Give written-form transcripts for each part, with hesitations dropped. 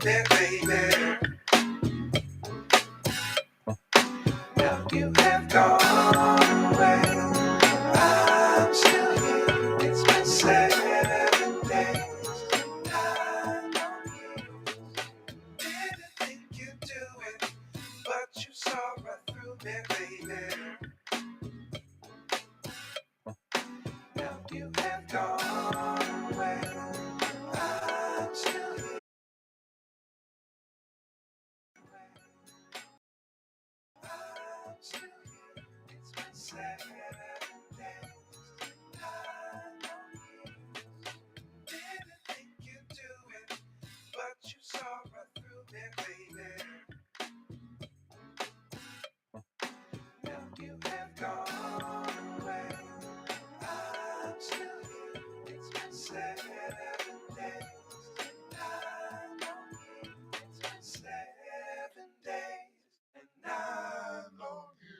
through there, baby. Now you have gone away. I'm still here. It's been 7 days. I know you didn't think you'd do it, but you saw right through me, baby. Now you have gone away. I'm still here. I'm still here. It's been 7 days. I know you didn't think you'd do it, but you saw right through me, baby. Now you have gone away. I'm still here. It's been 7 days. I know you. It's been 7 days, and I know you.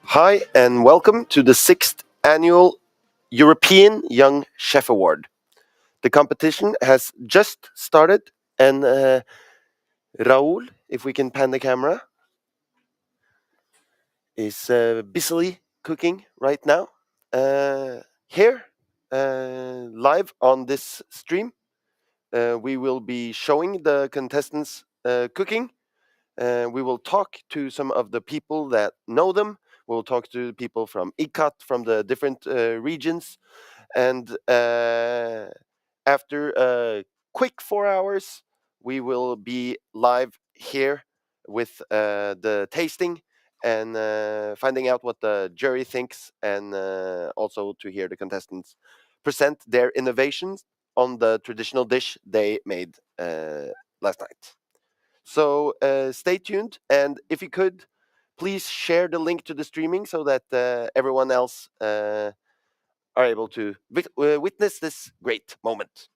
Hi and welcome to the 6th annual European Young Chef Award. The competition has just started, and Raul, if we can pan the camera, is busily cooking right now. Here, live on this stream, we will be showing the contestants cooking. We will talk to some of the people that know them. We'll talk to people from IGCAT, from the different regions. And after a quick 4 hours, we will be live here with the tasting and finding out what the jury thinks, and also to hear the contestants present their innovations on the traditional dish they made last night. So stay tuned, and if you could, please share the link to the streaming so that everyone else are able to witness this great moment.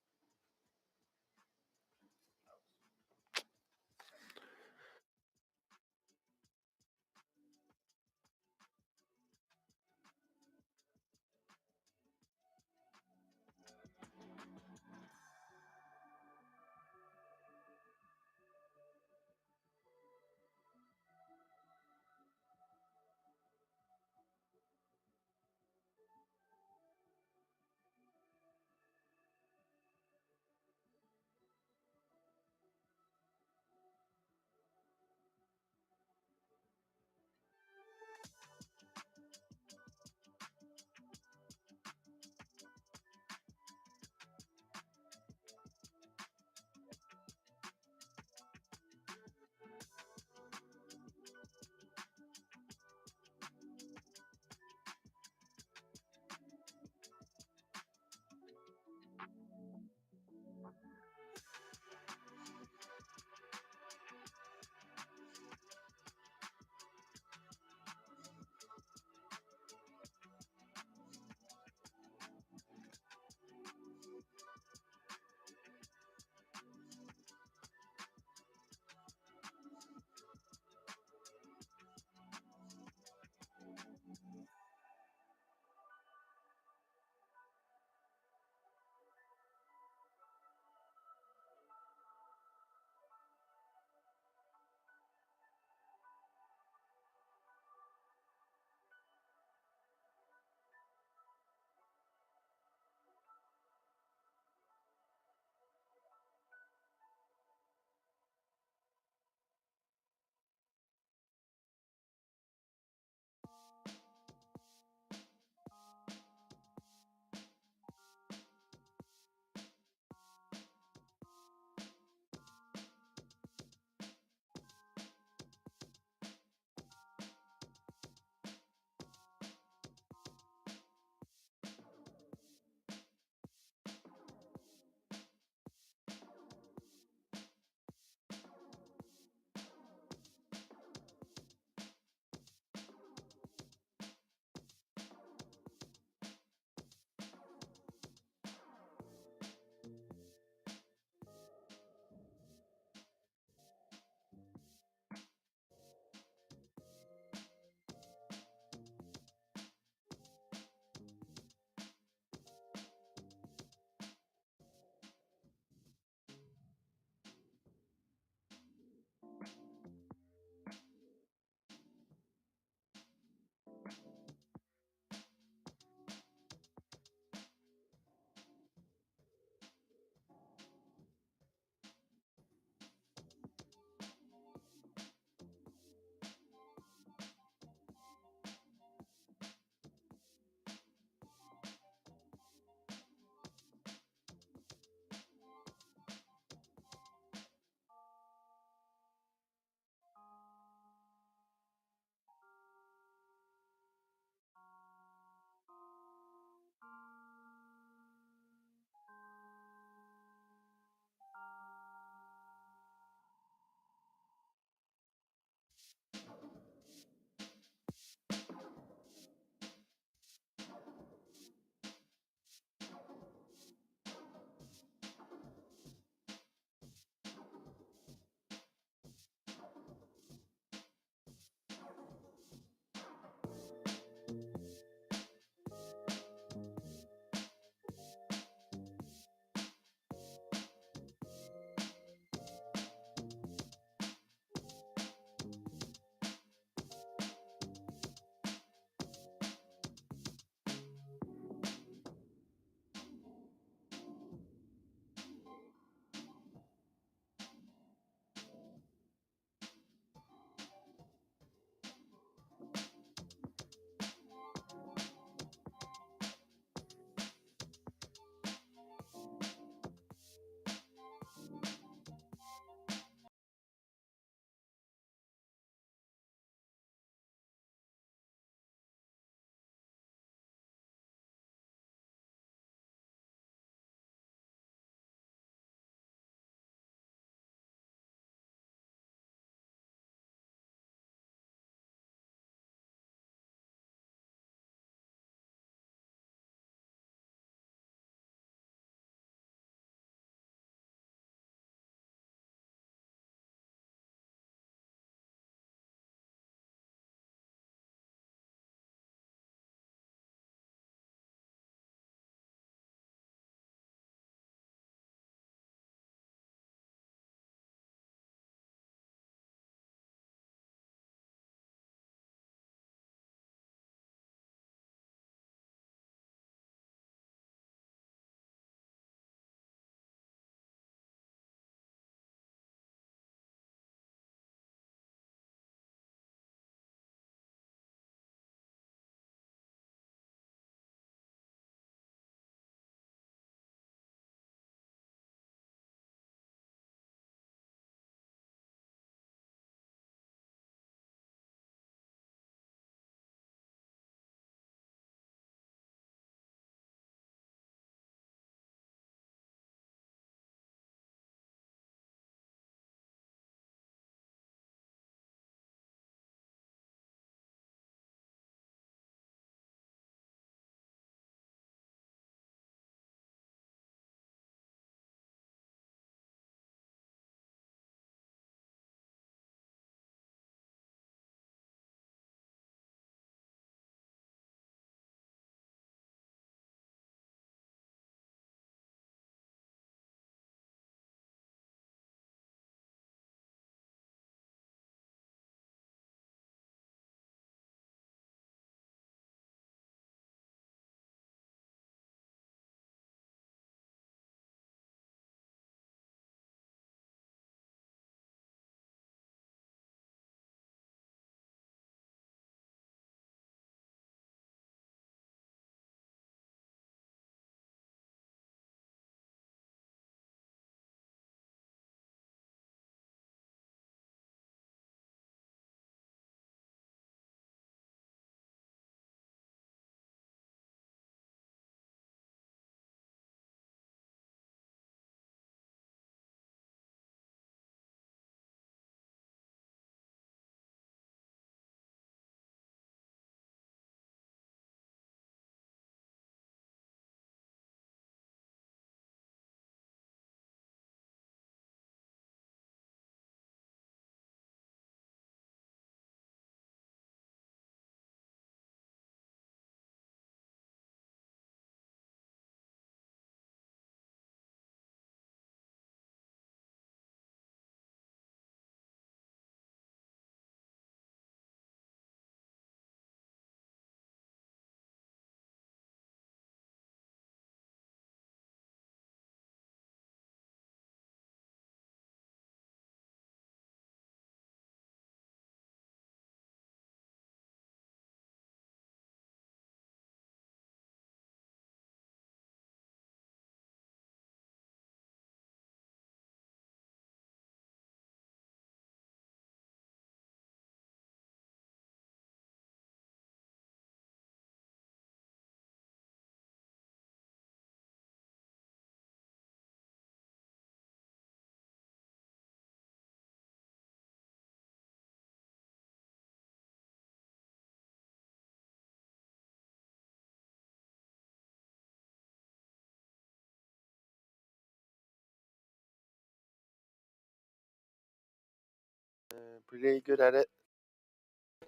pretty good at it.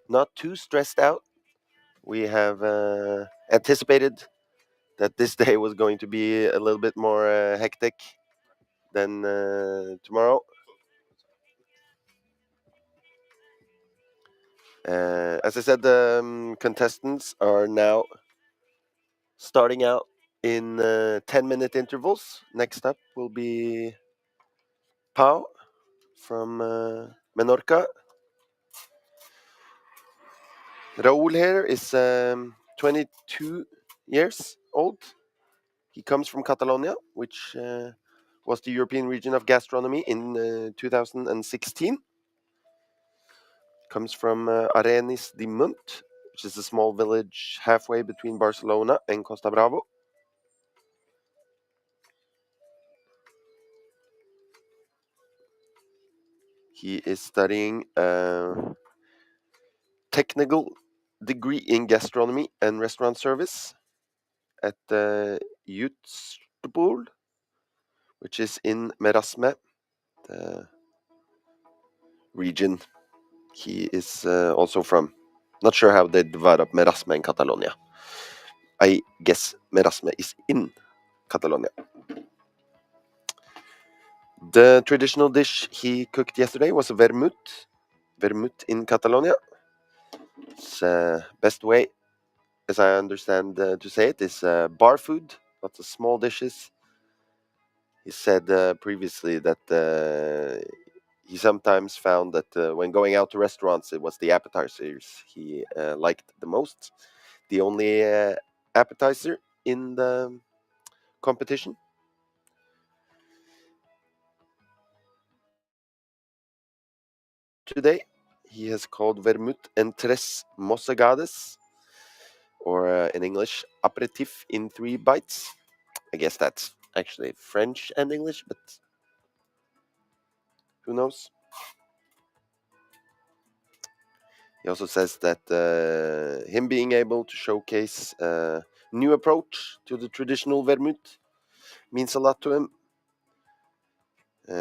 Not too stressed out. We have anticipated that this day was going to be a little bit more hectic than tomorrow. As I said, the contestants are now starting out in 10-minute intervals. Next up will be Pau from Menorca. Raul here is 22 years old. He comes from Catalonia, which was the European Region of Gastronomy in 2016. Comes from Arenis de Munt, which is a small village halfway between Barcelona and Costa Bravo. He is studying a technical degree in gastronomy and restaurant service at Jutstpool, which is in Merasme, the region he is also from. Not sure how they divide up Merasme in Catalonia. I guess Merasme is in Catalonia. The traditional dish he cooked yesterday was a vermouth. Vermouth in Catalonia. It's best way, as I understand to say it, is bar food, lots of small dishes. He said previously that he sometimes found that when going out to restaurants, it was the appetizers he liked the most. The only appetizer in the competition. Today, he has called vermouth en tres mossegades, or in English, aperitif in 3 bites. I guess that's actually French and English, but who knows? He also says that him being able to showcase a new approach to the traditional vermouth means a lot to him,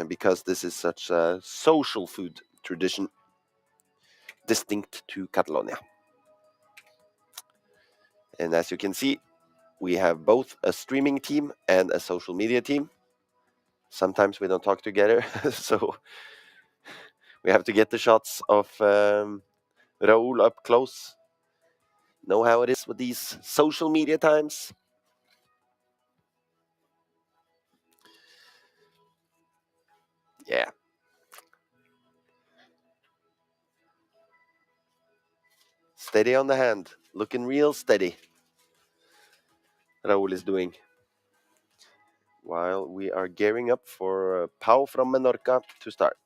because this is such a social food tradition distinct to Catalonia. And as you can see, we have both a streaming team and a social media team. Sometimes we don't talk together, so we have to get the shots of Raul up close. Know how it is with these social media times. Yeah. Steady on the hand. Looking real steady. Raul is doing. While we are gearing up for Pau from Menorca to start.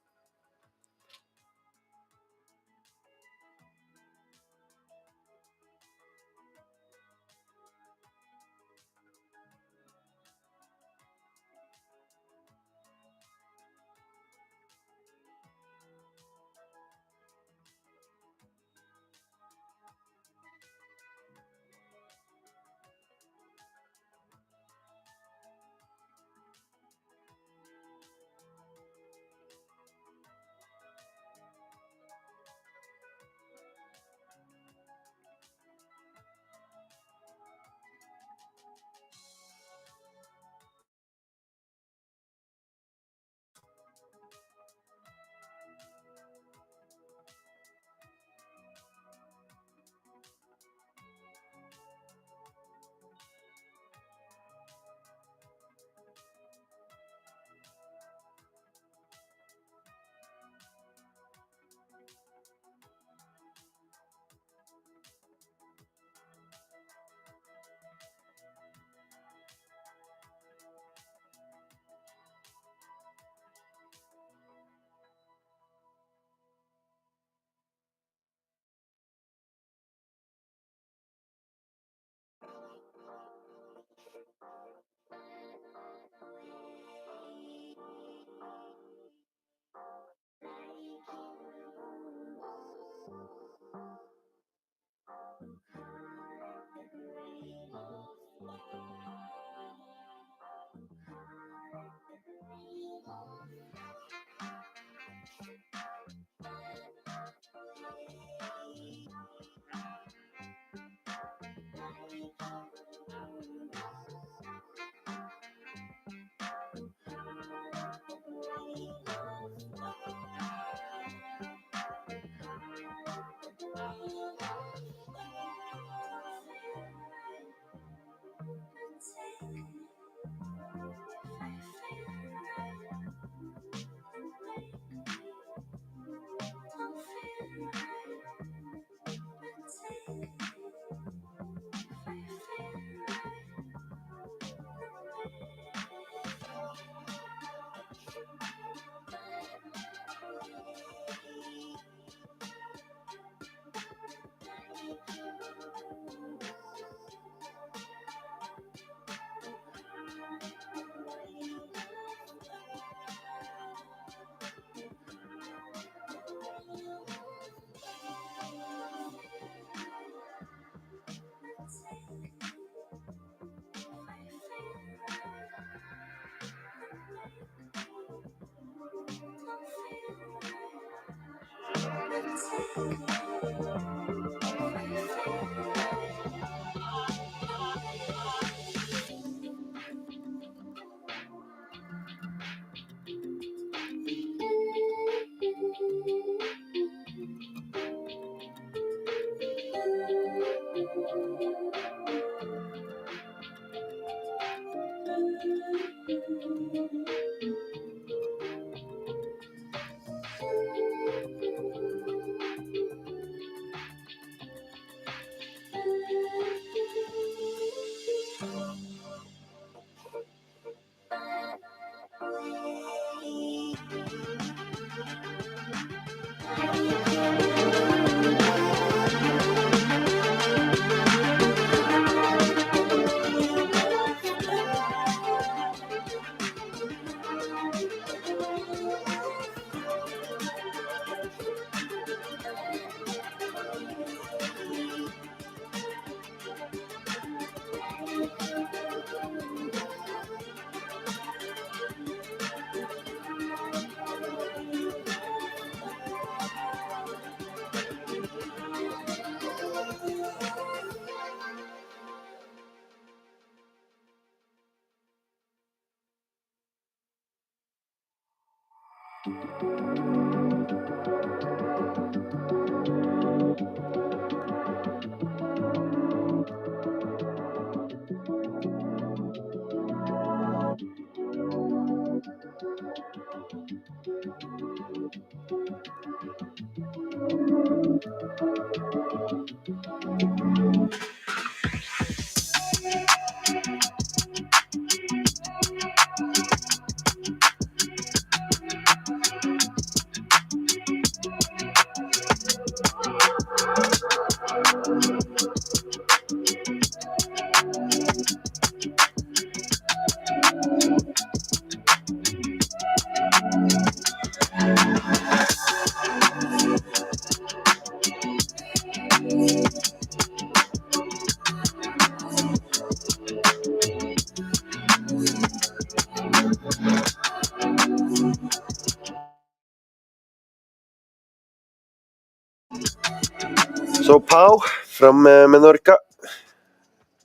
So Pau from Menorca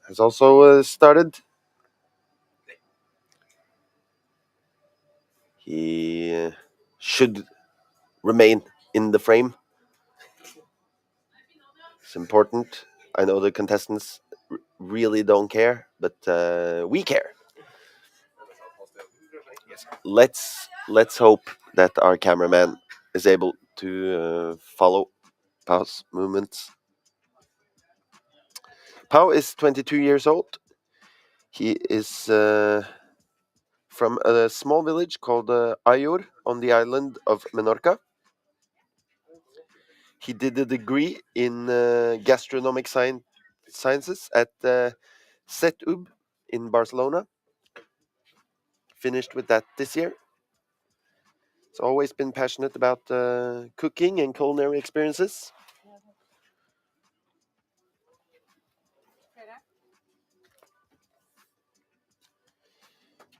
has also started. He should remain in the frame. It's important. I know the contestants really don't care, but we care. Let's hope that our cameraman is able to follow Pau's movements. Pau is 22 years old. He is from a small village called Ayur on the island of Menorca. He did a degree in gastronomic sciences at CETUB in Barcelona. Finished with that this year. He's always been passionate about cooking and culinary experiences.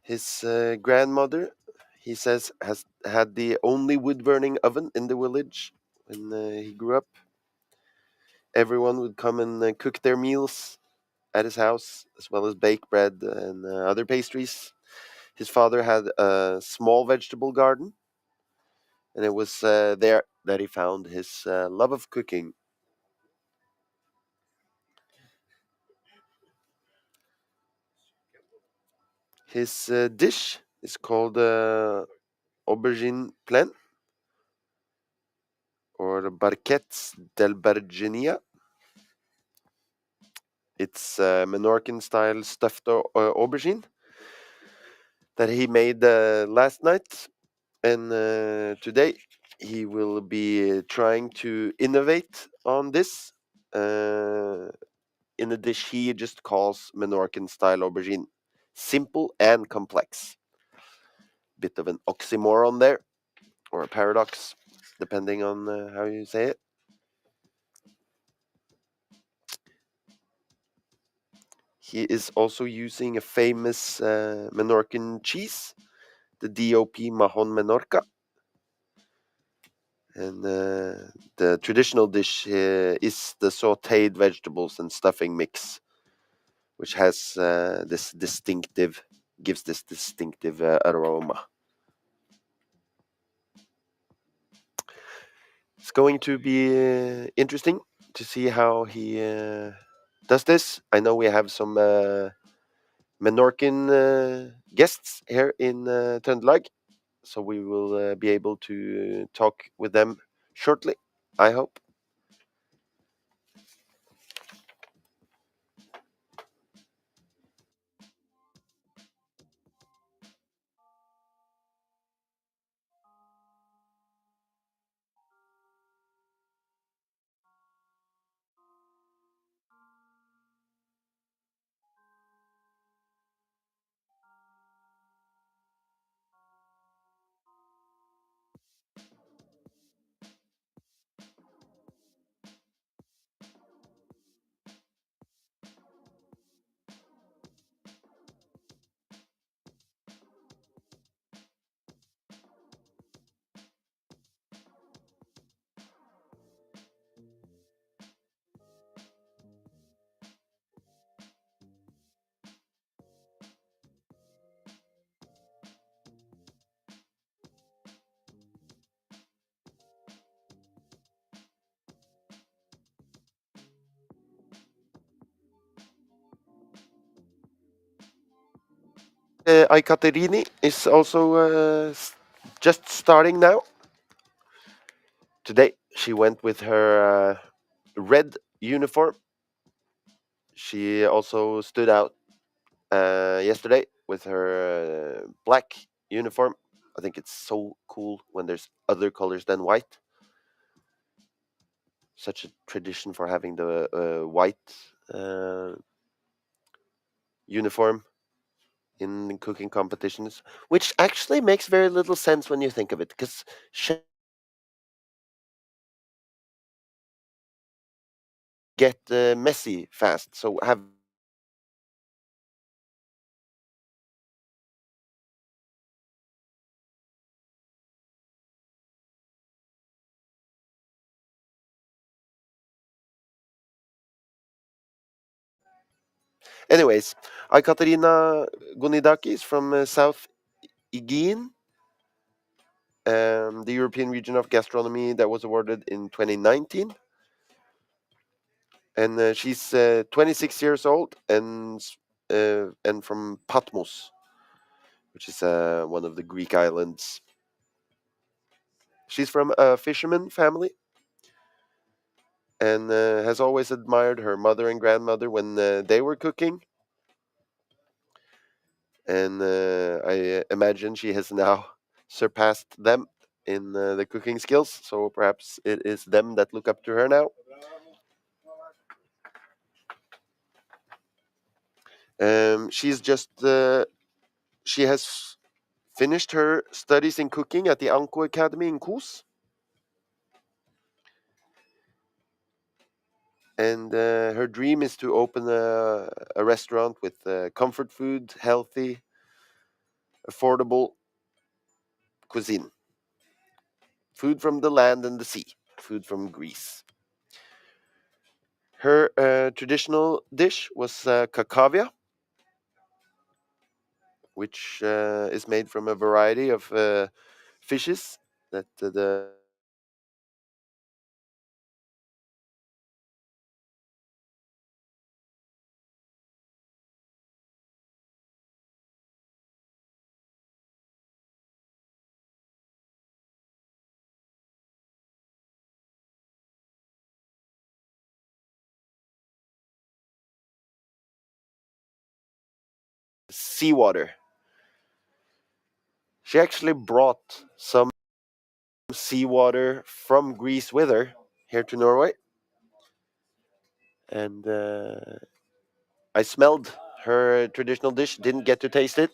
His grandmother, he says, has had the only wood-burning oven in the village when he grew up. Everyone would come and cook their meals at his house, as well as bake bread and other pastries. His father had a small vegetable garden, and it was there that he found his love of cooking. His dish is called aubergine plein, or barquettes del Bergenia. It's Menorcan-style stuffed aubergine that he made last night, and today he will be trying to innovate on this in a dish he just calls Menorcan-style aubergine. Simple and complex. Bit of an oxymoron there, or a paradox, depending on how you say it. He is also using a famous Menorcan cheese, the DOP Mahon Menorca. And the traditional dish is the sautéed vegetables and stuffing mix, which has gives this distinctive aroma. It's going to be interesting to see how he does this. I know we have some Menorcan guests here in Trøndelag, so we will be able to talk with them shortly, I hope. Katarina is also just starting now. Today she went with her red uniform. She also stood out yesterday with her black uniform. I think it's so cool when there's other colors than white. Such a tradition for having the white uh, uniform in cooking competitions, which actually makes very little sense when you think of it, because get messy fast. So have anyways, Katarina Gonidaki is from South Aegean, the European Region of Gastronomy that was awarded in 2019. And she's 26 years old and from Patmos, which is one of the Greek islands. She's from a fisherman family and has always admired her mother and grandmother when they were cooking. And I imagine she has now surpassed them in the cooking skills. So perhaps it is them that look up to her now. She's just she has finished her studies in cooking at the Anko Academy in Kos. And her dream is to open a restaurant with comfort food, healthy, affordable cuisine. Food from the land and the sea, food from Greece. Her traditional dish was kakavia, which is made from a variety of fishes that the seawater. She actually brought some seawater from Greece with her here to Norway. And I smelled her traditional dish, didn't get to taste it.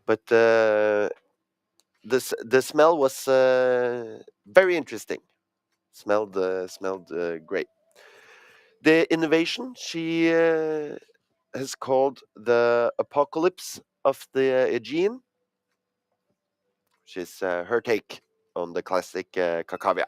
But the smell was very interesting. Smelled great. The innovation she has called the apocalypse of the Aegean. She's her take on the classic cacavia.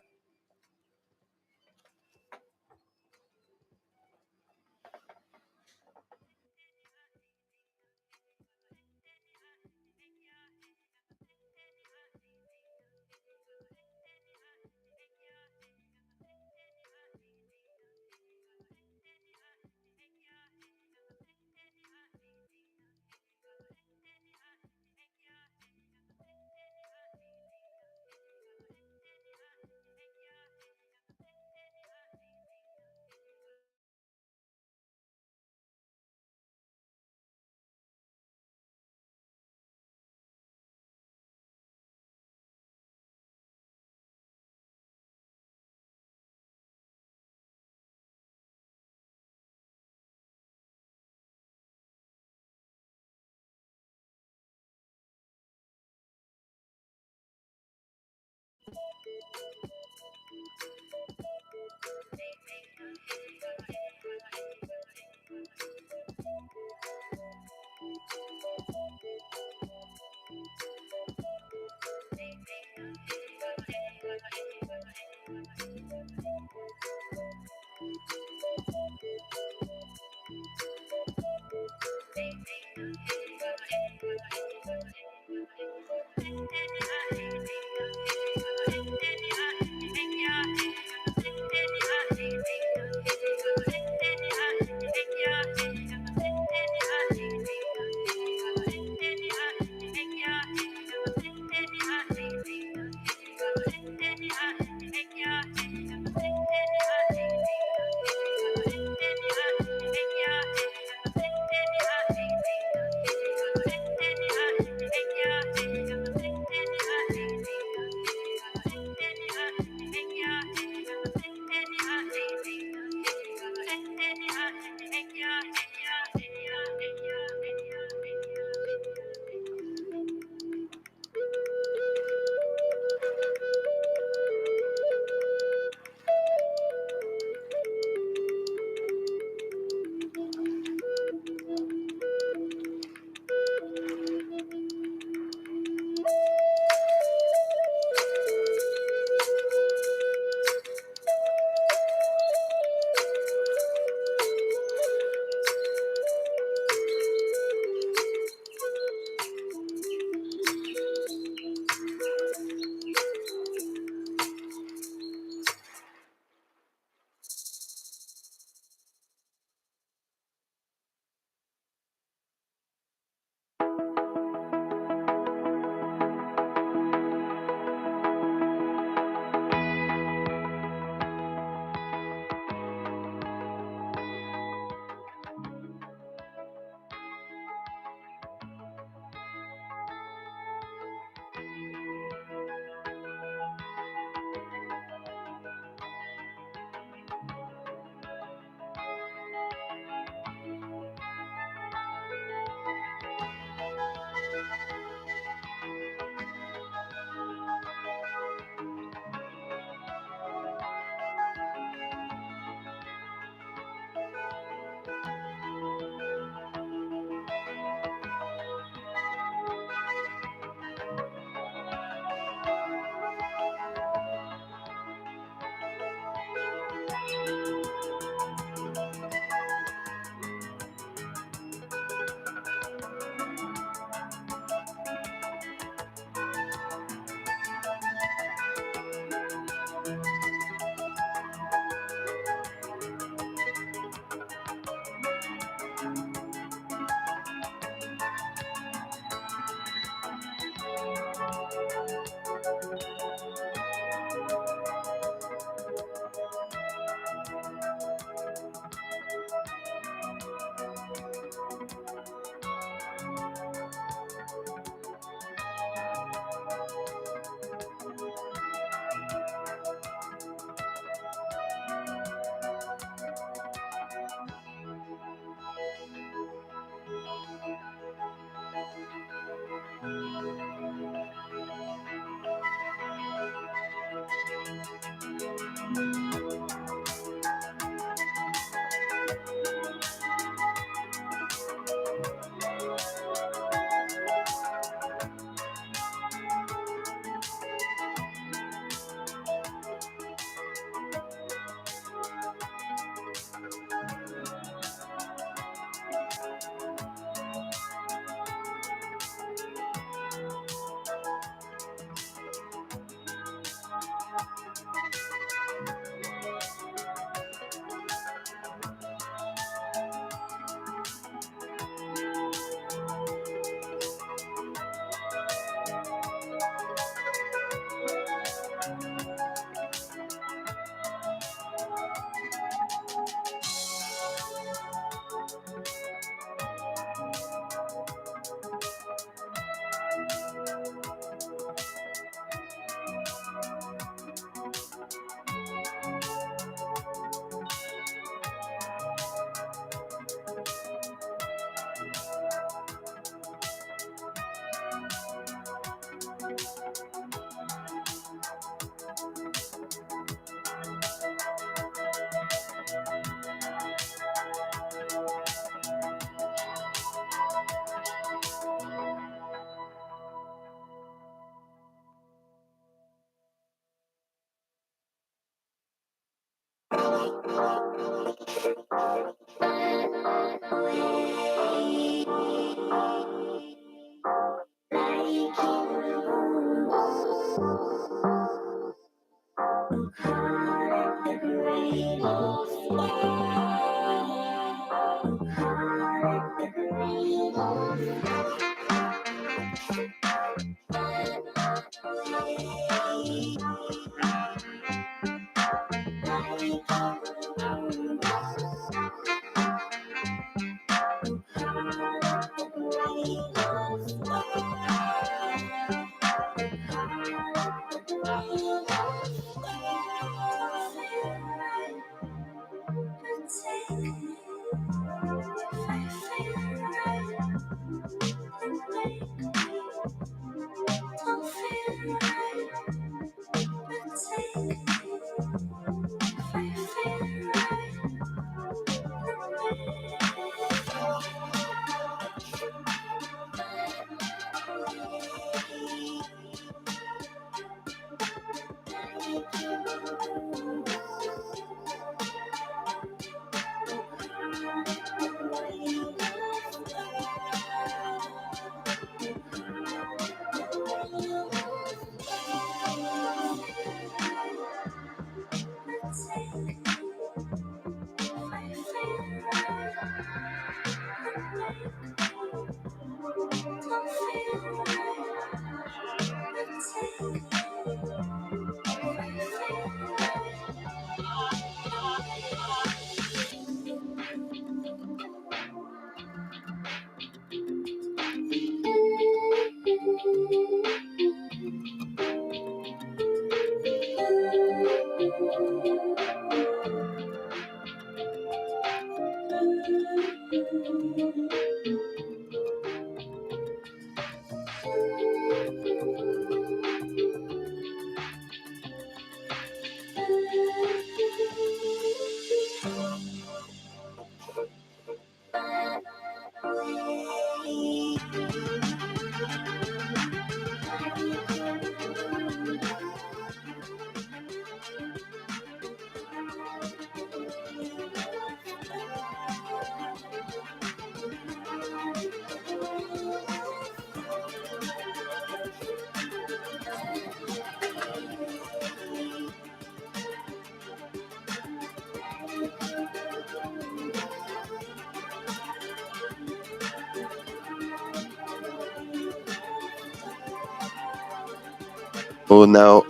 Oh, now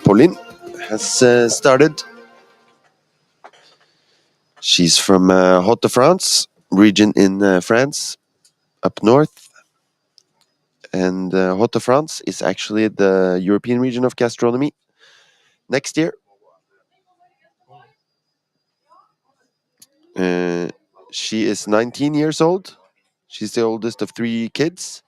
Pauline has started. She's from Haute-de-France region in France, up north. And Haute-de-France is actually the European Region of Gastronomy next year. She is 19 years old. She's the oldest of 3 kids.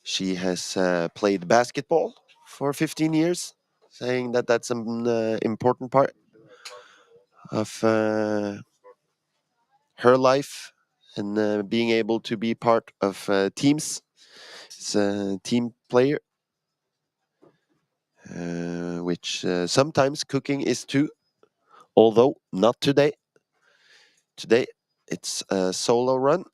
She has played basketball for 15 years, saying that that's an important part of her life and being able to be part of teams. She's a team player, which sometimes cooking is too, although not today. Today it's a solo run.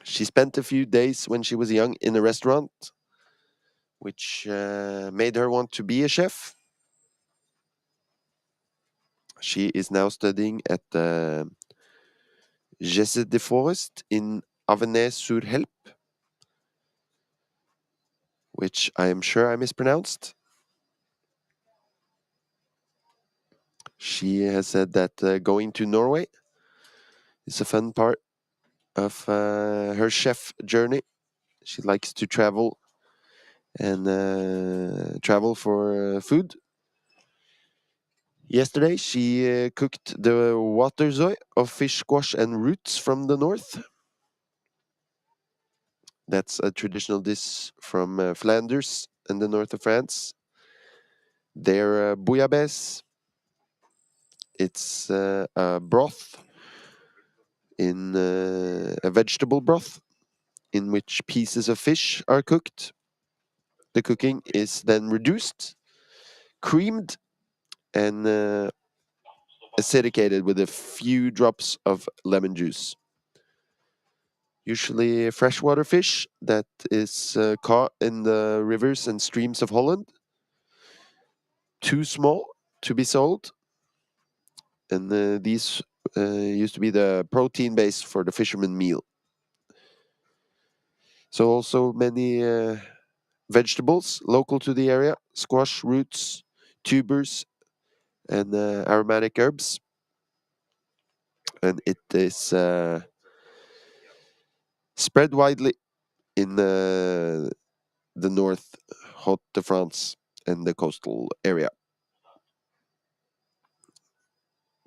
She spent a few days when she was young in a restaurant, which made her want to be a chef. She is now studying at the Gesse de Forest in Avenay-sur-Helpe, which I am sure I mispronounced. She has said that going to Norway is a fun part of her chef journey. She likes to travel and travel for food. Yesterday, she cooked the waterzooi of fish squash and roots from the north. That's a traditional dish from Flanders and the north of France. They're bouillabaisse. It's a broth in a vegetable broth in which pieces of fish are cooked. The cooking is then reduced, creamed, and acidicated with a few drops of lemon juice. Usually freshwater fish that is caught in the rivers and streams of Holland. Too small to be sold. And these used to be the protein base for the fisherman meal. So also many vegetables local to the area, squash, roots, tubers, and aromatic herbs. And it is spread widely in the north, Haute-de-France, and the coastal area.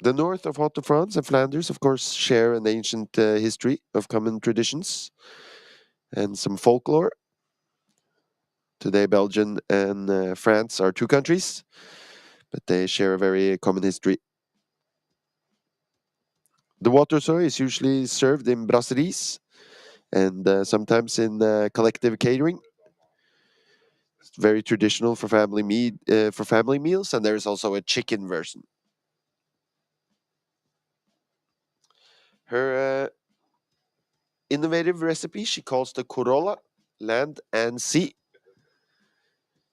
The north of Haute-de-France and Flanders, of course, share an ancient history of common traditions and some folklore. Today, Belgium and France are 2 countries, but they share a very common history. The water soy is usually served in brasseries and sometimes in collective catering. It's very traditional for family meals, and there's also a chicken version. Her innovative recipe she calls the Corolla, land and sea.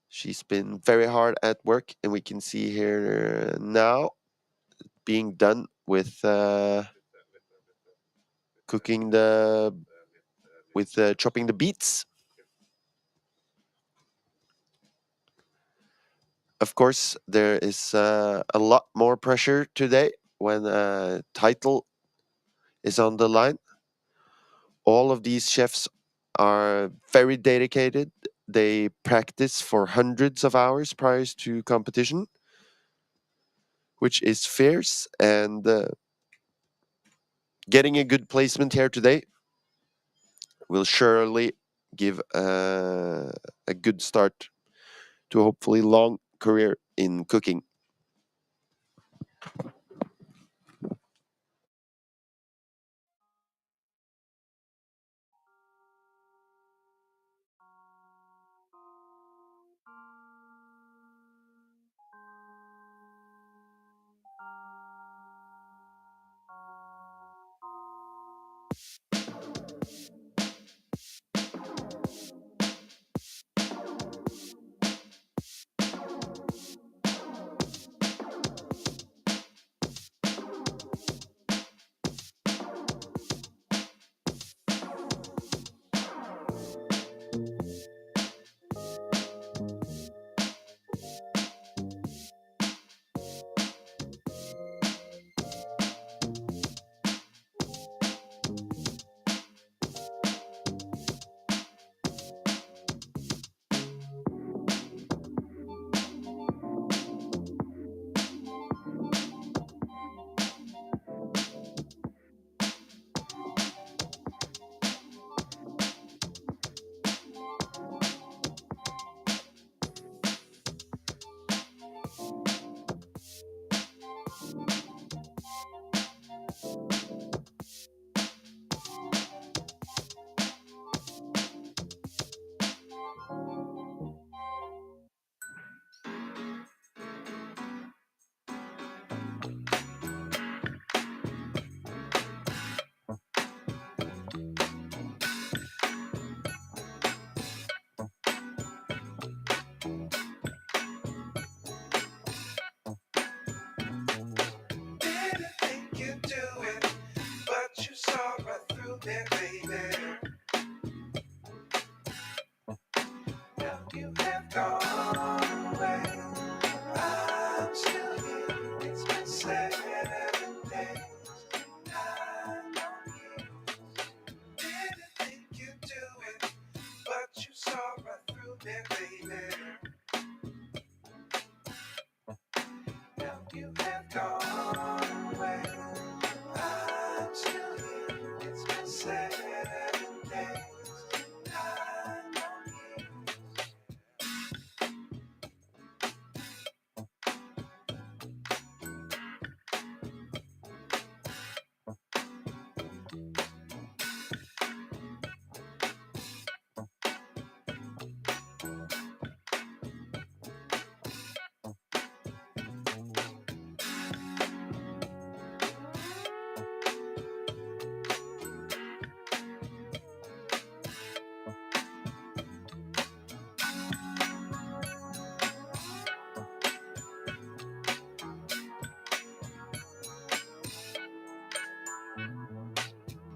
She's been very hard at work, and we can see here now being done with cooking the with chopping the beets. Of course, there is a lot more pressure today when a title is on the line. All of these chefs are very dedicated. They practice for hundreds of hours prior to competition, which is fierce. And getting a good placement here today will surely give a good start to a hopefully long career in cooking. there. Now you have gone away. I'm still here. It's been 7 days. I know you didn't think you'd do it, but you saw right through me, baby. Now you have gone away. I'm still here. It's been 7 days. I know you.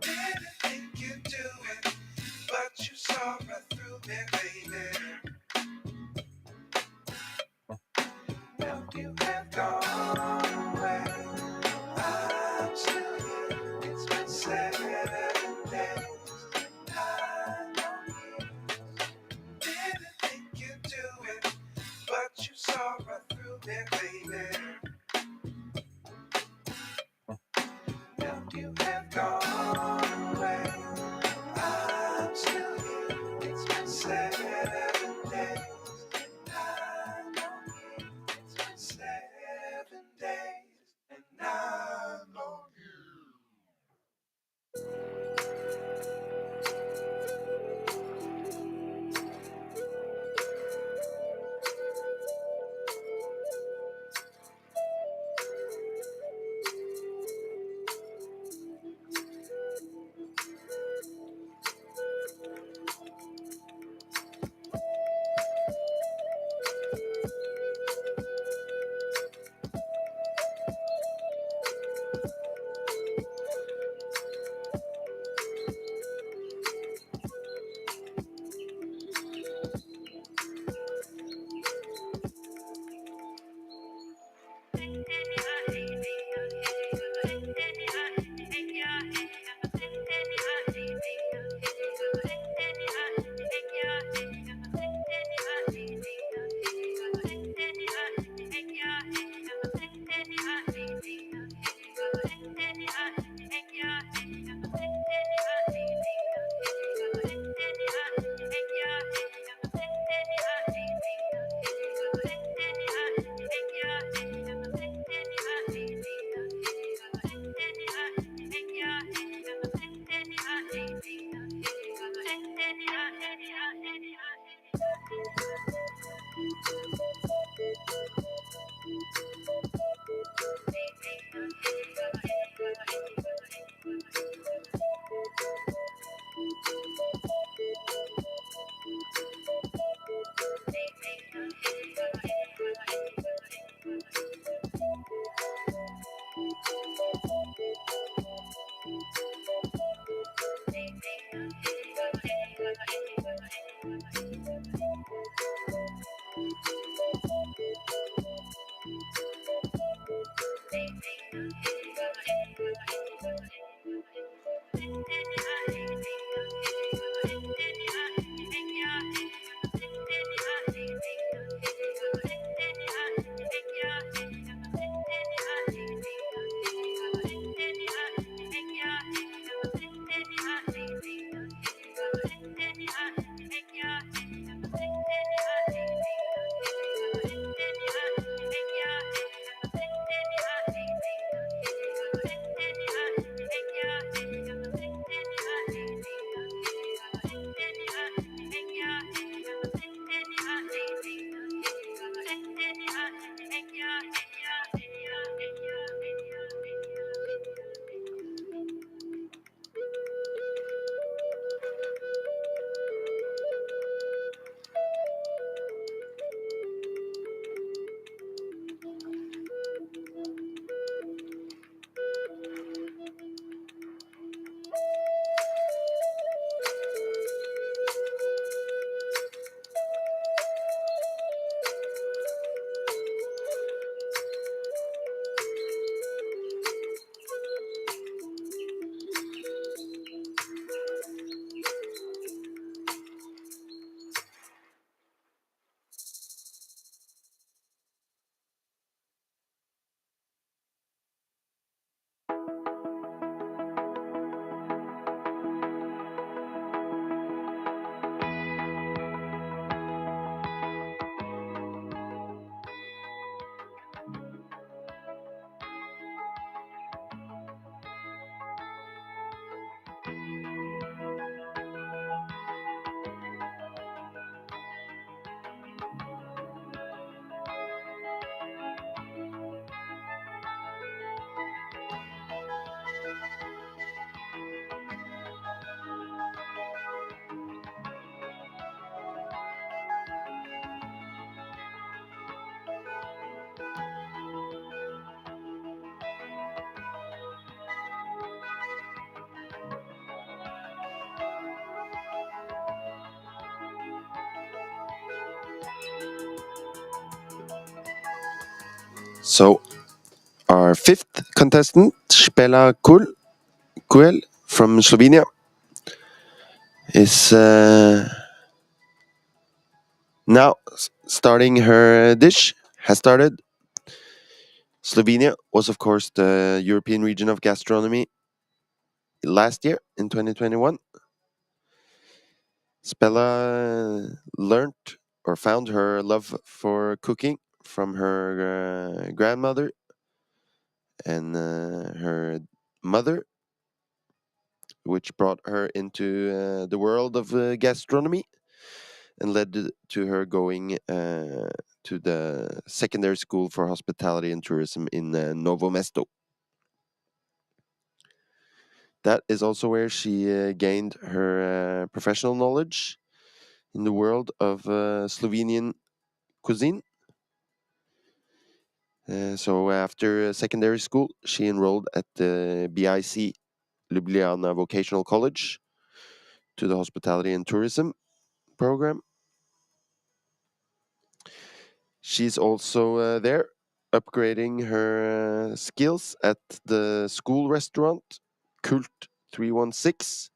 Didn't think you'd do it, but you saw right through me, baby. Now you have gone away. I'm still here. It's been 7 days. I know you didn't think you'd do it, but you saw right through me, baby. Now you have gone away. I'm still here. It's been 7 So our fifth contestant, Spella Kuel from Slovenia, is now starting her dish. Has started. Slovenia was, of course, the European Region of Gastronomy last year in 2021. Spella learned or found her love for cooking from her grandmother and her mother, which brought her into the world of gastronomy and led to her going to the secondary school for hospitality and tourism in Novo Mesto. That is also where she gained her professional knowledge in the world of Slovenian cuisine. So after secondary school, she enrolled at the BIC Ljubljana Vocational College to the hospitality and tourism program. She's also there upgrading her skills at the school restaurant Cult 316,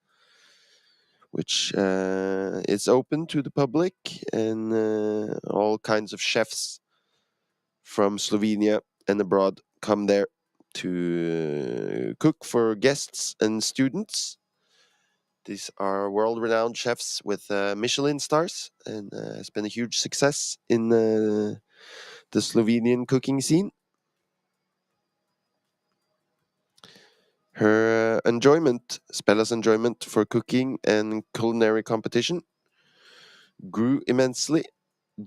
which is open to the public, and all kinds of chefs from Slovenia and abroad come there to cook for guests and students. These are world-renowned chefs with Michelin stars, and has been a huge success in the Slovenian cooking scene. Her Spella's enjoyment for cooking and culinary competition grew immensely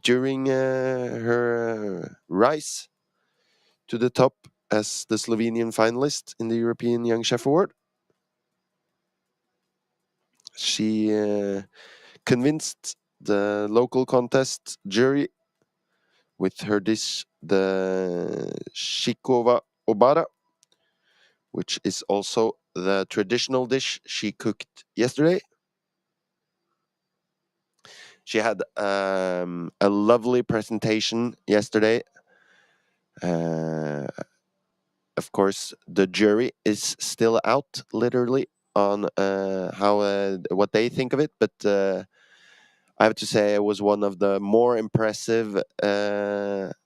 during her rise to the top as the Slovenian finalist in the European Young Chef Award. She convinced the local contest jury with her dish, the Shikova Obara, which is also the traditional dish she cooked yesterday. She had a lovely presentation yesterday. Of course, the jury is still out, literally, on how what they think of it, but I have to say it was one of the more impressive, at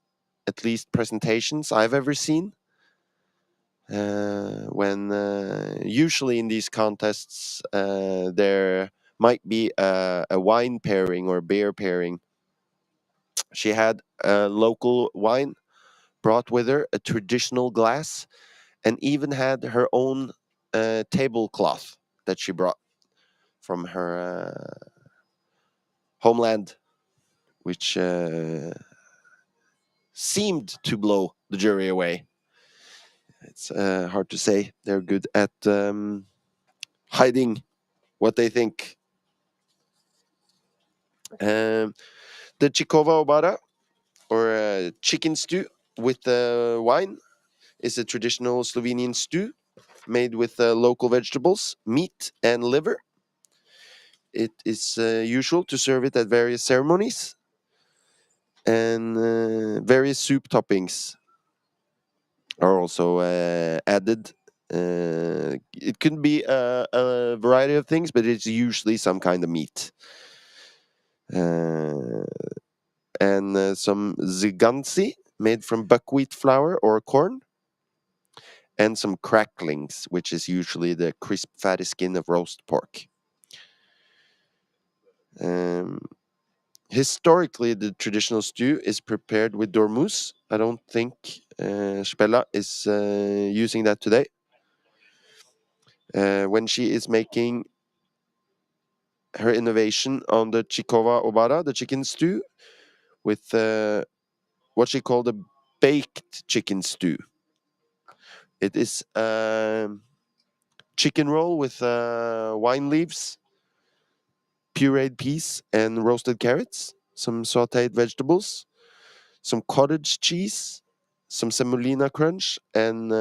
least presentations I've ever seen. When usually in these contests there might be a wine pairing or beer pairing. She had a local wine brought with her, a traditional glass, and even had her own tablecloth that she brought from her homeland, which seemed to blow the jury away. It's hard to say. They're good at hiding what they think. The Chikova Obara, or chicken stew with wine, is a traditional Slovenian stew made with local vegetables, meat, and liver. It is usual to serve it at various ceremonies, and various soup toppings are also added. It can be a variety of things, but it's usually some kind of meat. And some zigansi made from buckwheat flour or corn, and some cracklings, which is usually the crisp, fatty skin of roast pork. Historically, the traditional stew is prepared with dormouse. I don't think Spella is using that today. When she is making her innovation on the Chikova Obara, the chicken stew, with what she called a baked chicken stew. It is chicken roll with wine leaves, pureed peas, and roasted carrots, some sauteed vegetables, some cottage cheese, some semolina crunch, and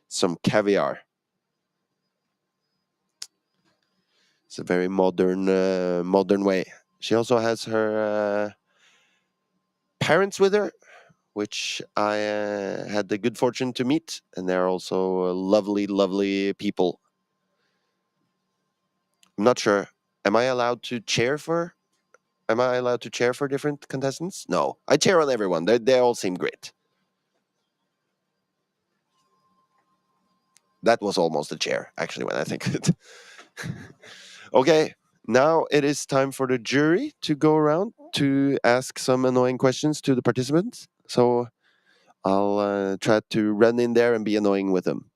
some caviar. It's a very modern way. She also has her parents with her, which I had the good fortune to meet, and they're also lovely, lovely people. I'm not sure. Am I allowed to chair for? Am I allowed to chair for different contestants? No, I chair on everyone. They all seem great. That was almost a chair, actually, when I think of it. Okay, now it is time for the jury to go around to ask some annoying questions to the participants. So I'll try to run in there and be annoying with them.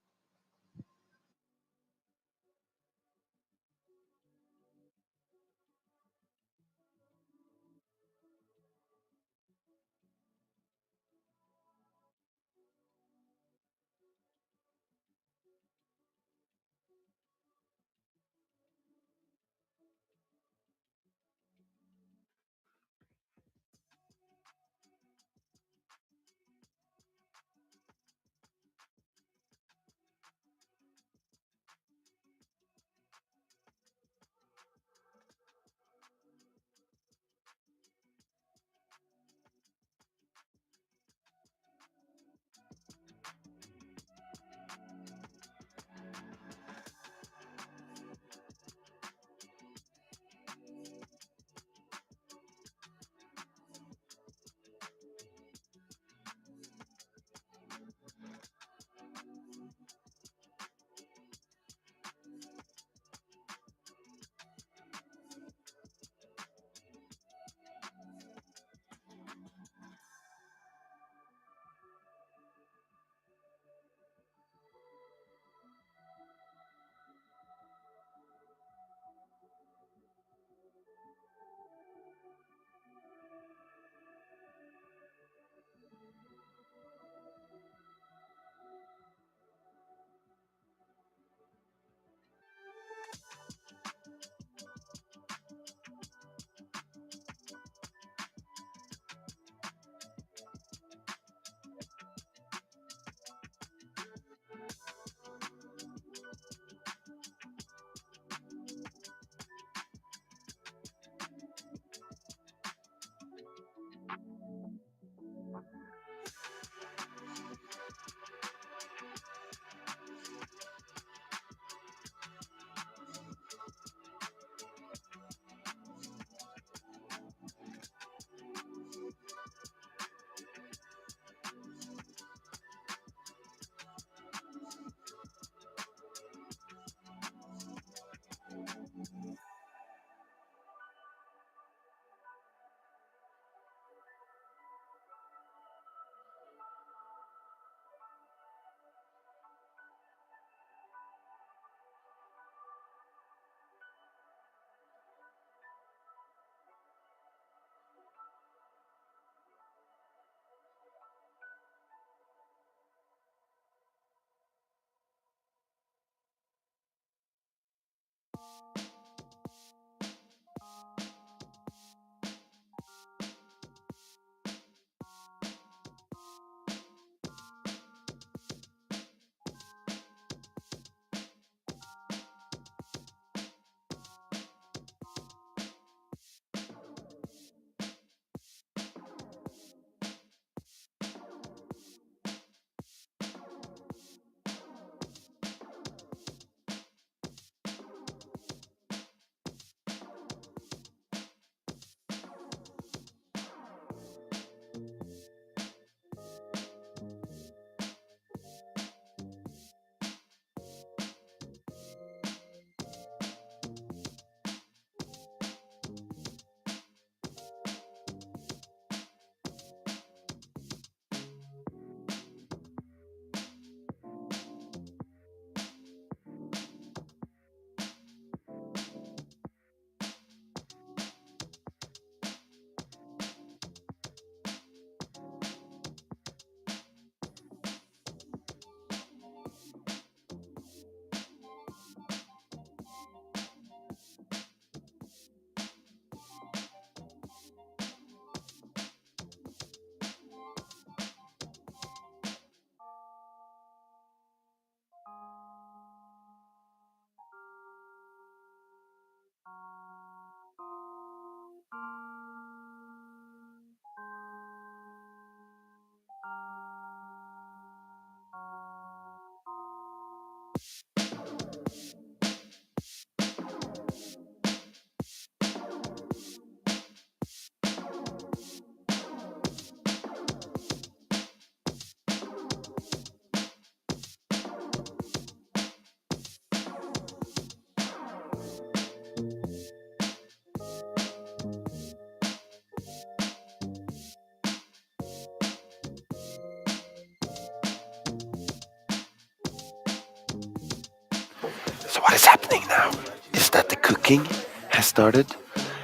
So what is happening now is that the cooking has started,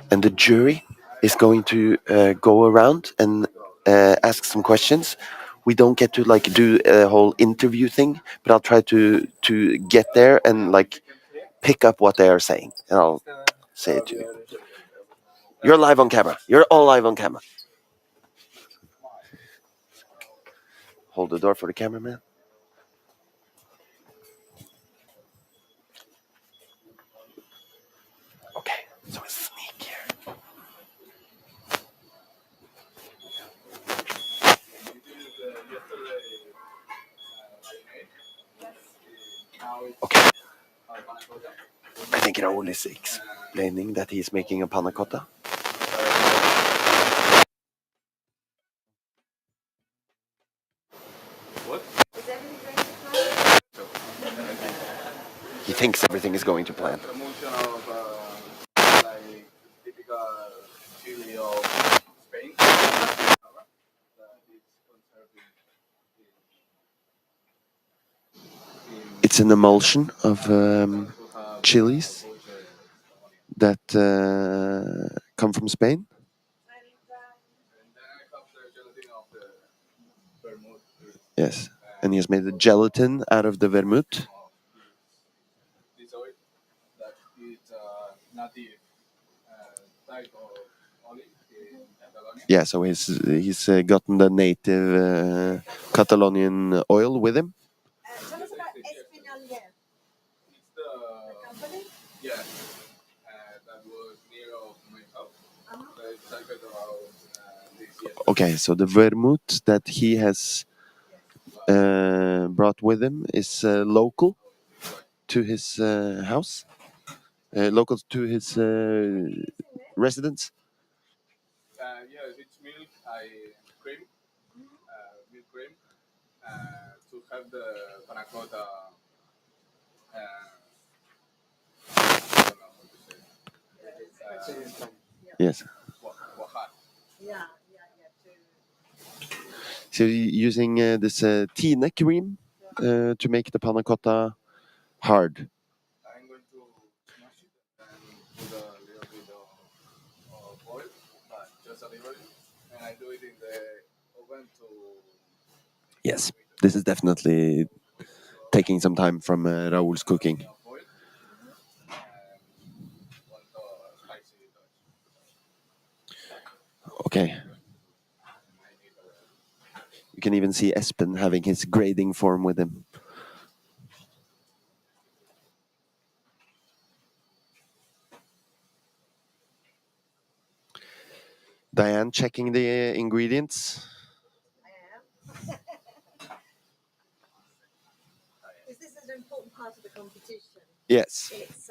and the jury is going to go around and ask some questions. We don't get to like do a whole interview thing, but I'll try to get there and like pick up what they are saying, and I'll say it to you. You're live on camera. You're all live on camera. Hold the door for the cameraman. Okay, so we sneak here. Okay. I think Raul is explaining that he's making a panna cotta. What? He thinks everything is going to plan. Promotion of like typical chili of Spain. That it's conserved It's an emulsion of chilies that come from Spain. Yes, and he has made a gelatin out of the vermouth. this oil that is native type of olive in Catalonia. Yeah, so he's gotten the native Catalonian oil with him. Tell us about Espinal. It's the company? Yeah. That was near of my house. It's like about this year. Okay, so the vermouth that he has brought with him is local to his house, local to his residence. Yes, it's milk, cream, milk cream, to have the panna cotta. I don't know how to say. Yes. Cuajar. Yeah. So you're using this Tine cream to make the panna cotta hard. I'm going to smash it and put a little bit of oil, but just a little bit, and I do it in the oven to. Yes, this is definitely taking some time from Raul's cooking. Oil and want the spicy touch. Okay. You can even see Espen having his grading form with him. Diane checking the ingredients. I am. Is this an important part of the competition? Yes. It's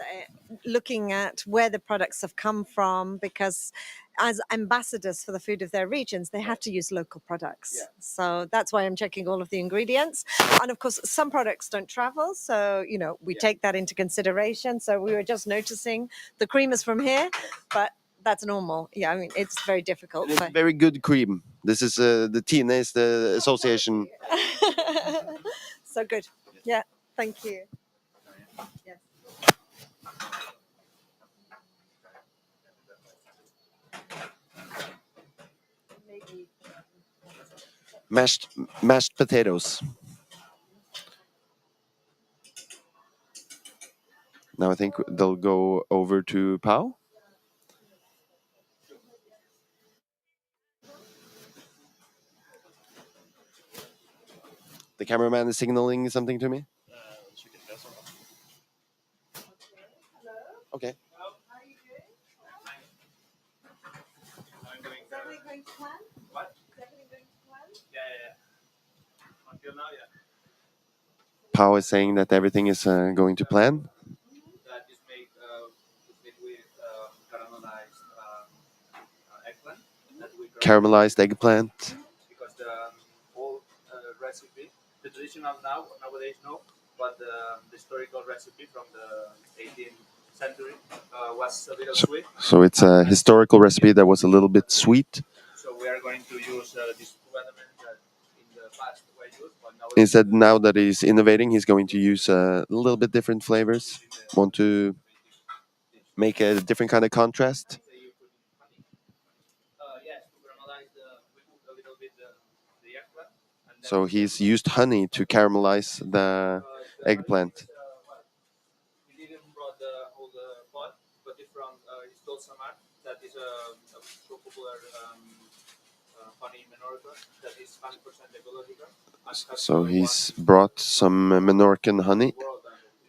looking at where the products have come from, because as ambassadors for the food of their regions, they have to use local products. Yeah. So that's why I'm checking all of the ingredients. And of course, some products don't travel. So, we take that into consideration. So we were just noticing the cream is from here, but that's normal. Yeah, I mean, it's very difficult. It's very good cream. This is the Tine is the association. So good. Yeah, thank you. Yes. Maybe. Mashed potatoes. Now I think they'll go over to Pau. The cameraman is signaling something to me. Okay. How are you doing? Is everything going to plan? What? Is everything going to plan? Yeah. Until now, yeah. Pau is saying that everything is going to plan. That is made with caramelized eggplant. That we Caramelized eggplant. because the old recipe, the traditional nowadays no, but the historical recipe from the 18th century was a little sweet. So it's a historical recipe that was a little bit sweet. So we are going to use these two elements that in the past were used, but nowadays He said now that he's innovating, he's going to use a little bit different flavors. Want to make a different kind of contrast. Yes, to caramelize we put a little bit the eggplant. And then So he's used honey to caramelize the eggplant. we didn't brought the whole pot, but it's from it's called Samar. That is a so popular honey in Menorca. That is 100% ecological. And has So the he's one brought some Menorcan honey, world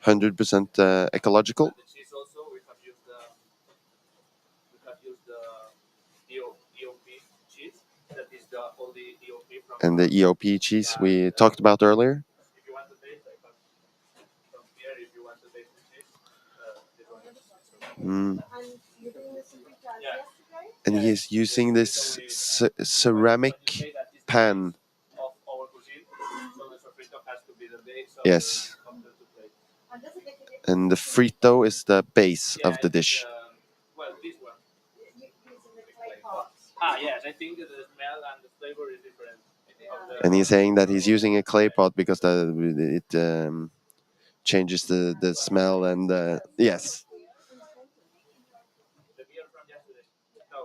and 100% ecological, the cheese also. We have used the EOP cheese. That is the all the EOP from. and the EOP cheese we talked about earlier. If you want to taste, I have from here. If you want to taste the cheese, this one is. Mm. And you're doing this in detail Yeah. yesterday? And he is using this ceramic pan. Of our cuisine, so the sofrito has to be the base of Yes. the plate. And does it make a difference? And the frito is the base of the dish. Well, this one. Using the clay pot. Yes, I think the smell and the flavor is different. And he's saying that he's using a clay pot because it changes the smell and yes. The beer from yesterday. No,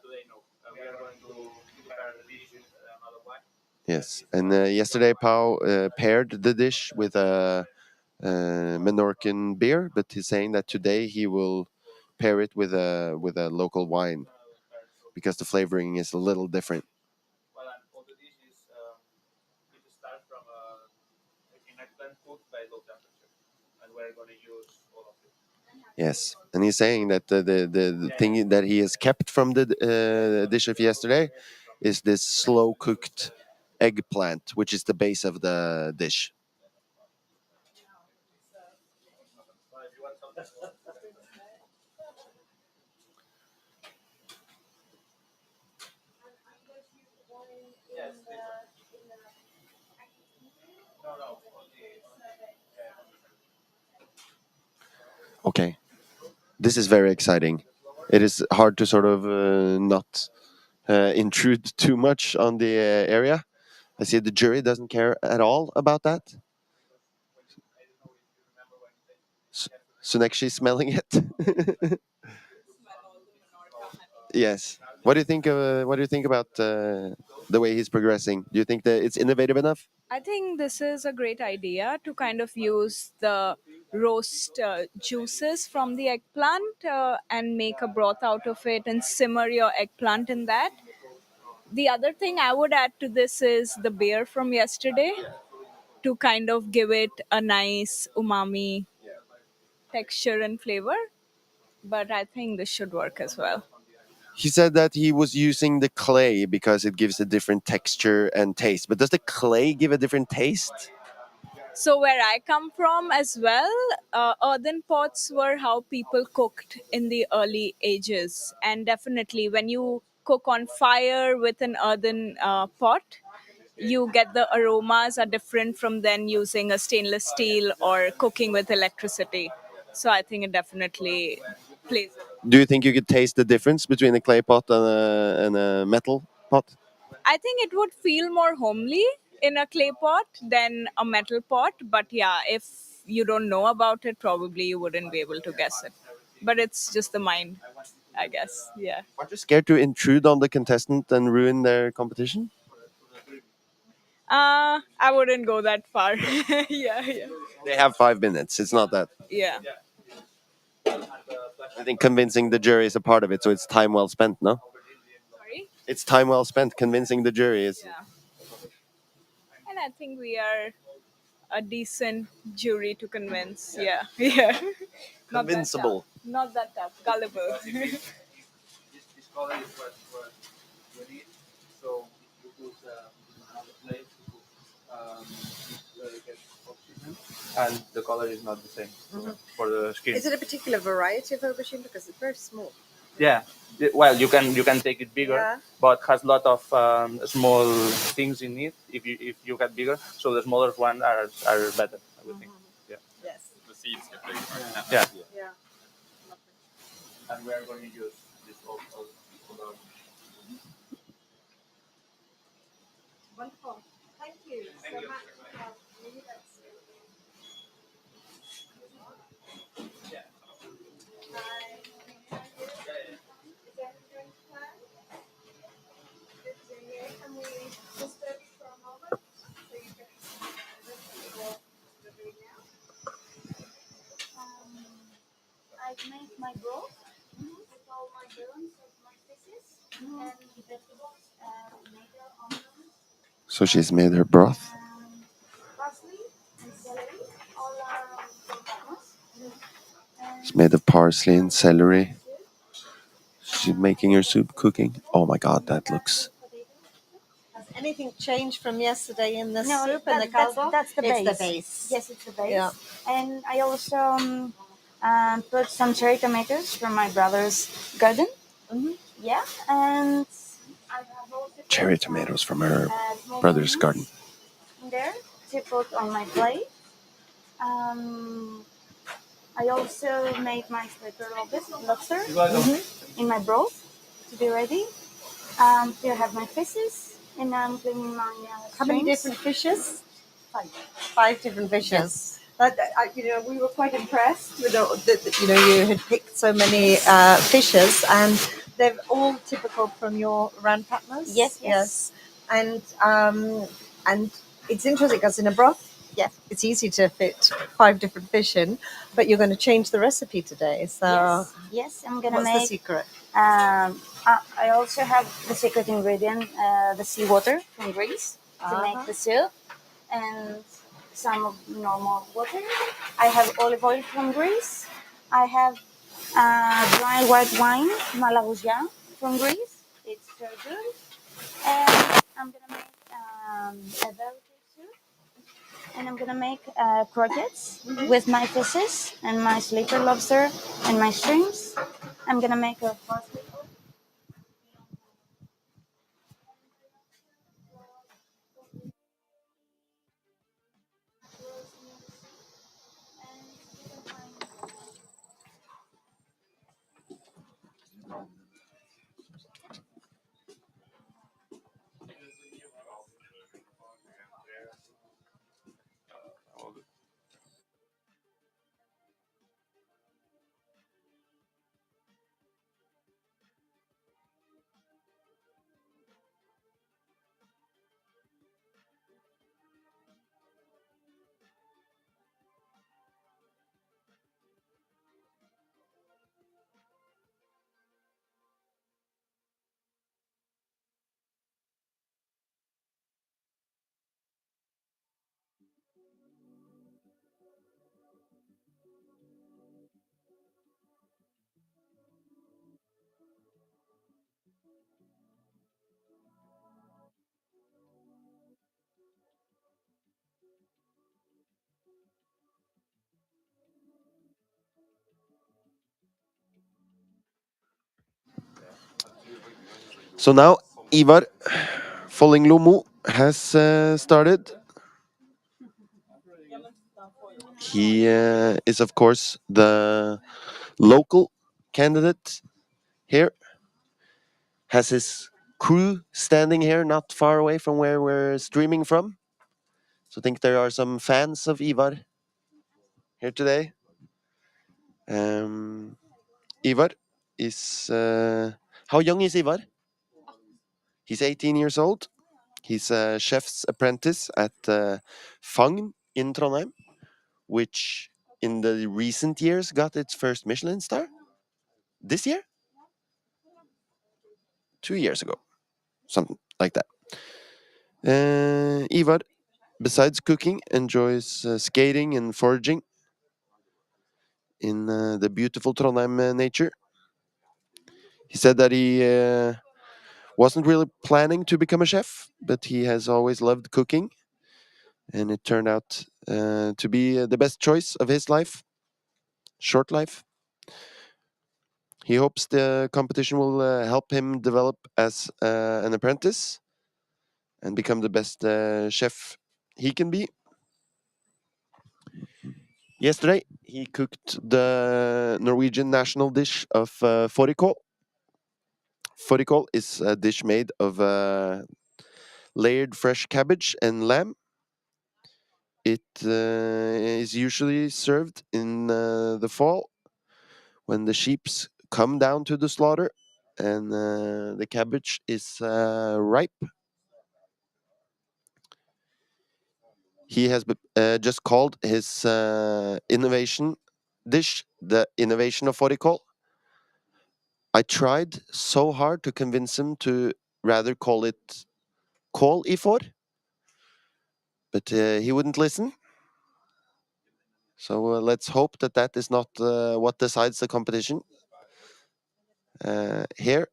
today no. We are going to prepare the dish with another wine. Yes, and yesterday Pau paired the dish with a Menorcan beer, but he's saying that today he will pair it with a local wine because the flavoring is a little different. Well, and all the dish is it starts from an eggplant cooked by low temperature, and we're going to use all of it. Yes, and he's saying that the thing that he has kept from the dish of yesterday is this slow cooked eggplant, which is the base of the dish. If you want some. Yes, this one. No, Okay, this is very exciting. It is hard to sort of not intrude too much on the area. I see the jury doesn't care at all about that. So next she's smelling it. Yes. What do you think? What do you think about the way he's progressing? Do you think that it's innovative enough? I think this is a great idea to kind of use the roast juices from the eggplant and make a broth out of it and simmer your eggplant in that. The other thing I would add to this is the beer from yesterday to kind of give it a nice umami texture and flavor. But I think this should work as well. He said that he was using the clay because it gives a different texture and taste. But does the clay give a different taste? So, where I come from as well, earthen pots were how people cooked in the early ages. And definitely, when you cook on fire with an earthen pot, you get the aromas are different from then using a stainless steel or cooking with electricity. So, I think it definitely plays. Do you think you could taste the difference between a clay pot and a metal pot? I think it would feel more homely in a clay pot than a metal pot. But yeah, if you don't know about it, probably you wouldn't be able to guess it. But it's just the mind, I guess. Yeah. Aren't you scared to intrude on the contestant and ruin their competition? I wouldn't go that far. Yeah, yeah. They have 5 minutes. It's not that. Yeah. I think convincing the jury is a part of it, so it's time well spent, no? Sorry? It's time well spent convincing the jury. Is Yeah. And I think we are a decent jury to convince. Yeah. Yeah. Not that convincible. tough. Not that tough. Gullible. This color is what we need. So if you put another place, you get oxygen, and the color is not the same for the skin. Is it a particular variety of aubergine? Because it's very small. Yeah. Well, you can take it bigger, Yeah. but has lot of small things in it. If you get bigger, so the smaller ones are better. I would think. Yeah. Yes. The seeds get bigger. Right? Yeah. Yeah. And we are going to use this all Wonderful. Thank you so much. So she's made her broth. It's made of parsley and celery. She's making her soup, cooking. Oh my god, that looks... Has anything changed from yesterday in the No, soup and the that's, caldo? that's the It's base. the base. Yes, it's the base. Yeah. And I also put some cherry tomatoes from my brother's garden. Mhm. Yeah, and I have also put Cherry some, tomatoes from her small brother's onions garden. in there to put on my plate. I also made my slipper lobster in my broth to be ready. Here I have my fishes, and I'm cleaning my How many shrimps. different fishes? Five different fishes. We were quite impressed with you had picked so many fishes, and they're all typical from your Randpatmas. Yes. And it's interesting because in a broth, it's easy to fit five different fish in, but you're going to change the recipe today. So Yes, I'm gonna what's the make. secret? I also have the secret ingredient, the seawater from Greece, to make the soup, and some of normal water. I have olive oil from Greece. I have dry white wine, Malagousia from Greece. It's so good. And I'm gonna make a velvet soup. And I'm gonna make croquettes with my fishes and my sleeper lobster and my shrimps. I'm gonna make a parsley. So now Ivar Follinglomo has started. He is, of course, the local candidate here. Has his crew standing here, not far away from where we're streaming from. So I think there are some fans of Ivar here today. Ivar is... how young is Ivar? He's 18 years old. He's a chef's apprentice at Fagn in Trondheim, which in the recent years got its first Michelin star. This year? 2 years ago. Something like that. Ivar, besides cooking, enjoys skating and foraging in the beautiful Trondheim nature. He said that he wasn't really planning to become a chef, but he has always loved cooking, and it turned out to be the best choice of his life, short life. He hopes the competition will help him develop as an apprentice and become the best chef he can be. Yesterday, he cooked the Norwegian national dish of fårikål. Fårikål is a dish made of layered fresh cabbage and lamb. It is usually served in the fall when the sheep come down to the slaughter and the cabbage is ripe. He has just called his innovation dish the innovation of fårikål. I tried so hard to convince him to rather call it Kål I får, but he wouldn't listen. So let's hope that that is not what decides the competition. Here,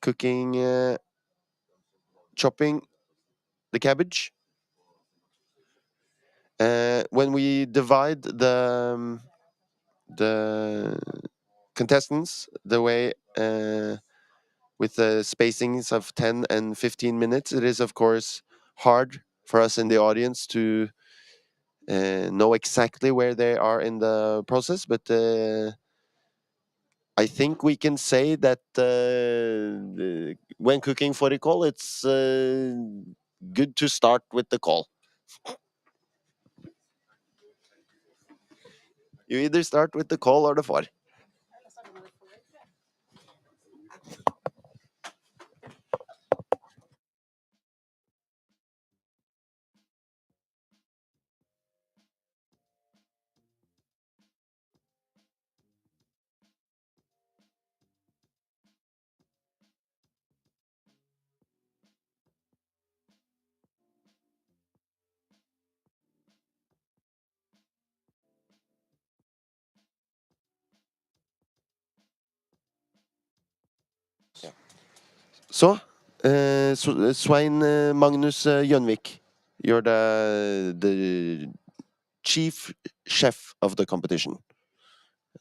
cooking, chopping the cabbage. When we divide the contestants the way with the spacings of 10 and 15 minutes, it is of course hard for us in the audience to know exactly where they are in the process, but I think we can say that when cooking fårikål, it's good to start with the kål. You either start with the kål or the får. Så, Svein Magnus Jønvik, you're the chief chef of the competition.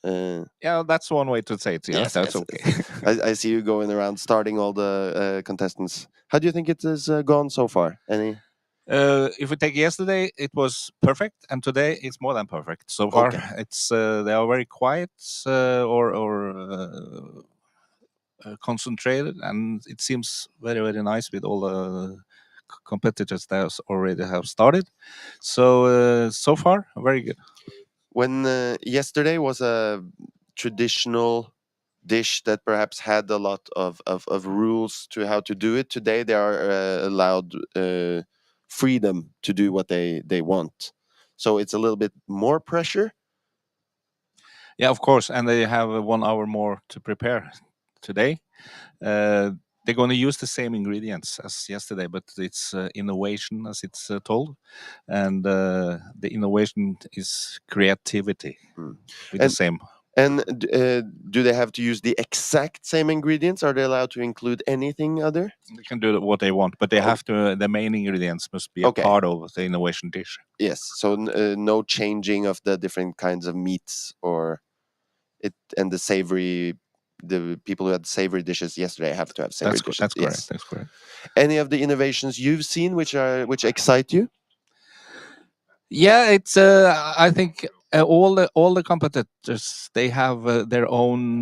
Yeah, that's one way to say it. Yeah, Yes, that's yes, okay. I see you going around starting all the contestants. How do you think it has gone so far? Any? If we take yesterday, it was perfect, and today it's more than perfect. So far, Okay. it's they are very quiet or concentrated, and it seems very very nice with all the competitors that already have started. So so far, very good. When yesterday was a traditional dish that perhaps had a lot of rules to how to do it, today they are allowed freedom to do what they want. So it's a little bit more pressure. Yeah, of course, and they have 1 hour more to prepare today. They're going to use the same ingredients as yesterday, but it's innovation, as it's told, and the innovation is creativity with the And same. And do they have to use the exact same ingredients? Are they allowed to include anything other? They can do what they want, but they Oh. have to. The main ingredients must be a Okay. part of the innovation dish. Yes. So no changing of the different kinds of meats or it and the savory. The people who had savory dishes yesterday have to have savory dishes. That's correct. Yes. That's correct. Any of the innovations you've seen which excite you? Yeah, it's. I think all the competitors, they have their own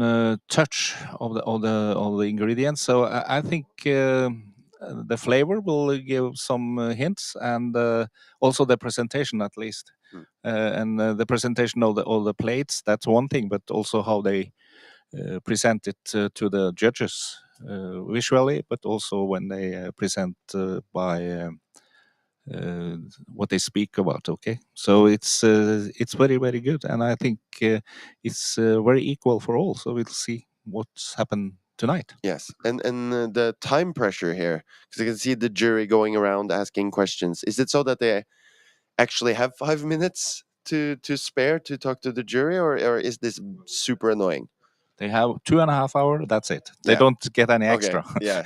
touch of the ingredients. So I think the flavor will give some hints, and also the presentation at least. And the presentation of all the plates, that's one thing, but also how they present it to the judges visually, but also when they present by what they speak about. Okay, so it's very very good, and I think it's very equal for all. So we'll see what's happened tonight. Yes, and the time pressure here, because I can see the jury going around asking questions. Is it so that they actually have 5 minutes to spare to talk to the jury, or is this super annoying? They have 2.5 hours. That's it. They Yeah. don't get any Okay, extra. yeah.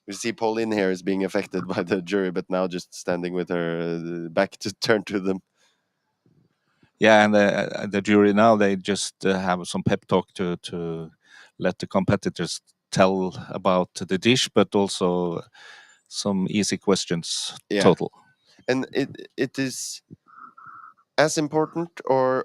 We see Pauline here is being affected by the jury, but now just standing with her back to turn to them. Yeah, and the jury now, they just have some pep talk to let the competitors tell about the dish, but also some easy questions. Yeah. Total. And it is as important, or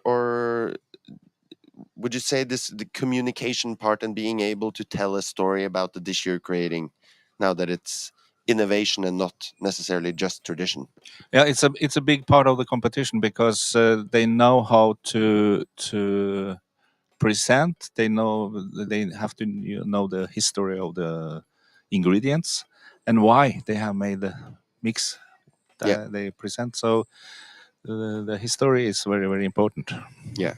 would you say this the communication part and being able to tell a story about the dish you're creating, now that it's innovation and not necessarily just tradition? Yeah, it's a big part of the competition because they know how to present. They know they have to know the history of the ingredients and why they have made the mix that Yeah. they present. So the history is very very important. Yeah.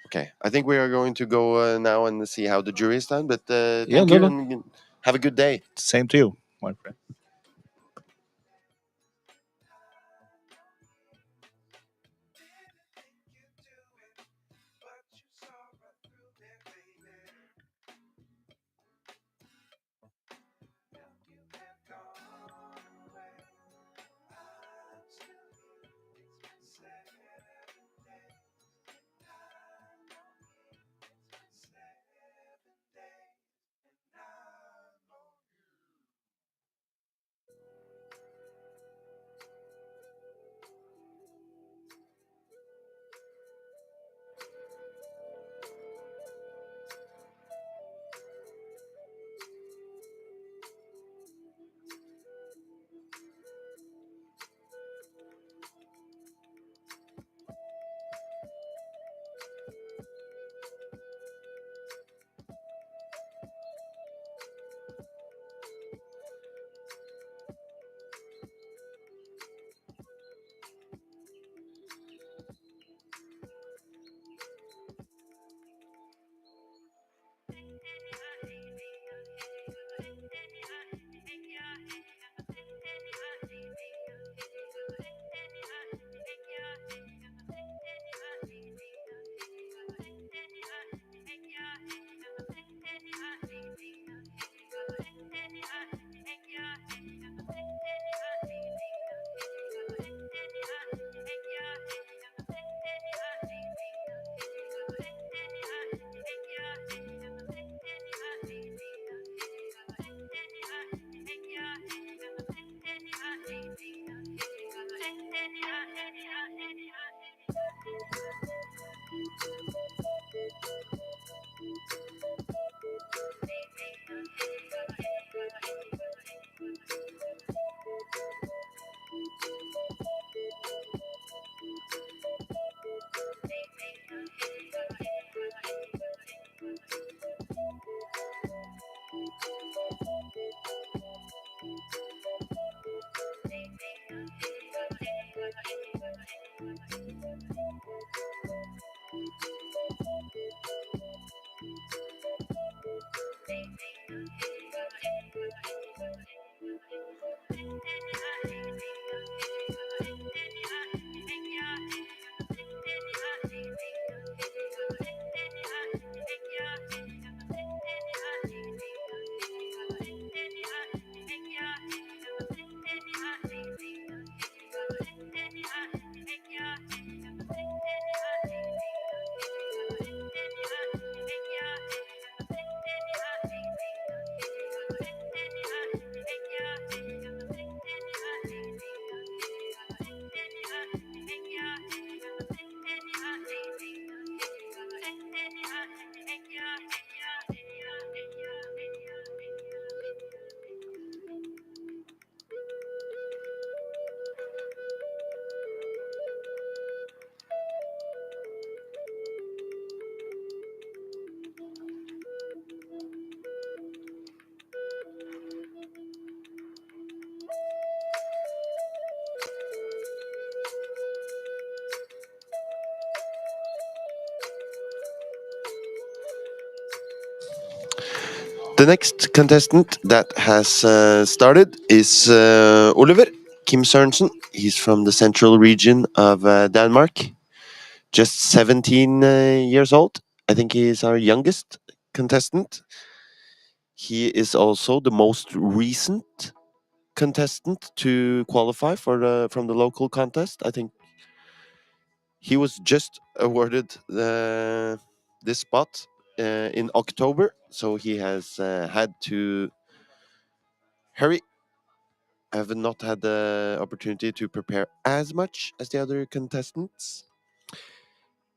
Okay, I think we are going to go now and see how the jury is done. But Yeah, thank no, you no. and have a good day. Same to you, my friend. But you saw right through their baby. Now you have gone away. I'm still here. It's been 7 days. I know you. It's been 7 days. And I know you. The next contestant that has started is Oliver Kim Sørensen. He's from the central region of Denmark, just 17 years old. I think he is our youngest contestant. He is also the most recent contestant to qualify for from the local contest. I think he was just awarded this spot in October, so he has had to hurry. I have not had the opportunity to prepare as much as the other contestants.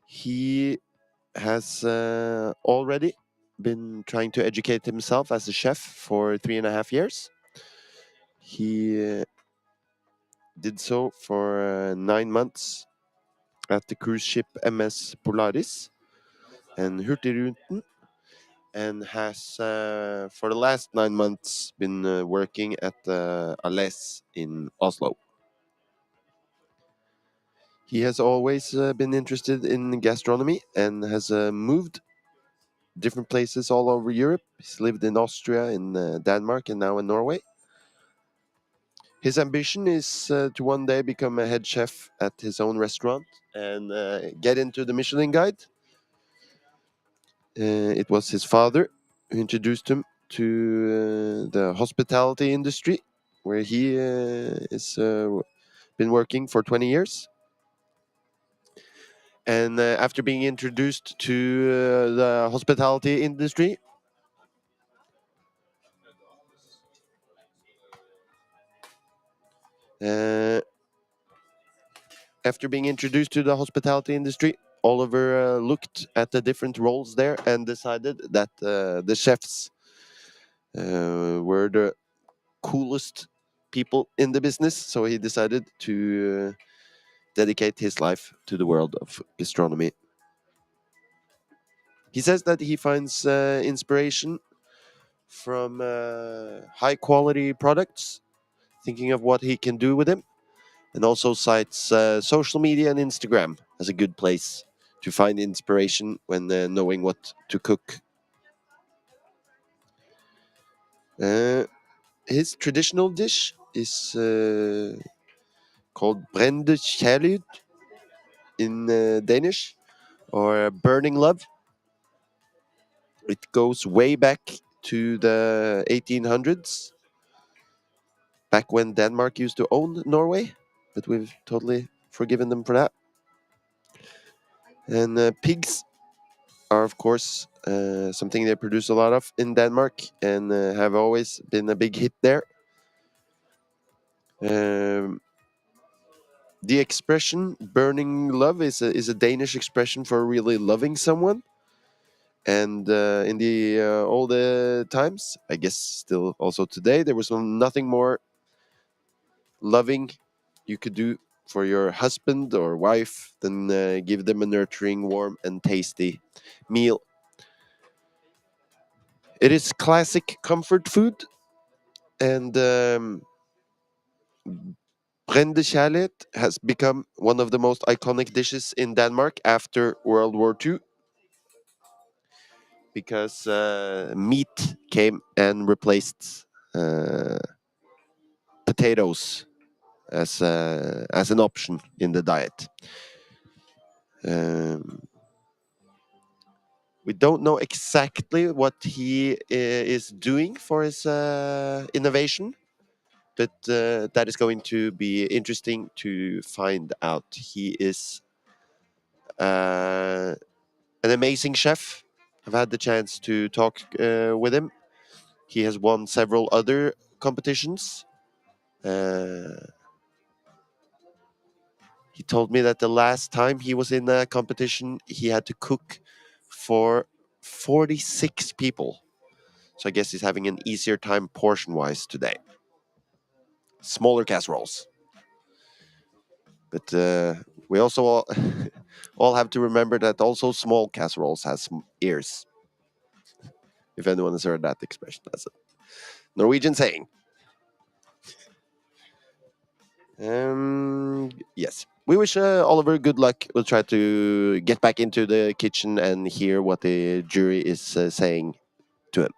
He has already been trying to educate himself as a chef for 3.5 years. He did so for 9 months at the cruise ship MS Polaris and Hurtigruten, and has for the last 9 months been working at Alès in Oslo. He has always been interested in gastronomy and has moved different places all over Europe. He's lived in Austria, in Denmark, and now in Norway. His ambition is to one day become a head chef at his own restaurant and get into the Michelin Guide. It was his father who introduced him to the hospitality industry, where he is been working for 20 years. And after being introduced to the hospitality industry, Oliver looked at the different roles there and decided that the chefs were the coolest people in the business. So he decided to dedicate his life to the world of gastronomy. He says that he finds inspiration from high quality products, thinking of what he can do with them, and also cites social media and Instagram as a good place to find inspiration when knowing what to cook. His traditional dish is called brænde kjærlighed in Danish, or burning love. It goes way back to the 1800s, back when Denmark used to own Norway, but we've totally forgiven them for that. And pigs are, of course, something they produce a lot of in Denmark and have always been a big hit there. The expression "burning love" is a Danish expression for really loving someone. And in the old times, I guess still also today, there was nothing more loving you could do for your husband or wife than give them a nurturing, warm, and tasty meal. It is classic comfort food, and brænde kjærlighed has become one of the most iconic dishes in Denmark after World War II, because meat came and replaced potatoes as an option in the diet. We don't know exactly what he is doing for his innovation, but that is going to be interesting to find out. He is an amazing chef. I've had the chance to talk with him. He has won several other competitions. He told me that the last time he was in a competition, he had to cook for 46 people. So I guess he's having an easier time portion-wise today. Smaller casseroles. But we also all have to remember that also small casseroles has ears. If anyone has heard that expression, that's a Norwegian saying. Yes. We wish Oliver good luck. We'll try to get back into the kitchen and hear what the jury is saying to him.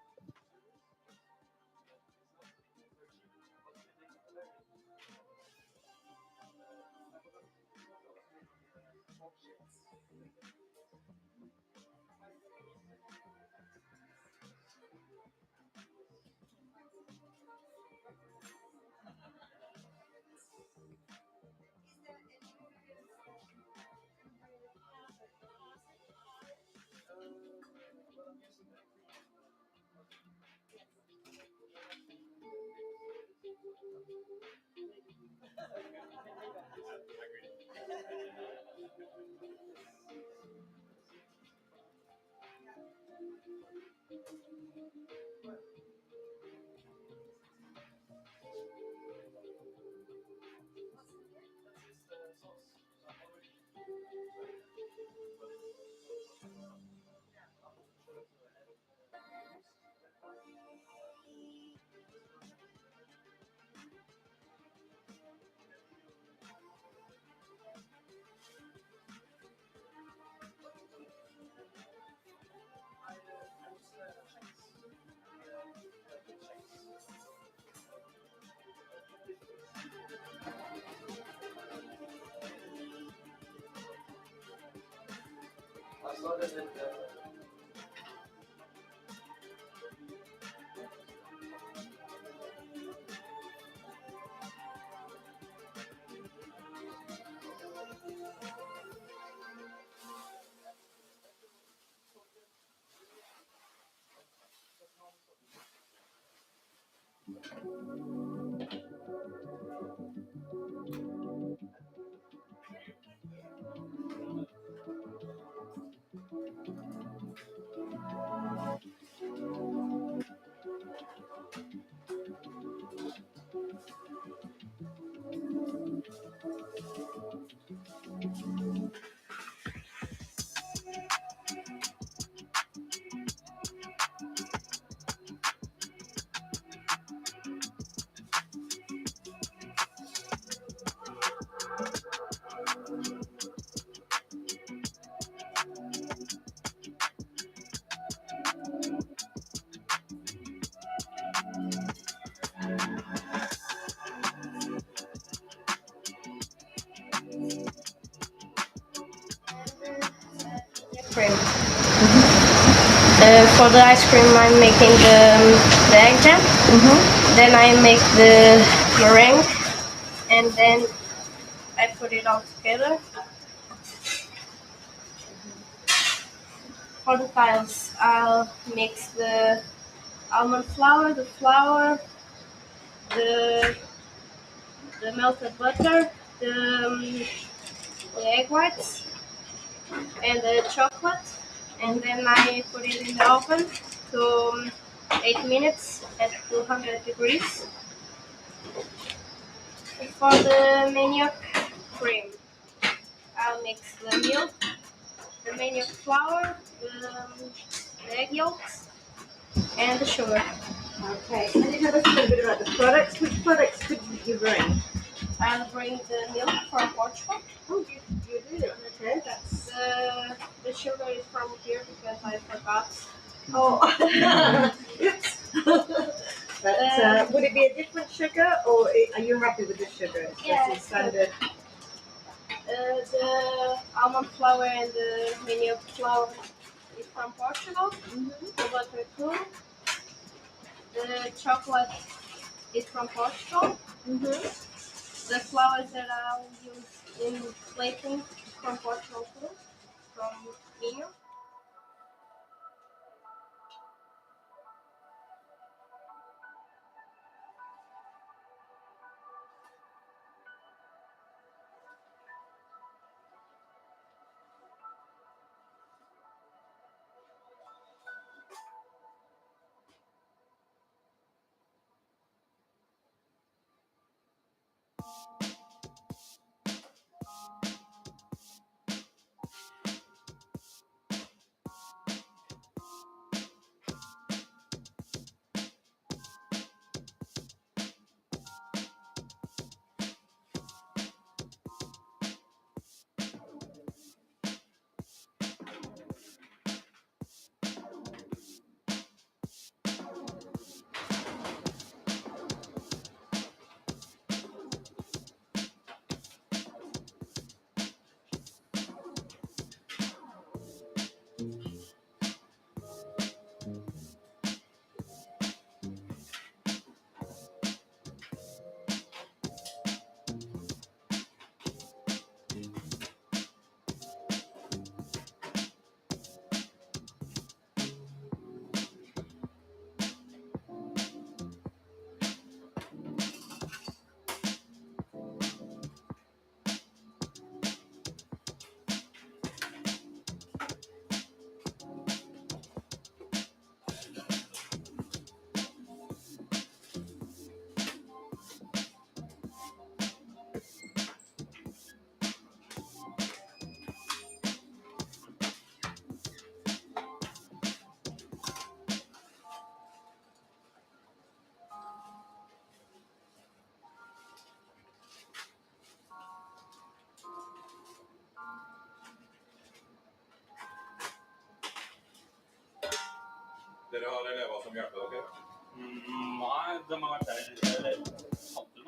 Cream. For the ice cream, I'm making the egg jam. Then I make the meringue, and then I put it all together. For the tiles, I'll mix the almond flour, the melted butter, the egg whites, and the chocolate, and then I put it in the oven to 8 minutes at 200 degrees. And for the manioc cream, I'll mix the milk, the manioc flour, the egg yolks, and the sugar. Okay. Can you tell us a little bit about the products? Which products could you bring? I'll bring the milk from Portugal. Oh, you do. Okay. That's. The sugar is from here because I forgot. Oh. Oops. But would it be a different sugar, or are you happy with the sugar? Yeah, This is standard. The almond flour and the manioc flour is from Portugal. The butter too. The chocolate is from Portugal. The flours that I'll use in plating from Portugal too, from Minho. Dere har elever som hjelper dere? Nei, de har vært der eller hatt det nå.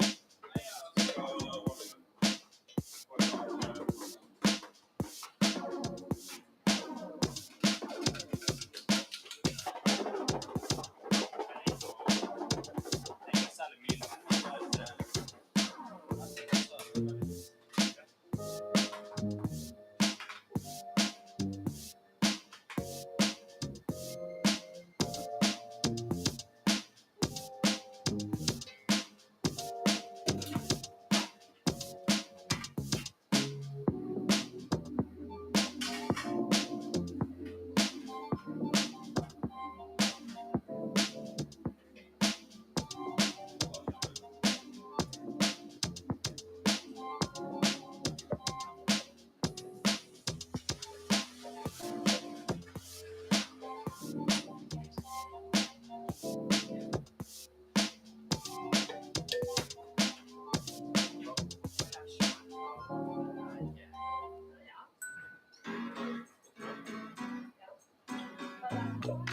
Didn't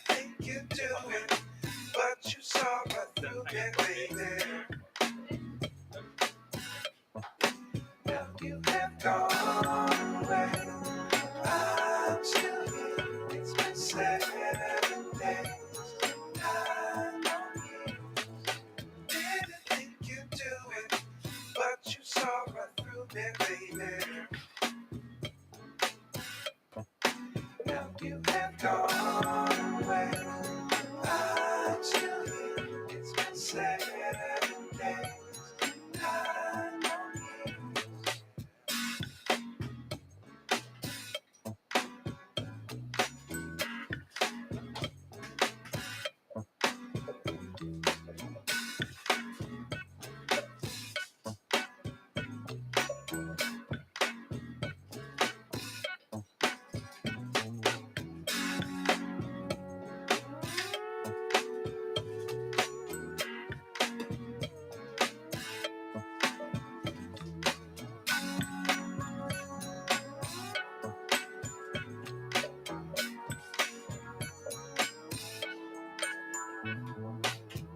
think you'd do it, but you saw right through it, baby. Now you have gone away. I'm still here. It's been 7 days. I know you didn't think you'd do it, but you saw right through me, baby. Now you have gone away. I'm still here. It's been 7 days. I know you.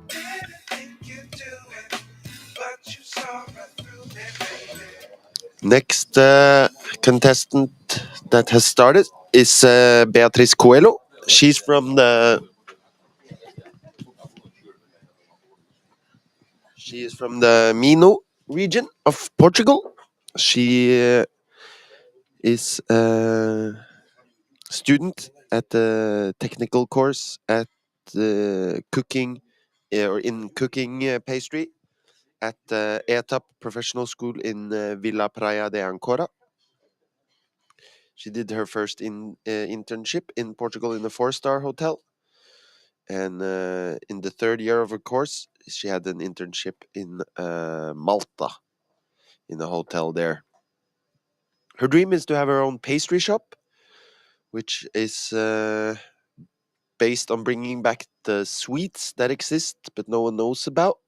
Didn't think you'd do it, but you saw right through me, baby. Next contestant that has started is Beatrice Coelho. She's from the Minho region of Portugal. She is a student at the technical course at cooking or in cooking pastry at ETAP Professional School in Villa Praia de Ancora. She did her first internship in Portugal in a 4-star hotel. And in the 3rd year of her course, she had an internship in Malta, in a hotel there. Her dream is to have her own pastry shop, which is based on bringing back the sweets that exist but no one knows about.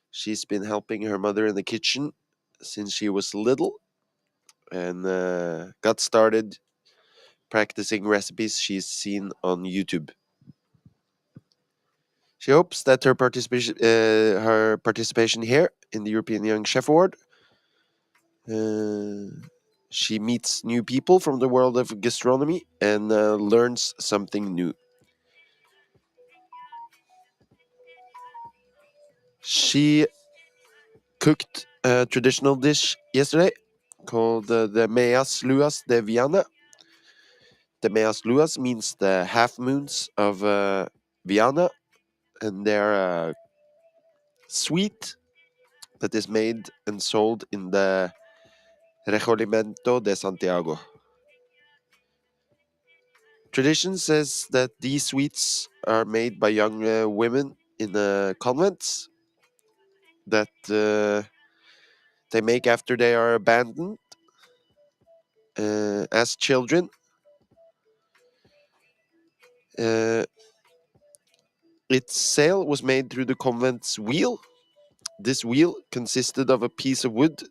She's been helping her mother in the kitchen since she was little and got started practicing recipes she's seen on YouTube. She hopes that her participation here in the European Young Chef Award, she meets new people from the world of gastronomy and learns something new. She cooked a traditional dish yesterday called the Meas Luas de Viana. The Meas Luas means the half moons of Viana, and they're sweet that is made and sold in the Regimiento de Santiago. Tradition says that these sweets are made by young women in convents that they make after they are abandoned as children. Its sale was made through the convent's wheel. This wheel consisted of a piece of wood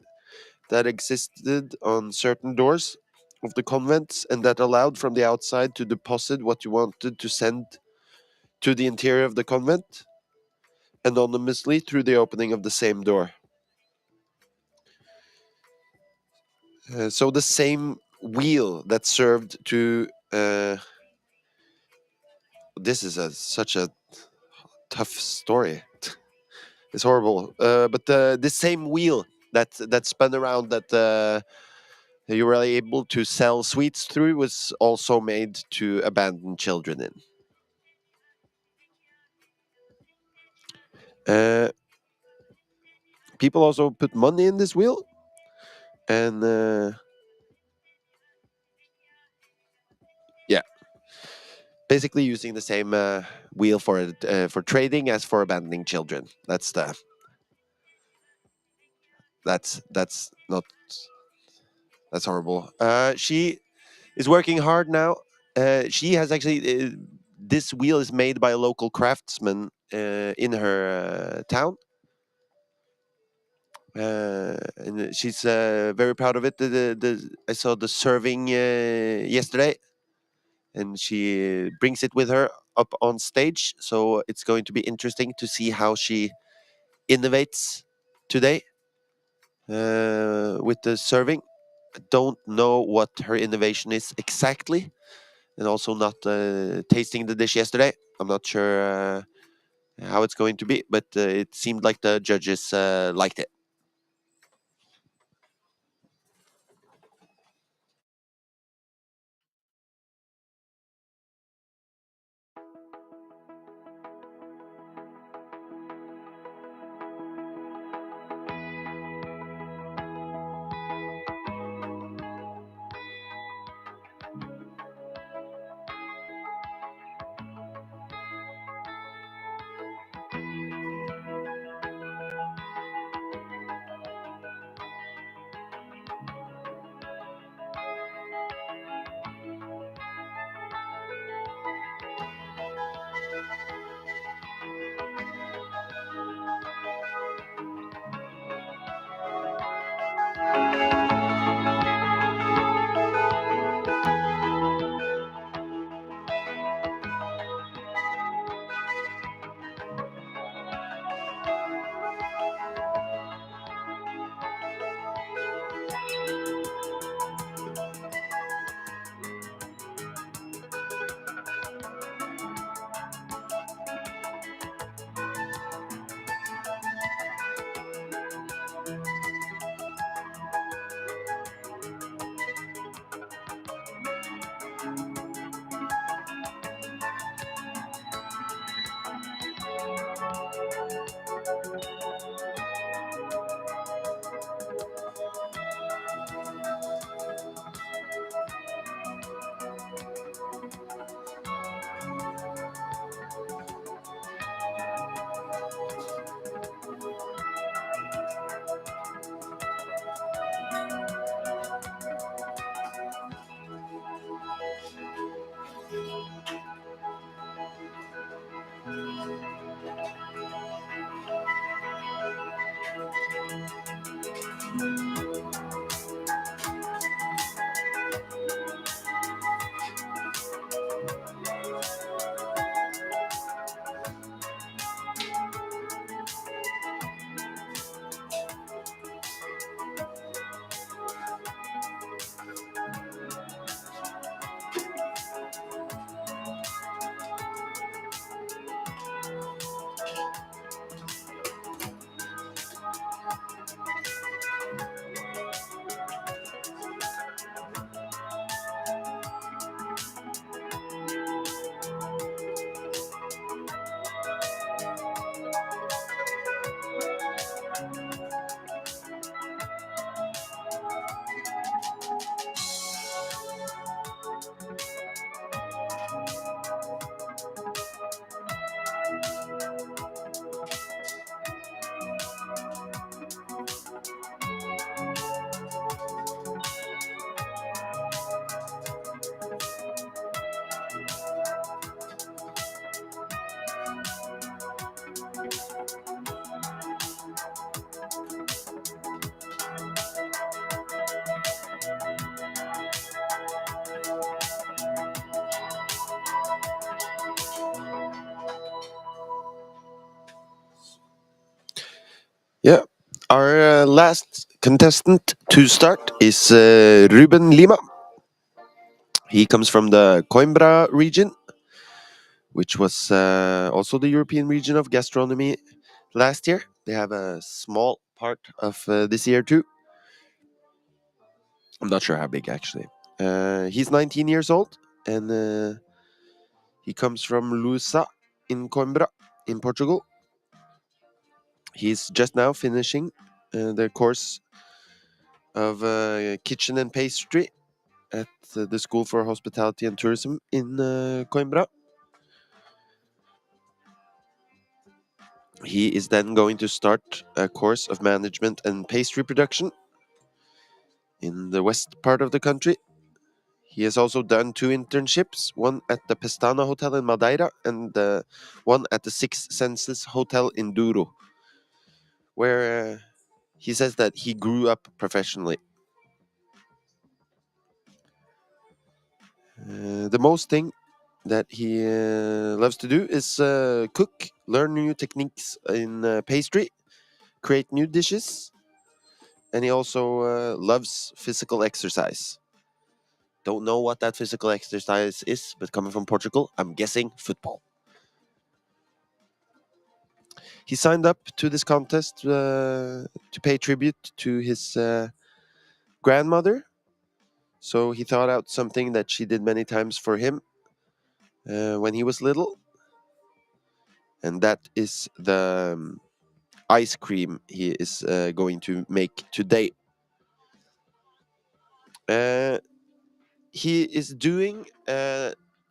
that existed on certain doors of the convents and that allowed from the outside to deposit what you wanted to send to the interior of the convent anonymously through the opening of the same door. So the same wheel that served to this is such a tough story. It's horrible. But the same wheel that spun around that you were able to sell sweets through was also made to abandon children in. People also put money in this wheel, and yeah, basically using the same wheel for trading as for abandoning children. That's not that's horrible. She is working hard now She has actually this wheel is made by a local craftsman in her town. And she's very proud of it. I saw the serving yesterday, and she brings it with her up on stage. So it's going to be interesting to see how she innovates today with the serving. I don't know what her innovation is exactly, and also not tasting the dish yesterday. I'm not sure how it's going to be, but it seemed like the judges liked it. Yeah. Our last contestant to start is Reuben Lima. He comes from the Coimbra region, which was also the European Region of Gastronomy last year. They have a small part of this year too. I'm not sure how big actually. He's 19 years old, and he comes from Lusa in Coimbra in Portugal. He's just now finishing the course of kitchen and pastry at the School for Hospitality and Tourism in Coimbra. He is then going to start a course of management and pastry production in the west part of the country. He has also done 2 internships, one at the Pestana Hotel in Madeira and one at the Six Senses Hotel in Douro, where he says that he grew up professionally. The most thing that he loves to do is cook, learn new techniques in pastry, create new dishes, and he also loves physical exercise. Don't know what that physical exercise is, but coming from Portugal, I'm guessing football. He signed up to this contest to pay tribute to his grandmother. So he thought out something that she did many times for him when he was little. And that is the ice cream he is going to make today. He is doing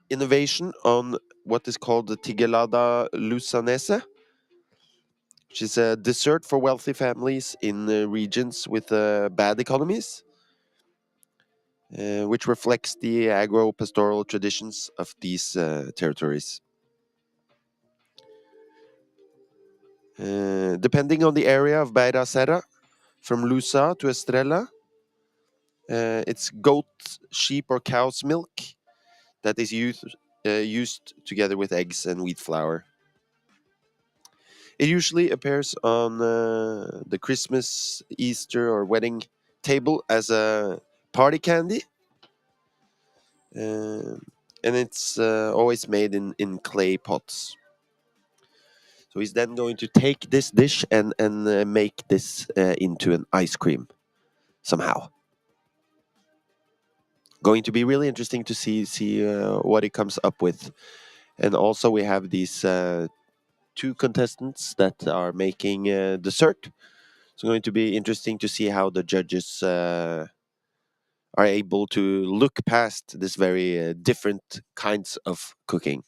innovation on what is called the Tigellada Lusanese, which is a dessert for wealthy families in regions with bad economies, which reflects the agro-pastoral traditions of these territories. Depending on the area of Beira Serra, from Lusa to Estrella, it's goat, sheep, or cow's milk that is used together with eggs and wheat flour. It usually appears on the Christmas, Easter, or wedding table as a party candy. And it's always made in clay pots. So he's then going to take this dish and make this into an ice cream somehow. Going to be really interesting to see what he comes up with. And also we have these 2 contestants that are making dessert. It's going to be interesting to see how the judges are able to look past this very different kinds of cooking.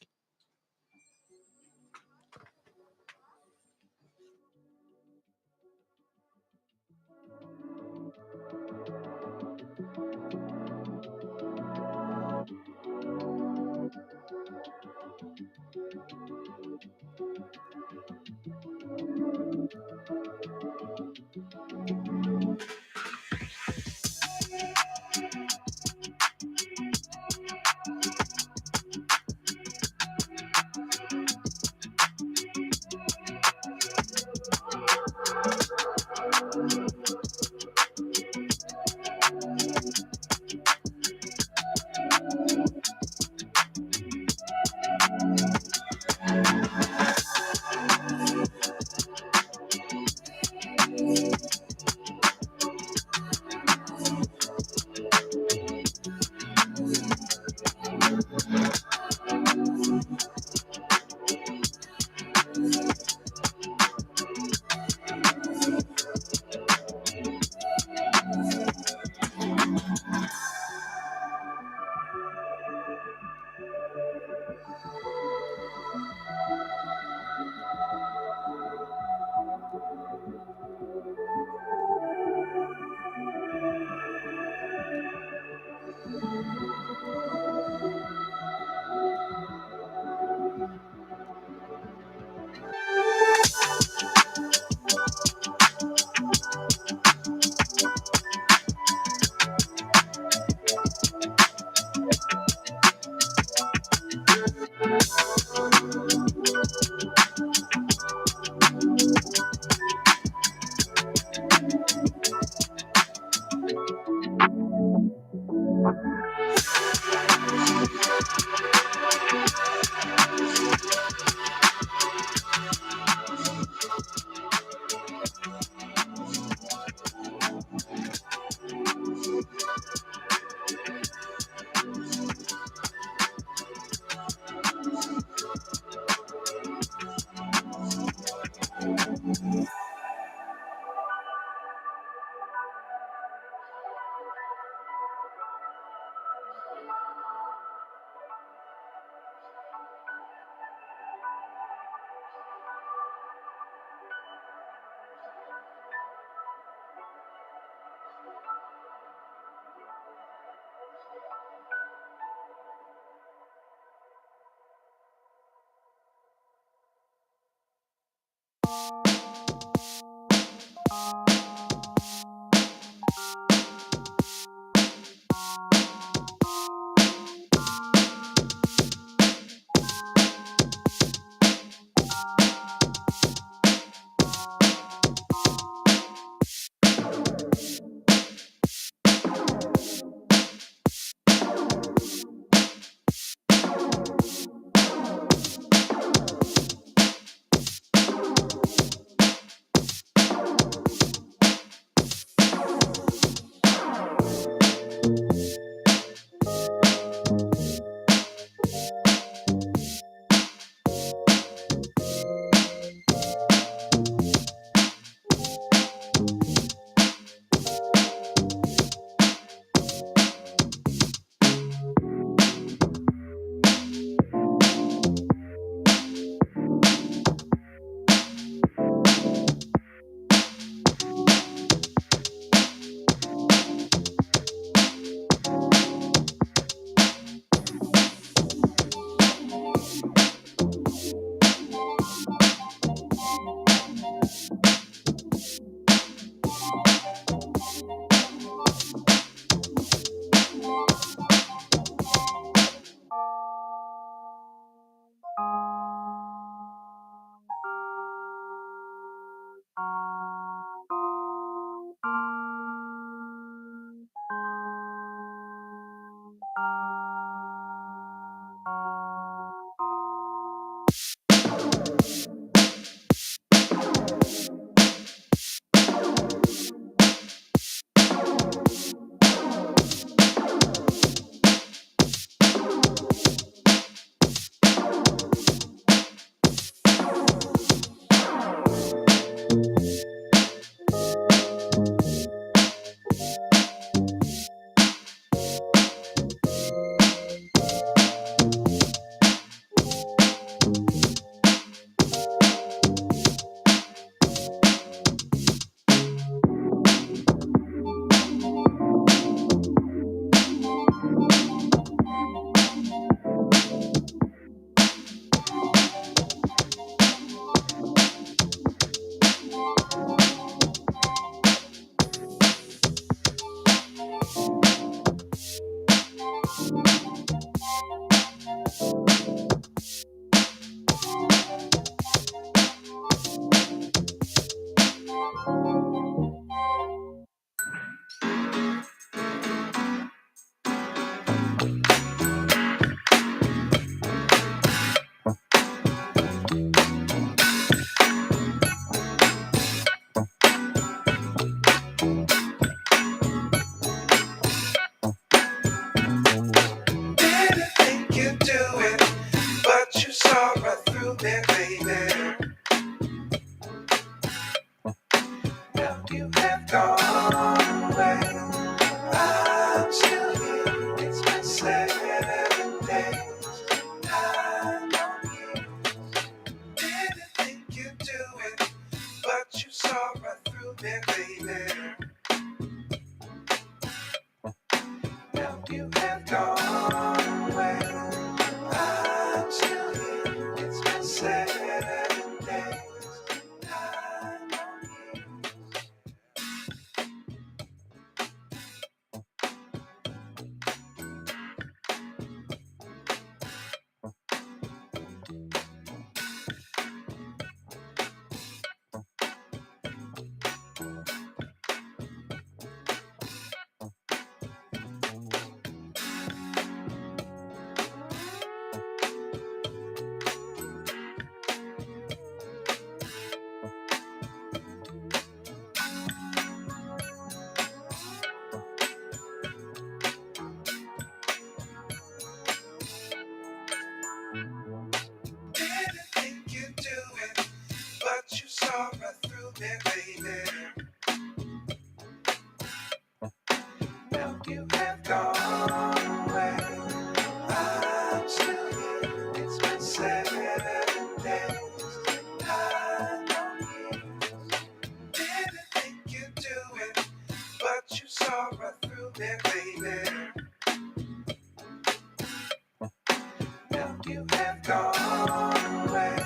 have gone away,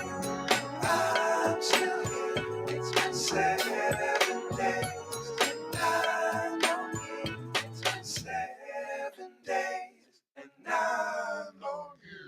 I'm still here. It's been 7 days, and I'm on you. It's been 7 days, and I'm on you.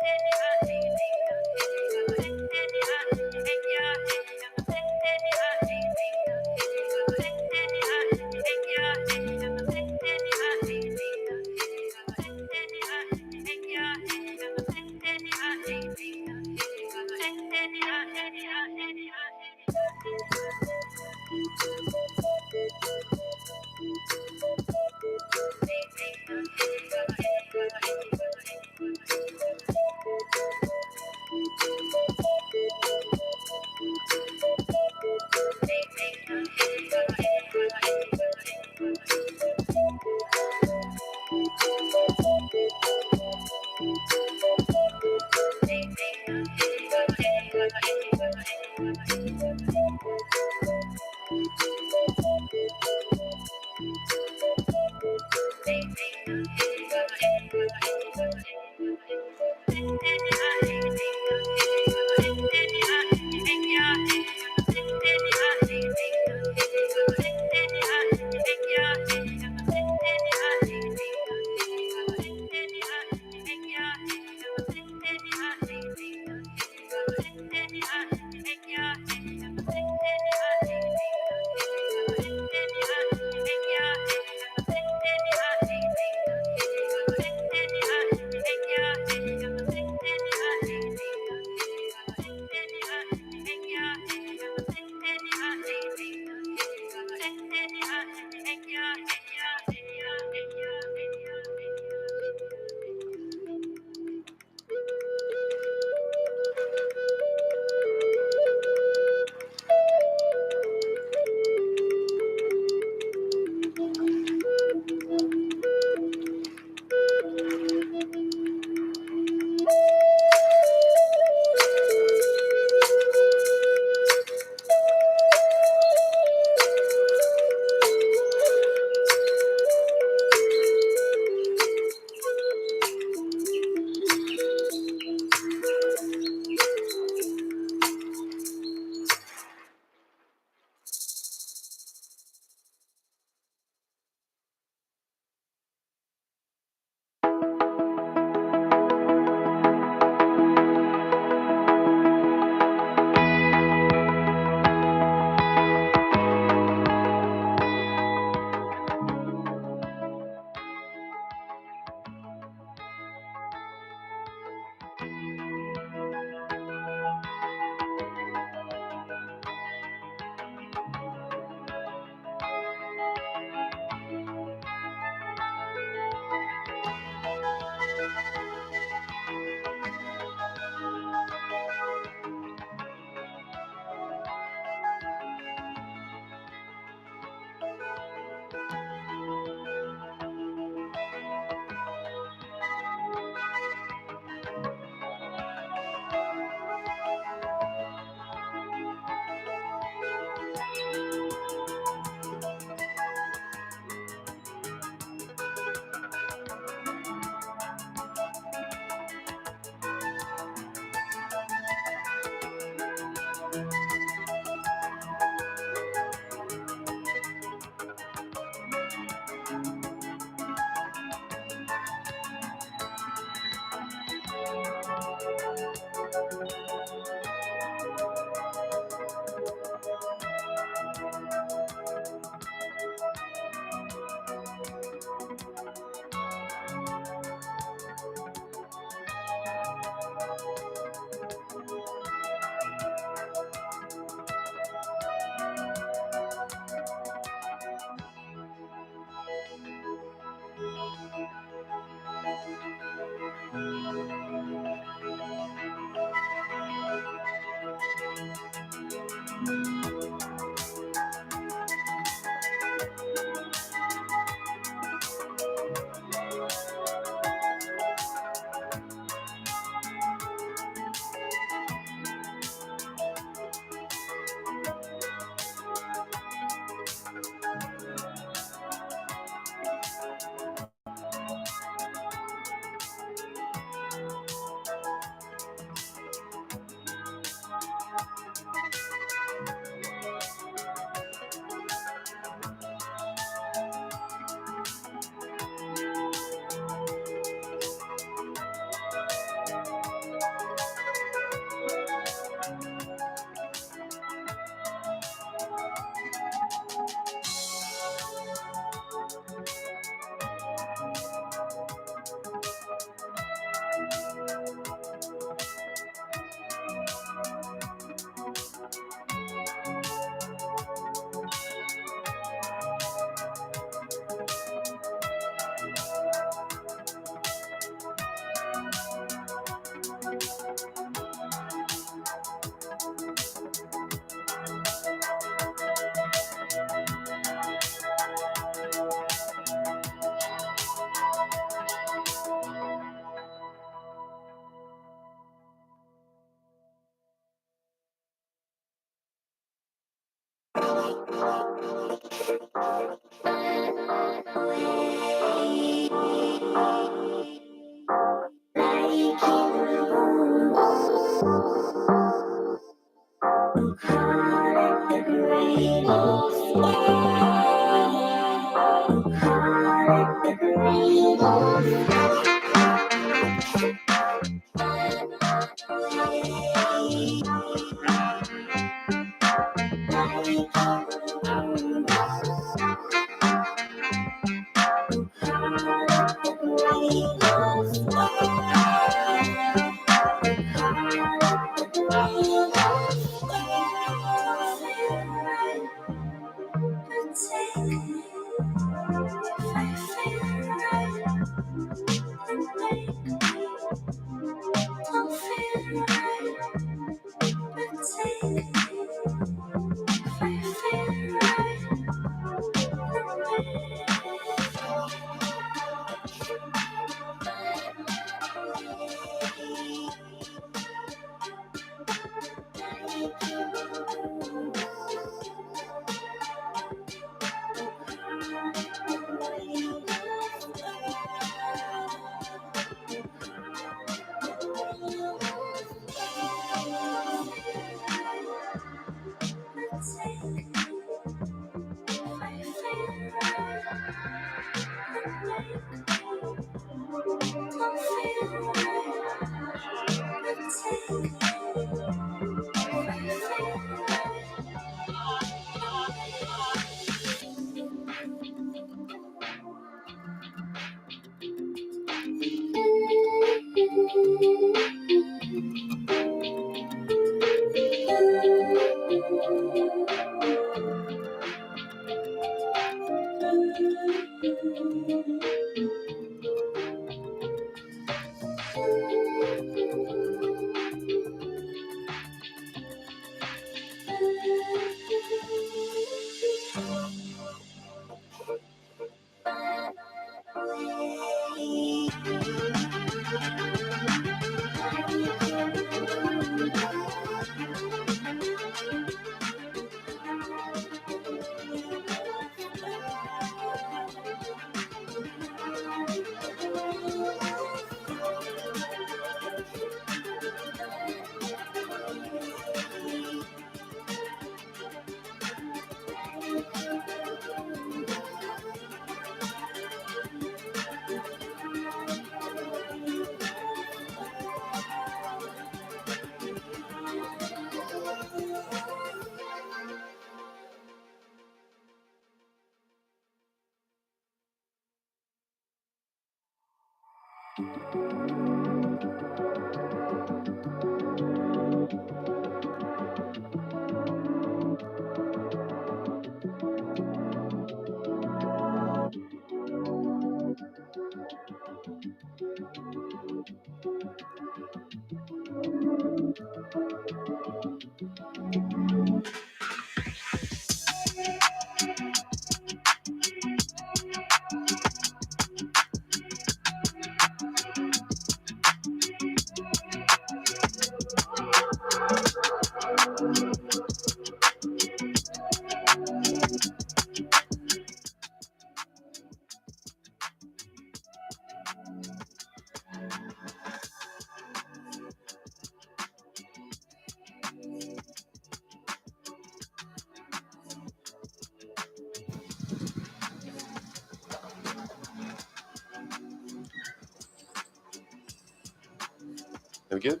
Are we good?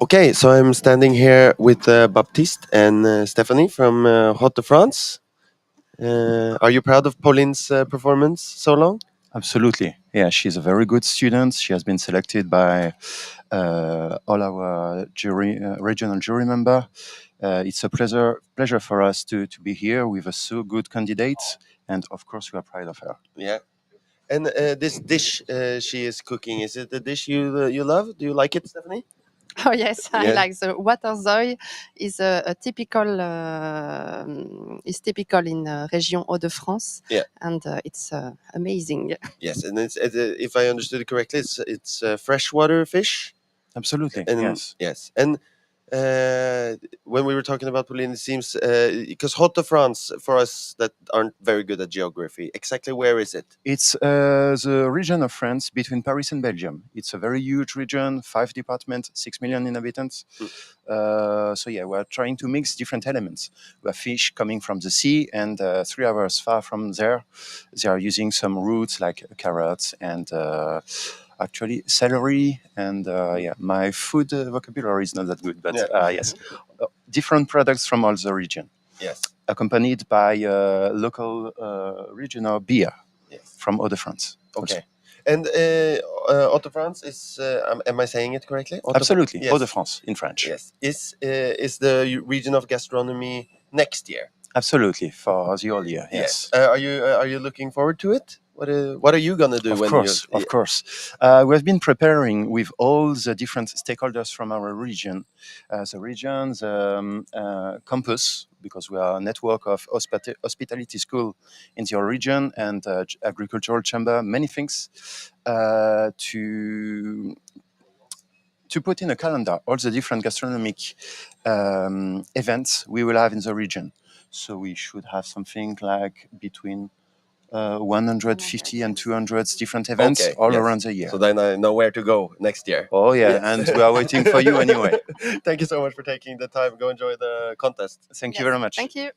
Okay, so I'm standing here with Baptiste and Stephanie from Hot de France. Are you proud of Pauline's performance so long? Absolutely. Yeah, she's a very good student. She has been selected by all our regional jury member. It's a pleasure for us to be here with a so good candidate, and of course we are proud of her. Yeah. And this dish she is cooking, is it the dish you love? Do you like it, Stephanie? Oh yes, I Yeah. like the water soy. Is a typical is typical in Region Hauts de France. Yeah. And it's amazing. Yes, and it's if I understood it correctly, it's freshwater fish. Absolutely. And Yes. yes, and when we were talking about Pauline, it seems because Hot de France for us that aren't very good at geography, exactly where is it? It's the region of France between Paris and Belgium. It's a very huge region, 5 departments, 6 million inhabitants. So yeah, we're trying to mix different elements. We have fish coming from the sea, and 3 hours far from there, they are using some roots like carrots and actually celery. And yeah, my food vocabulary is not that good, but yes, different products from all the region. Yes. Accompanied by local regional beer from Hauts de France. Okay. And Hot de France is, am I saying it correctly? Absolutely, Yes. Hauts de France in French. Yes. Is the region of gastronomy next year? Absolutely, for the whole year. Yes. Are you looking forward to it? What are you gonna do? Of course. We have been preparing with all the different stakeholders from our region, the regions, campus, because we are a network of hospitality school in your region, and agricultural chamber, many things to put in a calendar all the different gastronomic events we will have in the region. So we should have something like between 150 and 200 different events around the year. So then I know where to go next year. Oh yeah, and we are waiting for you anyway. Thank you so much for taking the time. Go enjoy the contest. Thank you very much. Thank you.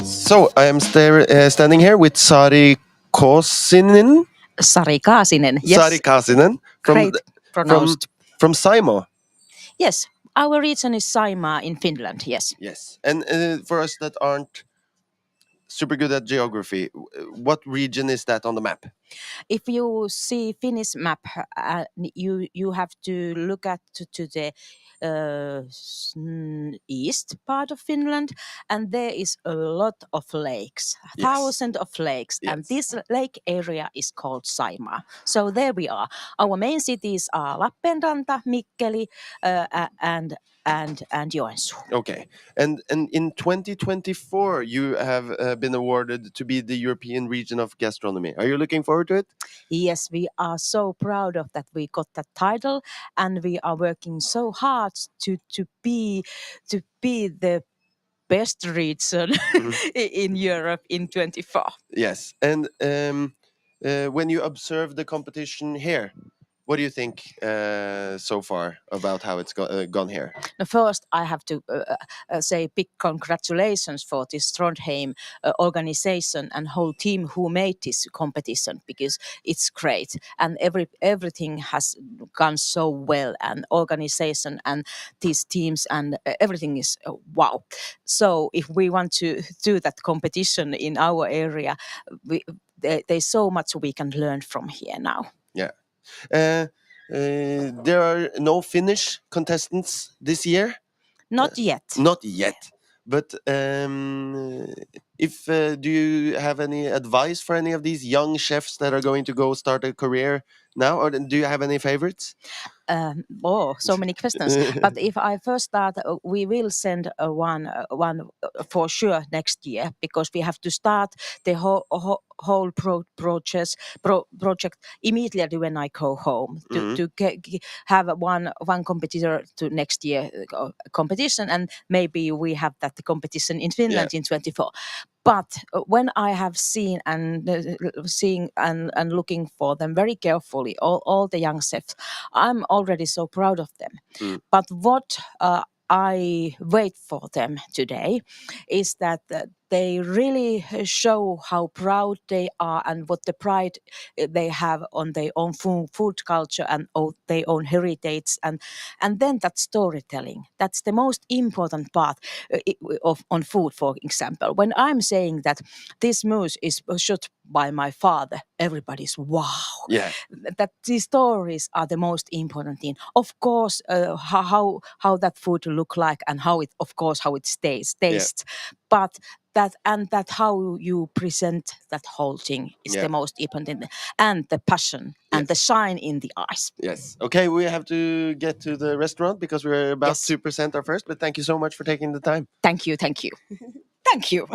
So I am standing here with Sari Kaasinen. Sari Kaasinen. Yes. Sari Kaasinen Great pronounced. from Saimaa. Yes, our region is Saimaa in Finland. Yes. Yes, and for us that aren't super good at geography, what region is that on the map? If you see Finnish map, you have to look at to the east part of Finland, and there is a lot of lakes, thousands of lakes, and this lake area is called Saimaa. So there we are. Our main cities are Lappeenranta, Mikkeli, and Joensuu. Okay, and in 2024 you have been awarded to be the European Region of Gastronomy. Are you looking forward to it? Yes, we are so proud of that we got that title, and we are working so hard to be the best region in Europe in 24. Yes, and when you observe the competition here, What do you think so far about how it's gone here? First, I have to say big congratulations for this Trondheim organization and whole team who made this competition, because it's great and everything has gone so well, and organization and these teams and everything is wow. So if we want to do that competition in our area, there's so much we can learn from here now. Yeah. There are no Finnish contestants this year. Not yet. Not yet. But if do you have any advice for any of these young chefs that are going to go start a career now, or do you have any favorites? So many questions. But if I first start, we will send one for sure next year, because we have to start the whole project immediately when I go home to have one competitor to next year competition, and maybe we have that competition in Finland in 24. But when I have seen and seeing and looking for them very carefully, all the young chefs, I'm already so proud of them. But what I wait for them today is that they really show how proud they are and what the pride they have on their own food culture and their own heritage, and then that storytelling. That's the most important part on food. For example, when I'm saying that this moose is shot by my father, everybody's wow. Yeah. That these stories are the most important thing. Of course, how that food look like and how it tastes, but that how you present that whole thing is the most important, and the passion and the shine in the eyes. Yes. Okay, we have to get to the restaurant because we're about to present our first. But thank you so much for taking the time. Thank you. Thank you.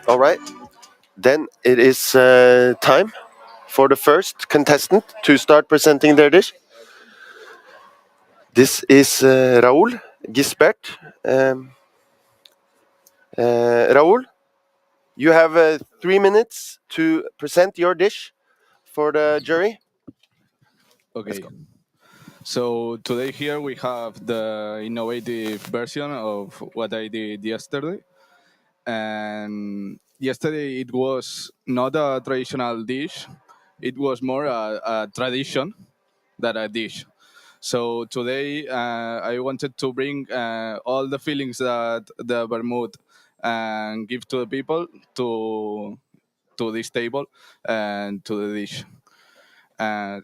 All right. Then it is time for the first contestant to start presenting their dish. This is Raul Gisbert. Raul, you have 3 minutes to present your dish for the jury. Okay. So today here we have the innovative version of what I did yesterday. And yesterday it was not a traditional dish. It was more a tradition than a dish. So today I wanted to bring all the feelings that the vermouth give to the people to this table and to the dish. And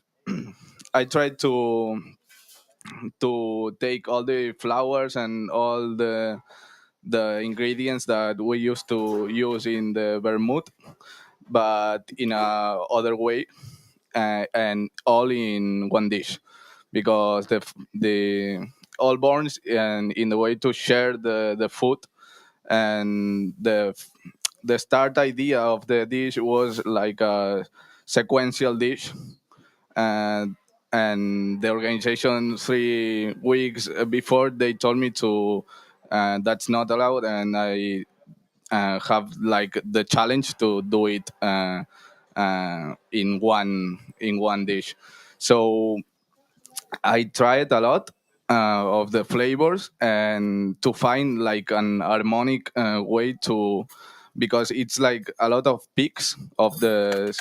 I tried to take all the flowers and all the ingredients that we used to use in the vermouth, but in a other way, and all in one dish, because the all born and in the way to share the food, and the start idea of the dish was like a sequential dish, and the organization 3 weeks before they told me to that's not allowed, and I have like the challenge to do it in one dish. So I tried a lot of the flavors and to find like an harmonic way to, because it's like a lot of peaks of the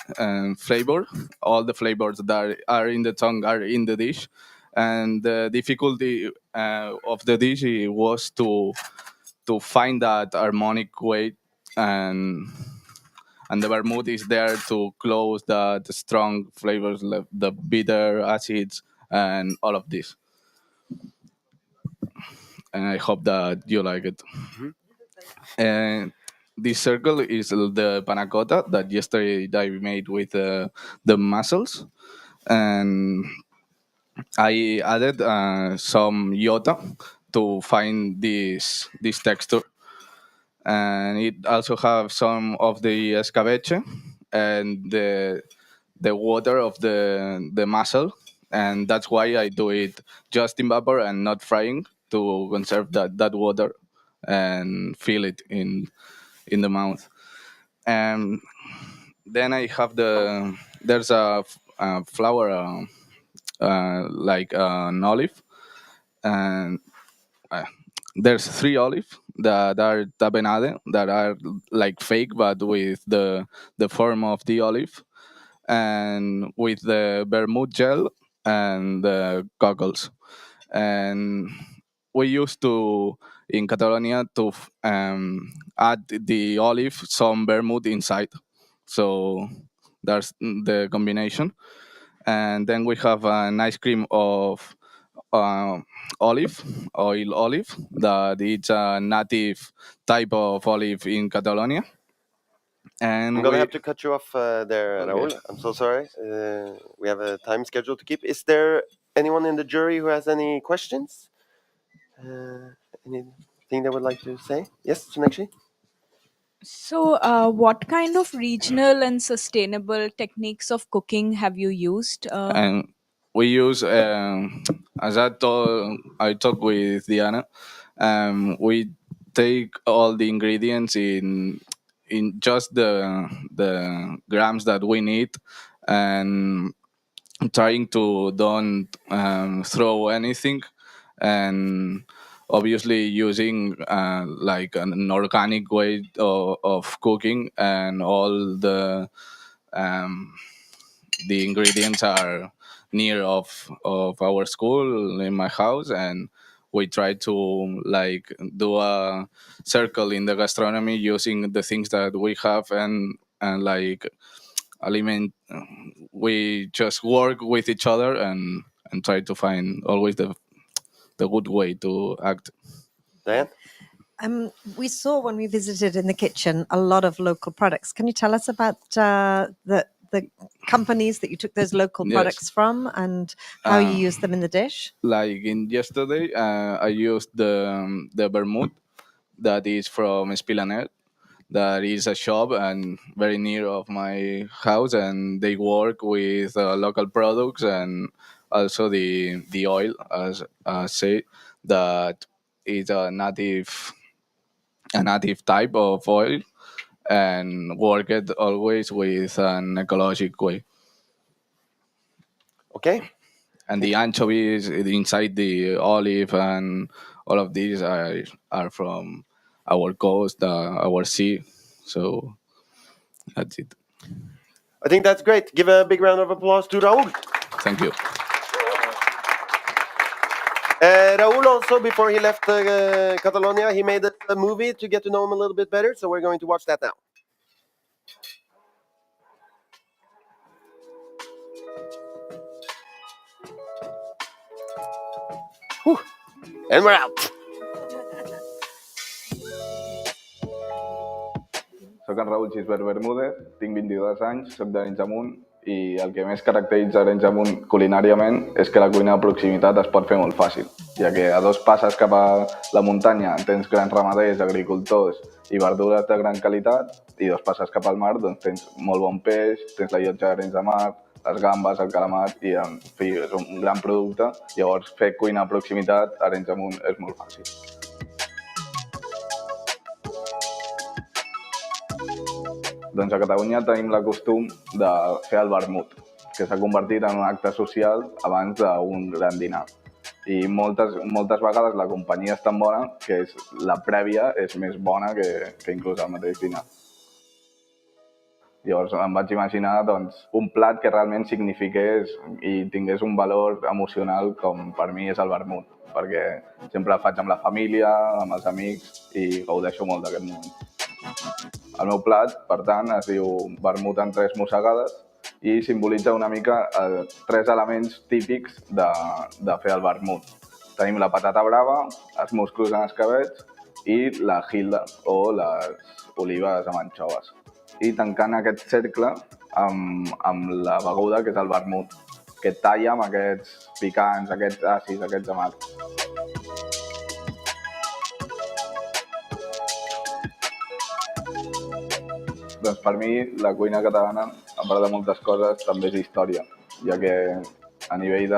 flavor. All the flavors that are in the tongue are in the dish, and the difficulty of the dish was to find that harmonic way, and the vermouth is there to close the strong flavors, like the bitter acids and all of this. And I hope that you like it. And this circle is the panna cotta that yesterday I made with the mussels, and I added some iota to find this texture, and it also have some of the escabeche and the water of the mussel, and that's why I do it just in vapor and not frying, to conserve that water and feel it in the mouth. And then I have there's a flower like an olive, and uh, there's 3 olive that are tapenade, that are like fake but with the form of the olive, and with the vermouth gel and the goggles. And we used to in Catalonia to add the olive some vermouth inside, so that's the combination. And then we have an ice cream of olive, oil olive, that it's a native type of olive in Catalonia. And I'm gonna have to cut you off there, Raul. I'm so sorry. We have a time schedule to keep. Is there anyone in the jury who has any questions? Anything they would like to say? Yes, Sunakshi? So, what kind of regional and sustainable techniques of cooking have you used? And we use, as I talked with Diana, we take all the ingredients in just the grams that we need, and trying to don't throw anything, and obviously using like an organic way of cooking, and all um, the ingredients are near of our school in my house, and we try to like do a circle in the gastronomy using the things that we have, and like element, we just work with each other, and try to find always the good way to act. Diane? We saw when we visited in the kitchen a lot of local products. Can you tell us about the companies that you took those local Yes. products from and how you use them in the dish? Like in yesterday, I used the vermouth that is from Spella. That is a shop and very near of my house, and they work with local products, and also the oil, as I say, that is a native type of oil, and work it always with an ecological way. Okay. And the anchovies inside the olive and all of these are from our coast, our sea. So that's it. I think that's great. Give a big round of applause to Raul. Thank you. Raul also, before he left Catalonia, he made a movie to get to know him a little bit better. So we're going to watch that now. Whew. And we're out. Soc en Raül Gisbert Bermúdez, tinc 22 anys, soc d'Arenys de Munt, i el que més caracteritza Arenys de Munt culinàriament és que la cuina de proximitat es pot fer molt fàcil, ja que a 2 passes cap a la muntanya tens grans ramaders, agricultors i verdures de gran qualitat, i 2 passes cap al mar doncs tens molt bon peix, tens la llotja d'Arenys de Mar, les gambes, el calamar, i en fi, és un gran producte. Llavors, fer cuina a proximitat a Arenys de Munt és molt fàcil. Doncs a Catalunya tenim la costum de fer el vermut, que s'ha convertit en un acte social abans d'un gran dinar. I moltes vegades la companyia és tan bona que la prèvia és més bona que inclús el mateix dinar. Llavors em vaig imaginar doncs, un plat que realment signifiqués i tingués un valor emocional com per mi és el vermut, perquè sempre el faig amb la família, amb els amics, i gaudeixo molt d'aquest moment. El meu plat, per tant, es diu vermut en 3 mossegades i simbolitza una mica 3 elements típics de fer el vermut. Tenim la patata brava, els musclos en escabets i la hilda o les olives amb anxoves. I tancant aquest cercle amb la beguda, que és el vermut, que talla amb aquests picants, aquests àcids, aquests amargs. Doncs per mi la cuina catalana, a part de moltes coses, també és història, ja que a nivell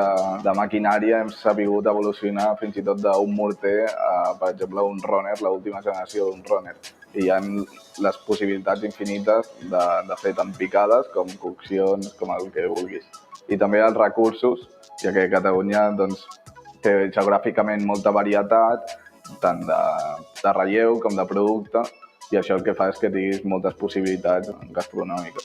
de maquinària hem sabut evolucionar fins i tot d'un morter a, per exemple, un runner, l'última generació d'un runner. I hi ha les possibilitats infinites de fer tant picades com coccions, com el que vulguis. I també els recursos, ja que Catalunya doncs, té geogràficament molta varietat, tant de relleu com de producte, i això el que fa és que tinguis moltes possibilitats gastronòmiques.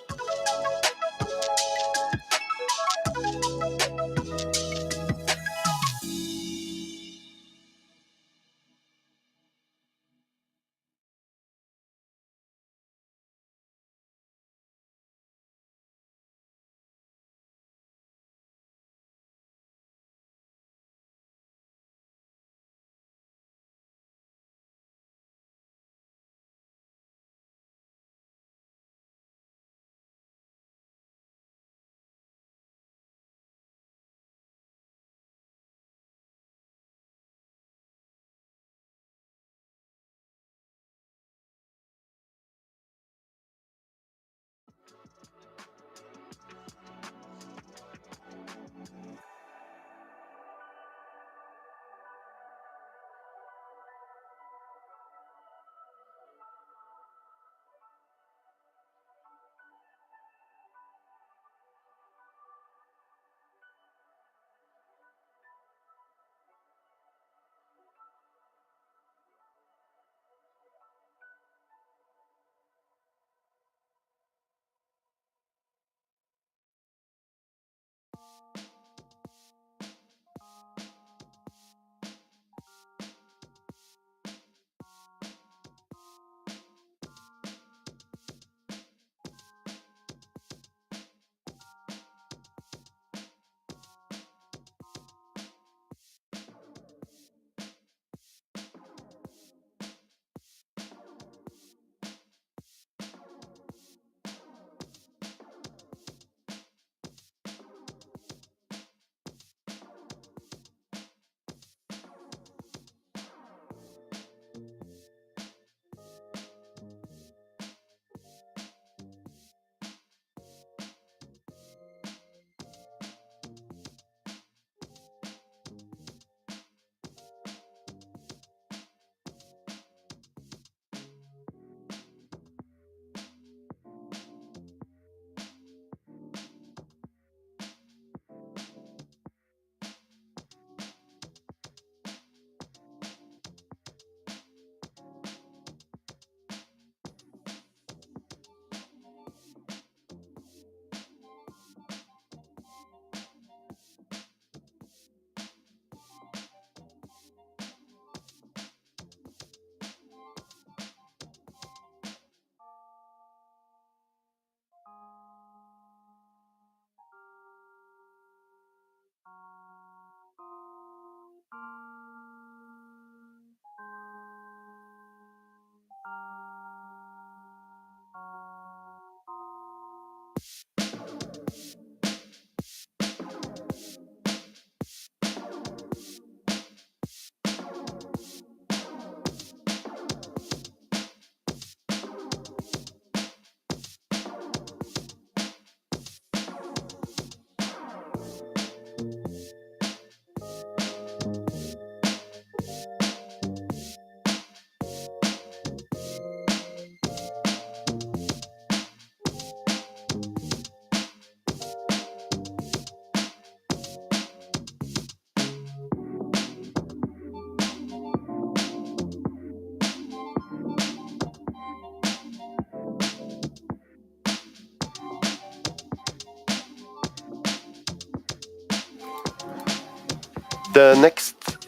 The next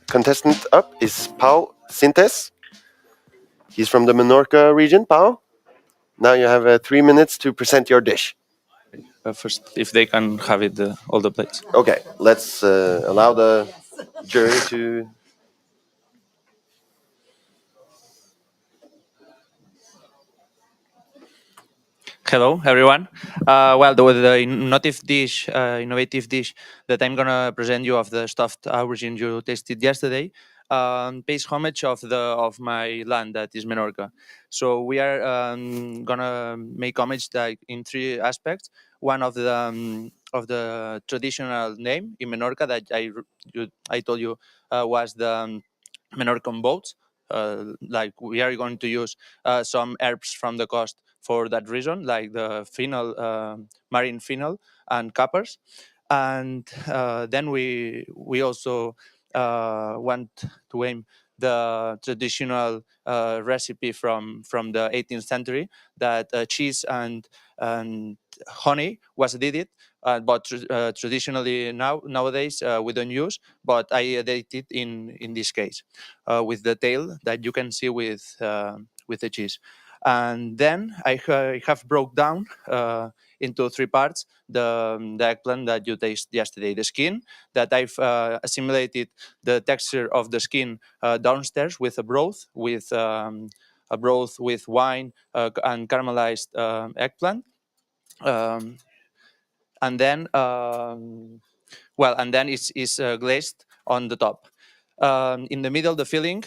contestant up is Pau Sintes. He's from the Menorca region. Pau, now you have 3 minutes to present your dish. First, if they can have it, all the plates. Okay, let's allow the jury to. Hello, everyone. The innovative dish that I'm gonna present you of the stuffed aubergine you tasted yesterday pays homage of my land, that is Menorca. So we are gonna make homage like in three aspects. One of the traditional name in Menorca that I told you was the Menorcan boats. Like we are going to use some herbs from the coast for that reason, like the fennel, marine fennel, and capers. And then we also want to aim the traditional recipe from the 18th century that cheese and honey was did it, but traditionally nowadays we don't use. But I did it in this case with the tail that you can see with the cheese. And then I have broke down into three parts the eggplant that you tasted yesterday. The skin that I've assimilated the texture of the skin downstairs with a broth with wine and caramelized eggplant. Um, and then it's glazed on the top. In the middle, the filling,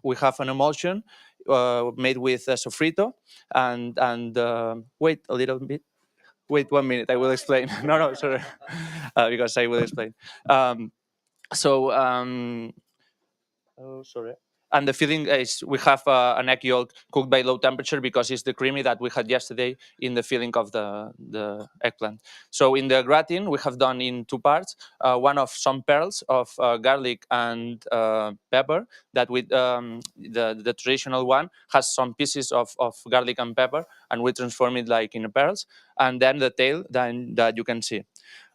we have an emulsion made with sofrito and wait a little bit. Wait 1 minute, I will explain. No, sorry, because I will explain. Oh, sorry. And the filling is we have an egg yolk cooked by low temperature because it's the creamy that we had yesterday in the filling of the eggplant. So in the gratin, we have done in two parts. One of some pearls of garlic and pepper that with the traditional one has some pieces of garlic and pepper, and we transform it like in pearls. And then the tail that you can see.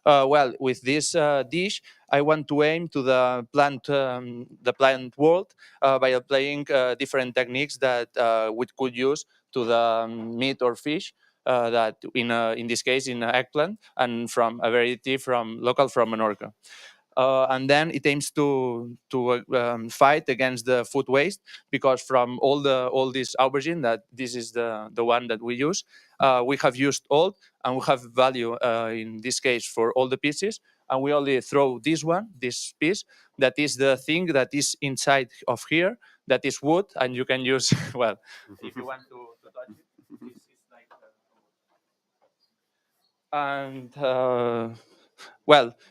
With this dish, I want to aim to the plant world by applying different techniques that we could use to the meat or fish. That in this case in eggplant and from a variety from Menorca. And then it aims to fight against the food waste because from all this aubergine that this is the one that we use, we have used old and we have value in this case for all the pieces, and we only throw this piece that is the thing that is inside of here that is wood, and you can use well if you want to touch it. It's like and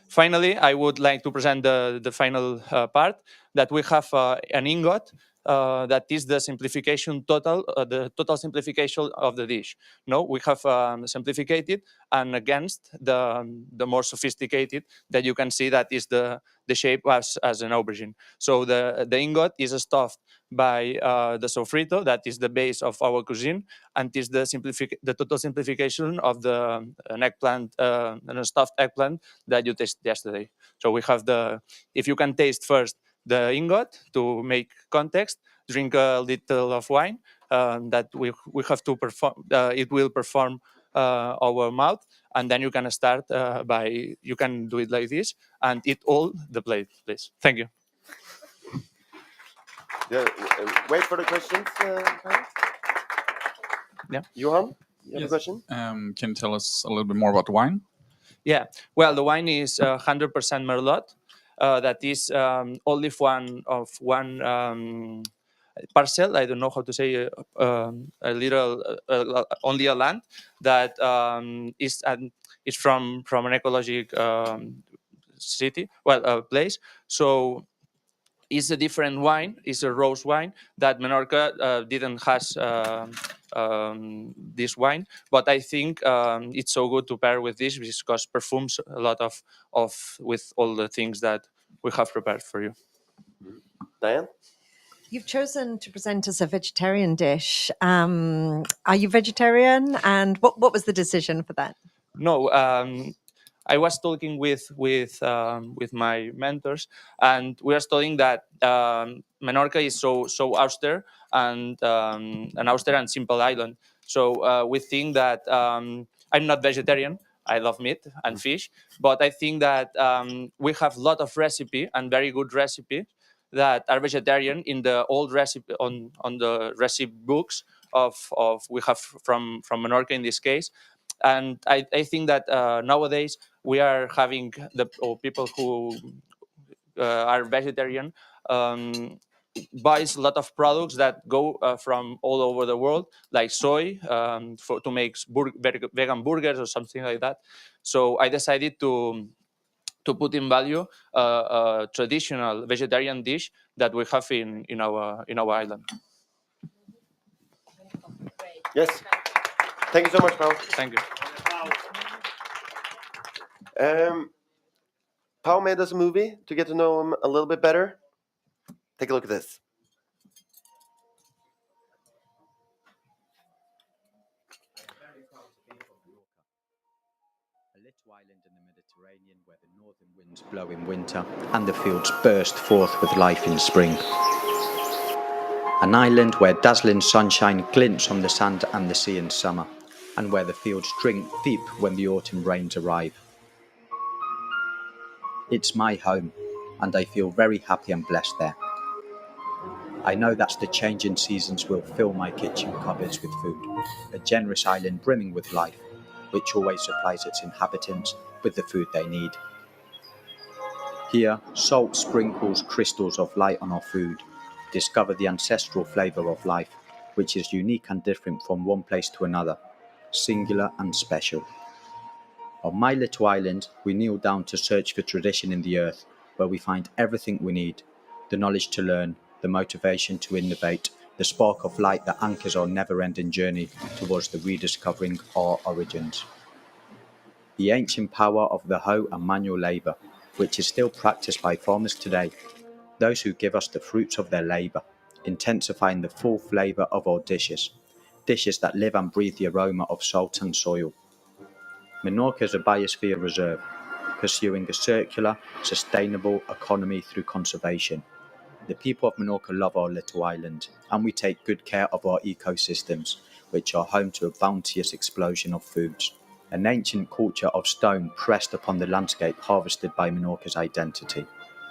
finally, I would like to present the final part that we have an ingot that is the total simplification of the dish. No, we have simplified it and against the more sophisticated that you can see that is the shape as an aubergine. So the ingot is stuffed by the sofrito that is the base of our cuisine, and is the total simplification of an eggplant, a stuffed eggplant that you tasted yesterday. So we have if you can taste first the ingot to make context, drink a little of wine that we have to perform. It will perform our mouth, and then you can start you can do it like this and eat all the plate, please. Thank you. Yeah, wait for the questions. Yeah. Johan, you have a question? Can you tell us a little bit more about the wine? Yeah, well, the wine is 100% Merlot. That is olive one parcel. I don't know how to say a little only a land that is from an ecological city, place. So it's a different wine. It's a rose wine that Menorca didn't has this wine, but I think it's so good to pair with this because perfumes a lot of with all the things that we have prepared for you. Diane? You've chosen to present us a vegetarian dish. Are you vegetarian? And what was the decision for that? No, I was talking with my mentors, and we are studying that Menorca is so austere and an austere and simple island. So we think that I'm not vegetarian. I love meat and fish, but I think that we have a lot of recipe and very good recipe that are vegetarian in the old recipe on the recipe books of we have from Menorca in this case. And I think that nowadays we are having people who are vegetarian buys a lot of products that go from all over the world, like soy, to make vegan burgers or something like that. So I decided to put in value a traditional vegetarian dish that we have in our island. Yes. Thank you so much, Paul. Thank you. Paul made us a movie to get to know him a little bit better. Take a look at this. A little island in the Mediterranean where the northern winds blow in winter and the fields burst forth with life in spring. An island where dazzling sunshine glints on the sand and the sea in summer, and where the fields drink deep when the autumn rains arrive. It's my home, and I feel very happy and blessed there. I know that the changing seasons will fill my kitchen cupboards with food, a generous island brimming with life, which always supplies its inhabitants with the food they need. Here, salt sprinkles crystals of light on our food, discover the ancestral flavour of life, which is unique and different from one place to another, singular and special. On my little island, we kneel down to search for tradition in the earth, where we find everything we need, the knowledge to learn, the motivation to innovate, the spark of light that anchors our never-ending journey towards the rediscovering our origins. The ancient power of the hoe and manual labour, which is still practiced by farmers today, those who give us the fruits of their labour, intensifying the full flavour of our dishes that live and breathe the aroma of salt and soil. Menorca is a biosphere reserve, pursuing a circular, sustainable economy through conservation. The people of Menorca love our little island, and we take good care of our ecosystems, which are home to a bounteous explosion of foods. An ancient culture of stone pressed upon the landscape harvested by Menorca's identity,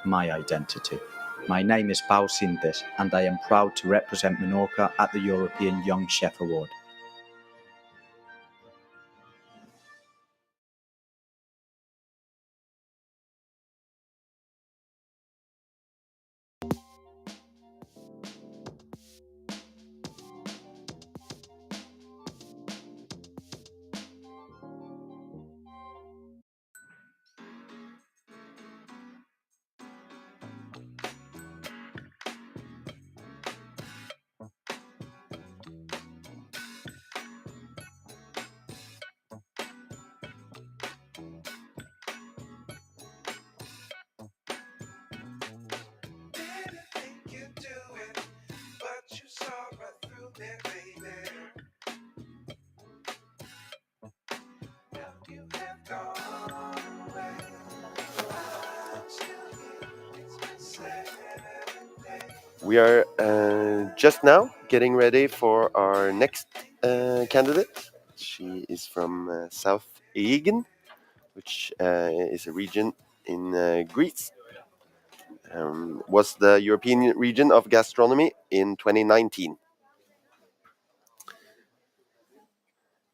my identity. My name is Pauline, and I am proud to represent Menorca at the European Young Chef Award. Didn't think you'd do it, but you saw right through me, baby. Now you have gone away. I'm still here. It's been 7 days. We are just now getting ready for our next candidate. She is from South Aegean, which is a region in Greece. Was the European Region of Gastronomy in 2019.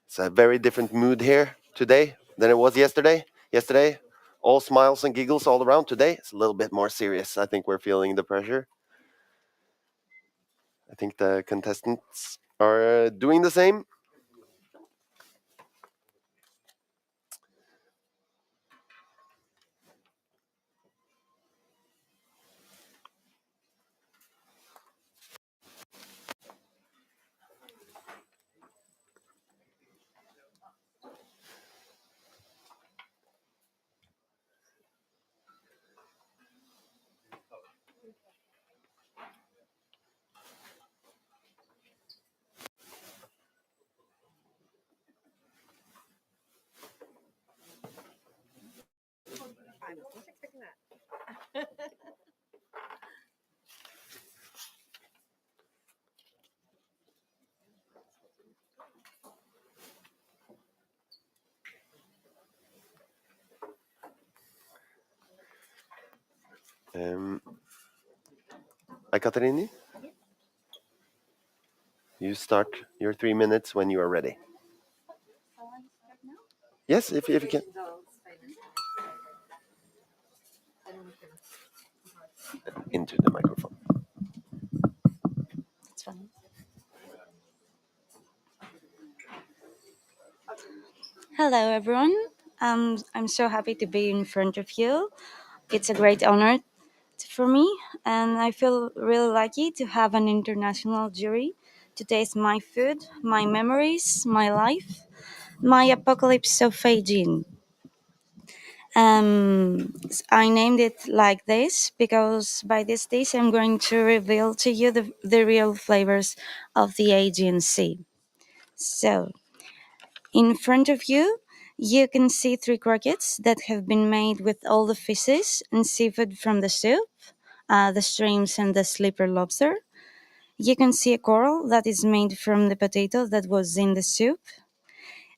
It's a very different mood here today than it was yesterday. Yesterday, all smiles and giggles all around. Today, it's a little bit more serious. I think we're feeling the pressure. I think the contestants are doing the same. Katarina, you start your 3 minutes when you are ready. Yes, if you can. Into the microphone. That's fine. Hello, everyone. I'm so happy to be in front of you. It's a great honor for me, and I feel really lucky to have an international jury to taste my food, my memories, my life, my apocalypse of aging. I named it like this because by this dish I'm going to reveal to you the real flavors of the Aegean Sea. So, in front of you, you can see 3 croquettes that have been made with all the fishes and seafood from the soup, the shrimps and the sleeper lobster. You can see a coral that is made from the potato that was in the soup.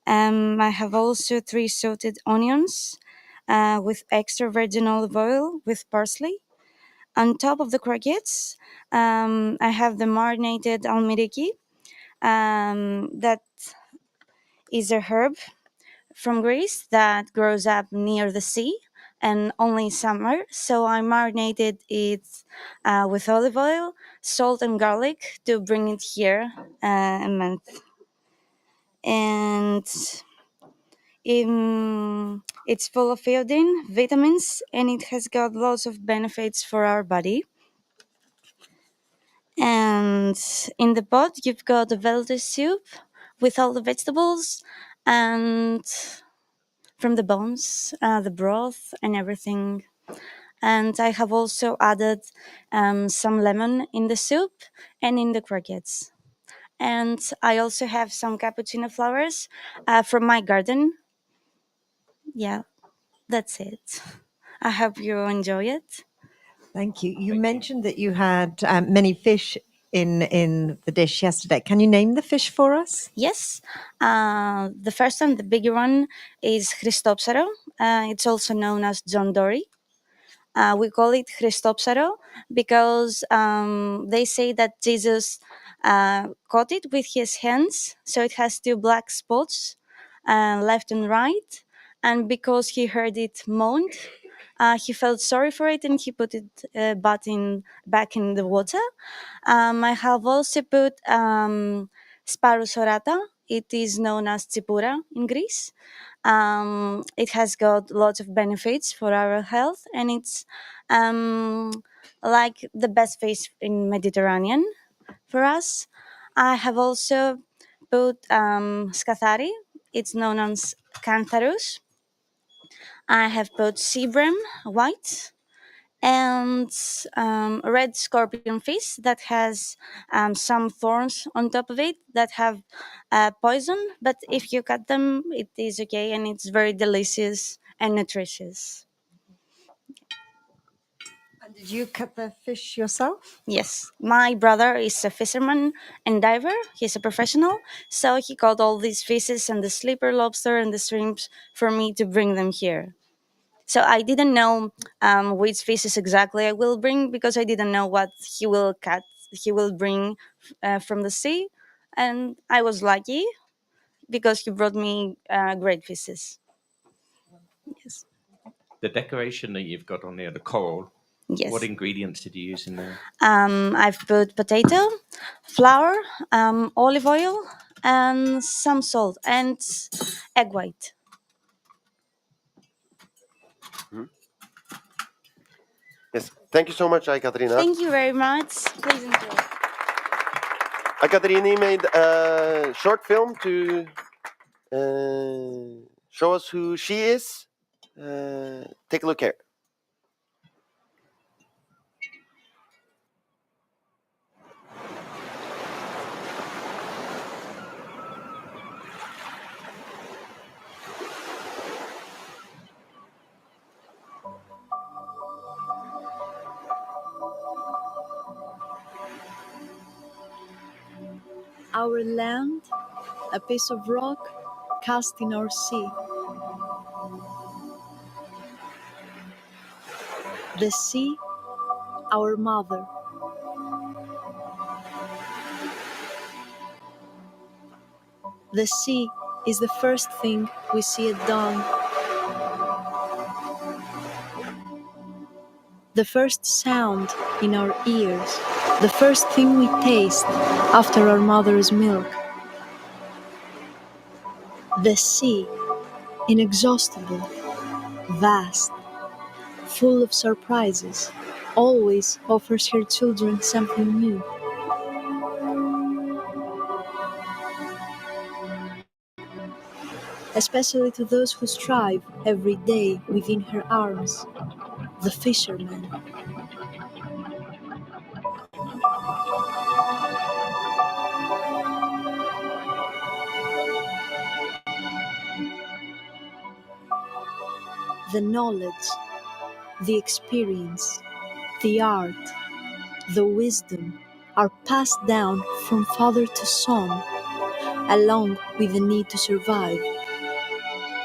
I have also 3 sauteed onions with extra virgin olive oil with parsley. On top of the croquettes, I have the marinated almiriki. That is a herb from Greece that grows up near the sea and only in summer. So I marinated it with olive oil, salt, and garlic to bring it here a month. And it's full of iodine, vitamins, and it has got lots of benefits for our body. And in the pot, you've got a velvet soup with all the vegetables and from the bones, the broth, and everything. And I have also added some lemon in the soup and in the croquettes. And I also have some cappuccino flowers from my garden. Yeah, that's it. I hope you enjoy it. Thank you. You mentioned that you had many fish in the dish yesterday. Can you name the fish for us? Yes. The first one, the bigger one, is Christopsaro. It's also known as John Dory. We call it Christopsaro because they say that Jesus caught it with his hands, so it has 2 black spots, left and right. And because he heard it moaned, he felt sorry for it and he put it back in the water. I have also put Sparus orata. It is known as Tsipura in Greece. It has got lots of benefits for our health, and it's like the best fish in Mediterranean for us. I have also put Scathari. It's known as Cantharus. I have put sea bream, white, and red scorpion fish that has some thorns on top of it that have poison, but if you cut them it is okay and it's very delicious and nutritious. And did you cut the fish yourself? Yes, my brother is a fisherman and diver. He's a professional, so he caught all these fishes and the sleeper lobster and the shrimps for me to bring them here. So I didn't know which fishes exactly I will bring because I didn't know what he will bring from the sea, and I was lucky because he brought me great fishes. Yes. The decoration that you've got on there, the coral. Yes. What ingredients did you use in there? I've put potato, flour, olive oil, and some salt and egg white. Yes, thank you so much, Katarina. Thank you very much. Please enjoy. Katarina made a short film to show us who she is. Take a look here. Our land, a piece of rock cast in our sea. The sea our mother. The sea is the first thing we see at dawn, the first sound in our ears, the first thing we taste after our mother's milk. The sea, inexhaustible, vast, full of surprises, always offers her children something new. Especially to those who strive every day within her arms, the fishermen. The knowledge, the experience, the art, the wisdom are passed down from father to son, along with the need to survive.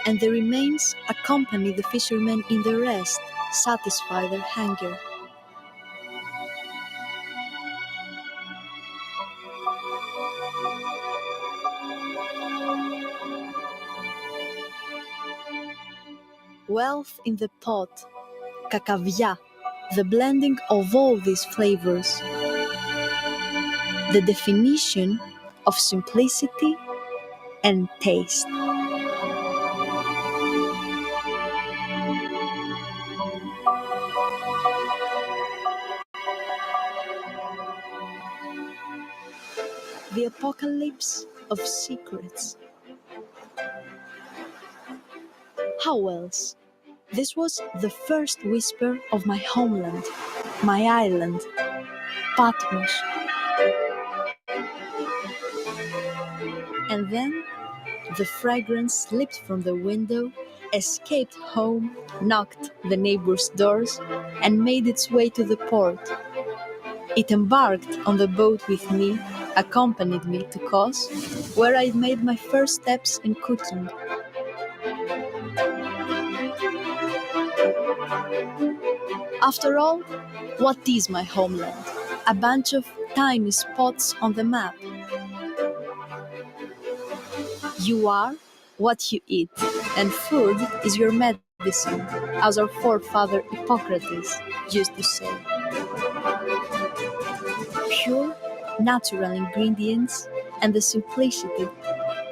And the remains accompany the fishermen in the rest, satisfy their hunger. Wealth in the pot, kakavia, the blending of all these flavors. The definition of simplicity and taste. The apocalypse of secrets. How else? This was the first whisper of my homeland, my island, Patmos. And then the fragrance slipped from the window, escaped home, knocked the neighbors' doors, and made its way to the port. It embarked on the boat with me, accompanied me to Kos, where I made my first steps in cooking. After all, what is my homeland? A bunch of tiny spots on the map. You are what you eat, and food is your medicine, as our forefather Hippocrates used to say. Pure, natural ingredients and the simplicity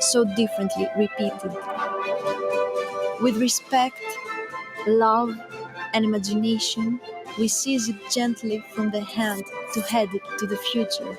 so differently repeated. With respect, love, and imagination, we seize it gently from the hand to head it to the future.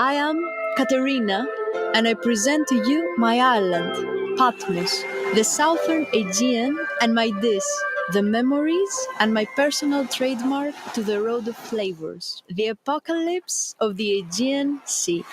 I am Katarina, and I present to you my island, Patmos, the southern Aegean, and my dish, the memories and my personal trademark to the road of flavors, the apocalypse of the Aegean Sea.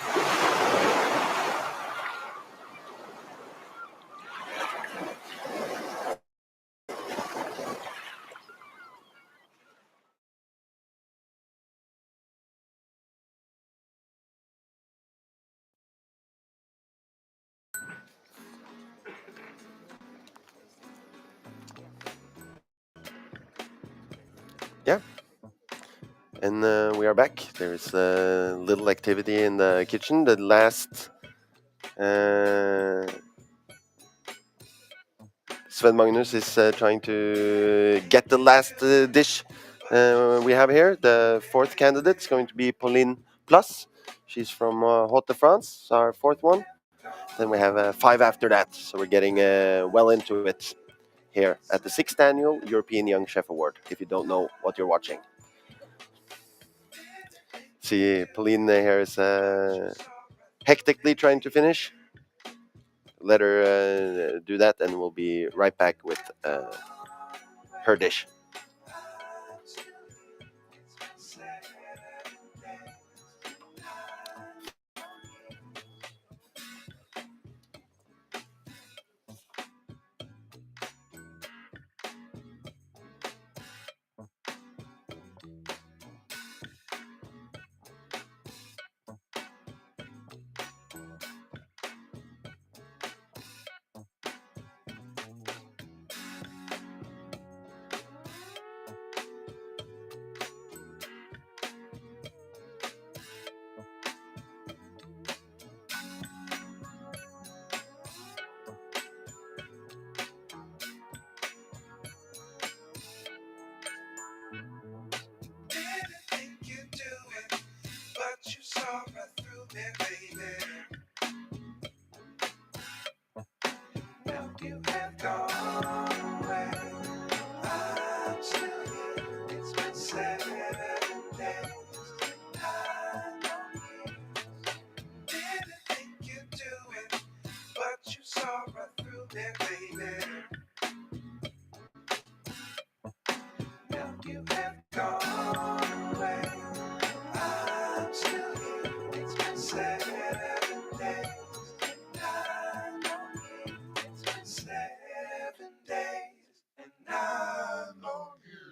Yeah. And we are back. There's a little activity in the kitchen. The last Sven Magnus is trying to get the last dish we have here. The fourth candidate is going to be Pauline Plus. She's from Haute de France, our fourth one. Then we have 5 after that. So we're getting well into it here at the 6th Annual European Young Chef Award, if you don't know what you're watching. See, Pauline here is hectically trying to finish. Let her do that, and we'll be right back with her dish. there, baby. Now you have gone away. I'm still here. It's been 7 days. I'm on you. It's been 7 days, and I'm on you.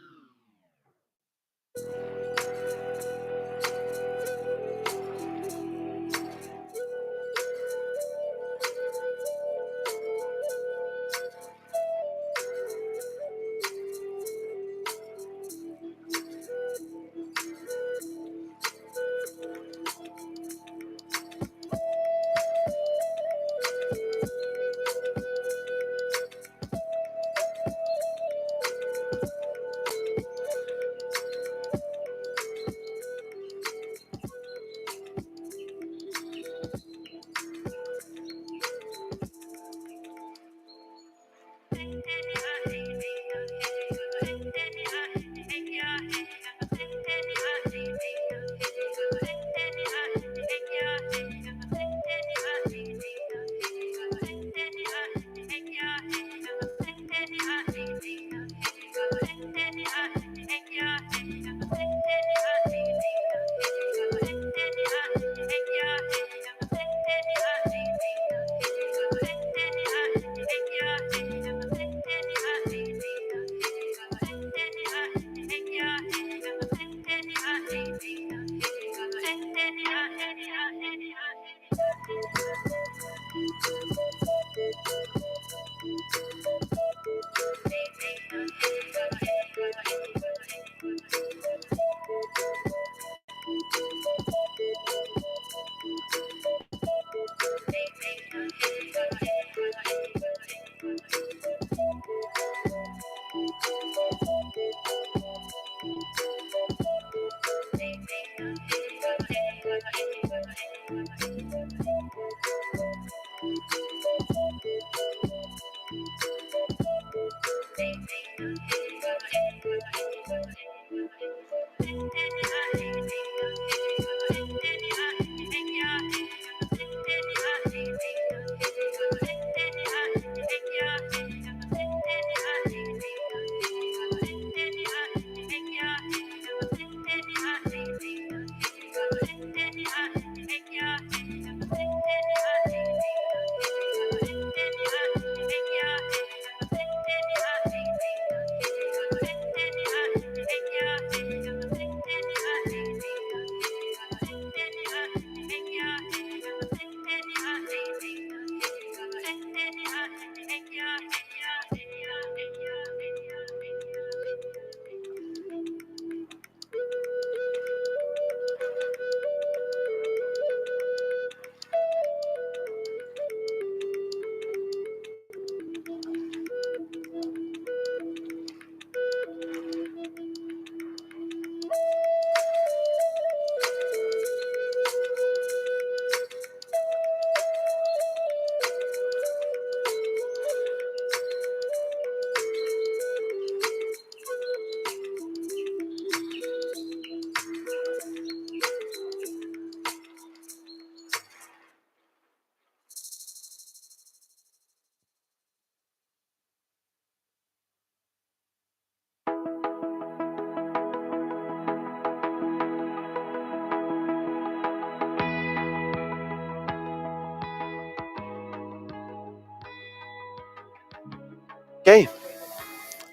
Okay.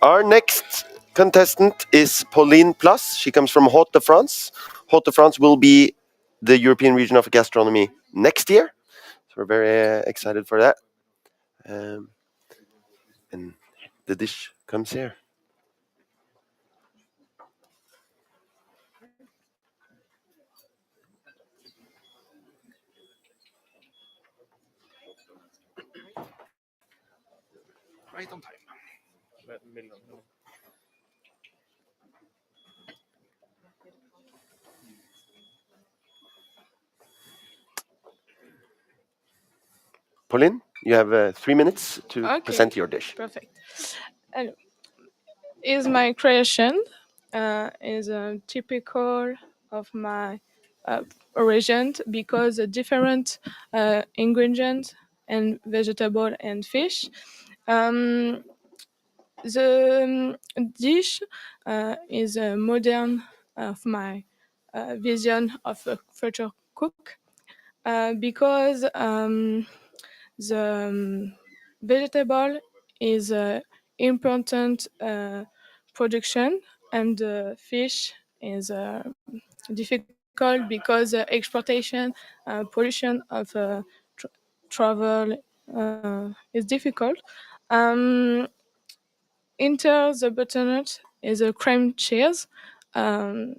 Our next contestant is Pauline Plus. She comes from Haute de France. Haute de France will be the European Region of Gastronomy next year. So we're very excited for that. And the dish comes here. Right on time. Pauline, you have 3 minutes to present your dish. Perfect. And is my creation is typical of my region because the different ingredients and vegetable and fish. The dish is modern of my vision of a future cook because the vegetable is important production and fish is difficult because exportation, pollution of travel is difficult. Um, Enter the butternut is a cream cheese. Um,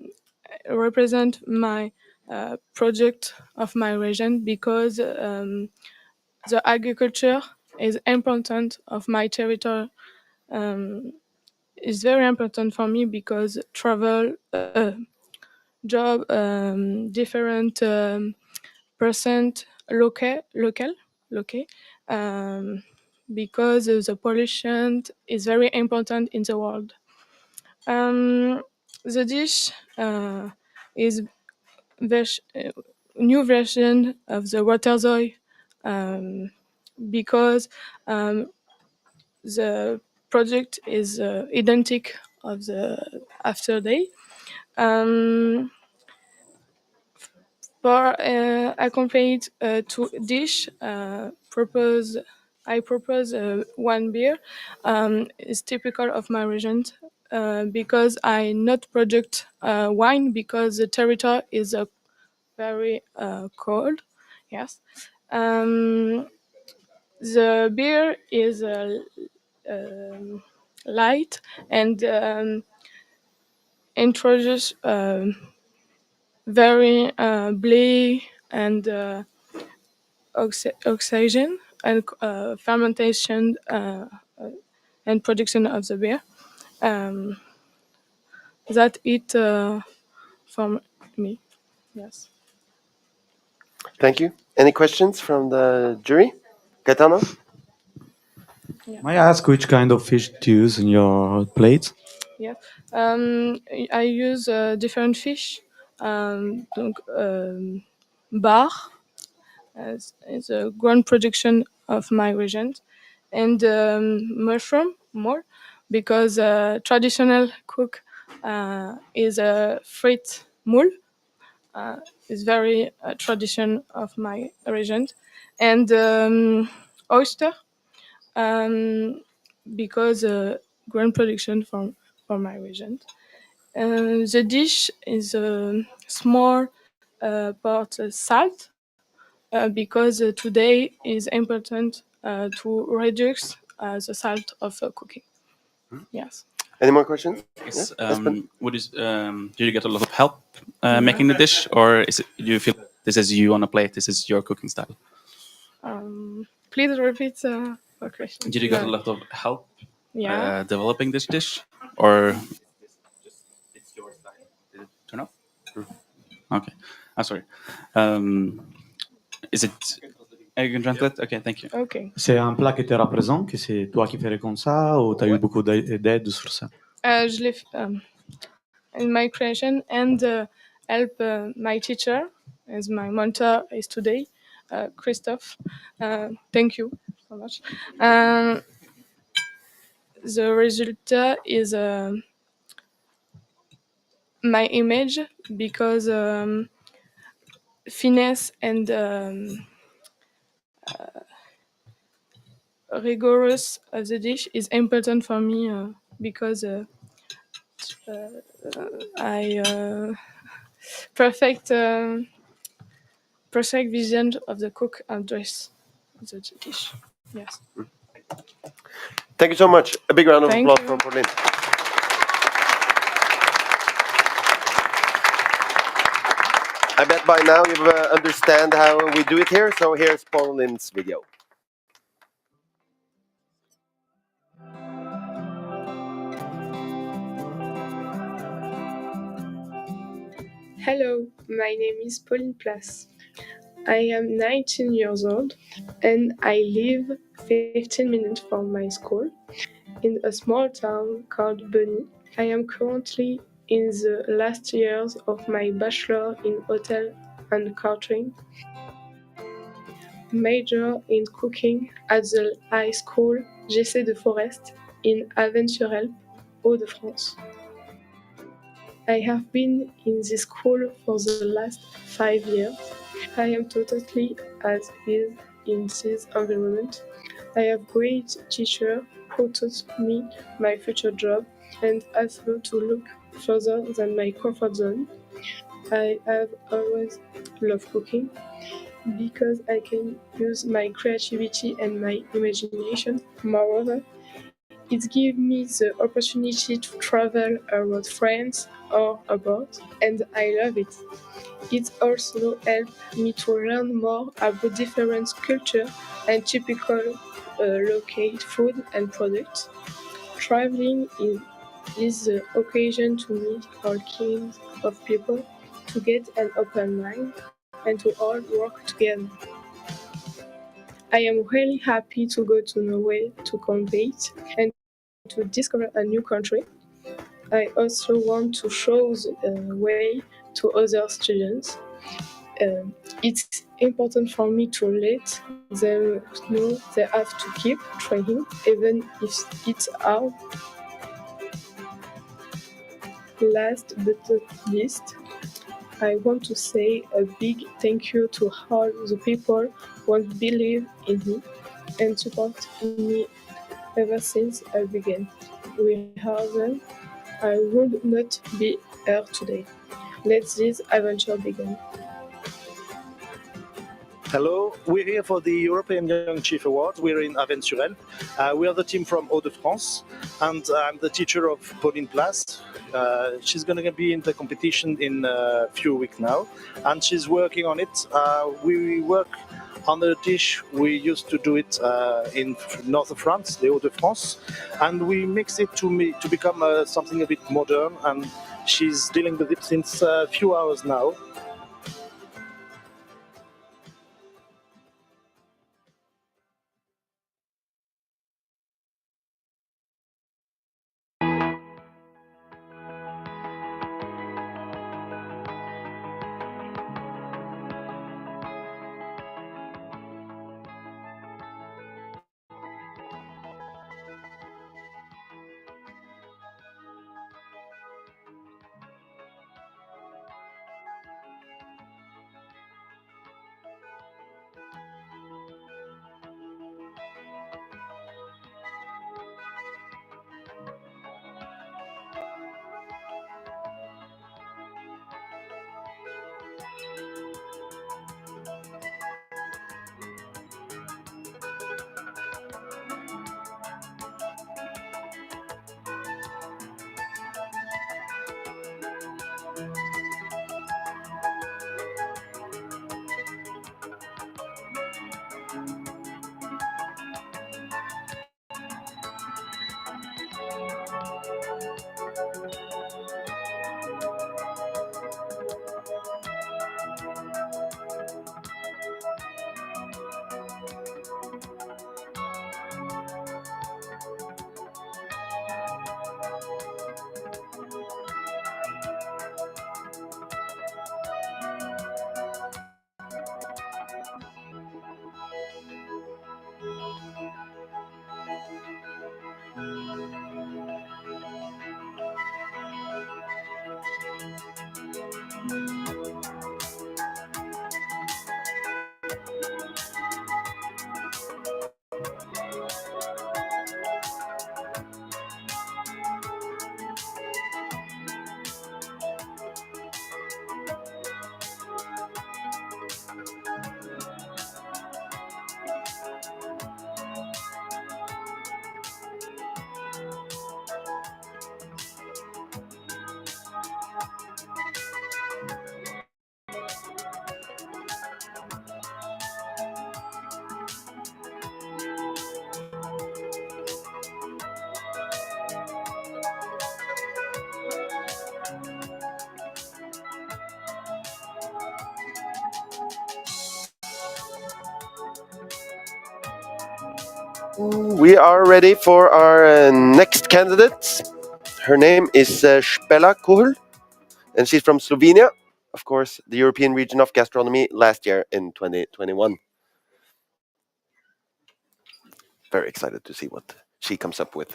represent my project of my region because the agriculture is important of my territory. Is very important for me because travel, job, different percent local, because the pollution is very important in the world. The dish is new version of the water soy because the project is identical of the after day. For accompanied to dish, I propose one beer. Is typical of my region because I not product wine because the territory is very cold. Yes. The beer is light and introduce very bleak and oxygen and fermentation and production of the beer. That it from me. Yes. Thank you. Any questions from the jury? Gaetano? May I ask which kind of fish do you use in your plate? Yeah. I use different fish. Donc, bar is a grand production of my region, and mushroom more because traditional cook is a frit moule. Is very tradition of my region, and oyster because grand production for my region. The dish is a small part salt because today is important to reduce the salt of cooking. Yes. Any more questions? Yes, Yeah? Espen? do you get a lot of help making the dish, or is it, do you feel this is you on a plate, this is your cooking style? Please repeat the question. Did you get a lot of help Yeah. developing this dish, or it's your style? Did it turn off? Okay, I'm sorry. Is it? You can translate? Okay, thank you. Okay. C'est un plat qui te représente, que c'est toi qui fais comme ça, ou tu as eu beaucoup d'aide sur ça? Je l'ai in my creation and help my teacher as my mentor is today, Christophe. Thank you so much. The result is my image because finesse and rigorous of the dish is important for me because I perfect perfect vision of the cook and dress the dish. Yes. Thank you so much. A big round of Thank applause you. for Pauline. I bet by now you understand how we do it here, so here's Pauline's video. Hello, my name is Pauline Place. I am 19 years old and I live 15 minutes from my school in a small town called Bonny. I am currently in the last years of my bachelor in hotel and catering. major in cooking at the high school IGCAT de Forest in Aven-sur-Helpe, Hauts-de-France. I have been in this school for the last 5 years. I am totally at ease in this environment. I have great teachers who taught me my future job and asked me to look further than my comfort zone. I have always loved cooking because I can use my creativity and my imagination. Moreover, it gives me the opportunity to travel with friends or abroad, and I love it. It also helped me to learn more about different cultures and typical local food and products. Traveling is the occasion to meet all kinds of people, to get an open mind, and to all work together. I am really happy to go to Norway to compete and to discover a new country. I also want to show the way to other students. It's important for me to let them know they have to keep trying, even if it's hard. Last but not least, I want to say a big thank you to all the people who believe in me and support me ever since I began. Without them, I would not be here today. Let this adventure begin. Hello, we're here for the European Young Chief Awards. We're in Aven-sur-Helpe. We are the team from Hauts-de-France, and I'm the teacher of Pauline Place. She's going to be in the competition in a few weeks now, and she's working on it. We work on the dish. We used to do it in north of France, the Hauts-de-France, and we mix it to become something a bit modern, and she's dealing with it since a few hours now. We are ready for our next candidate. Her name is Spella, and she's from Slovenia. Of course, the European Region of Gastronomy last year in 2021. very excited to see what she comes up with.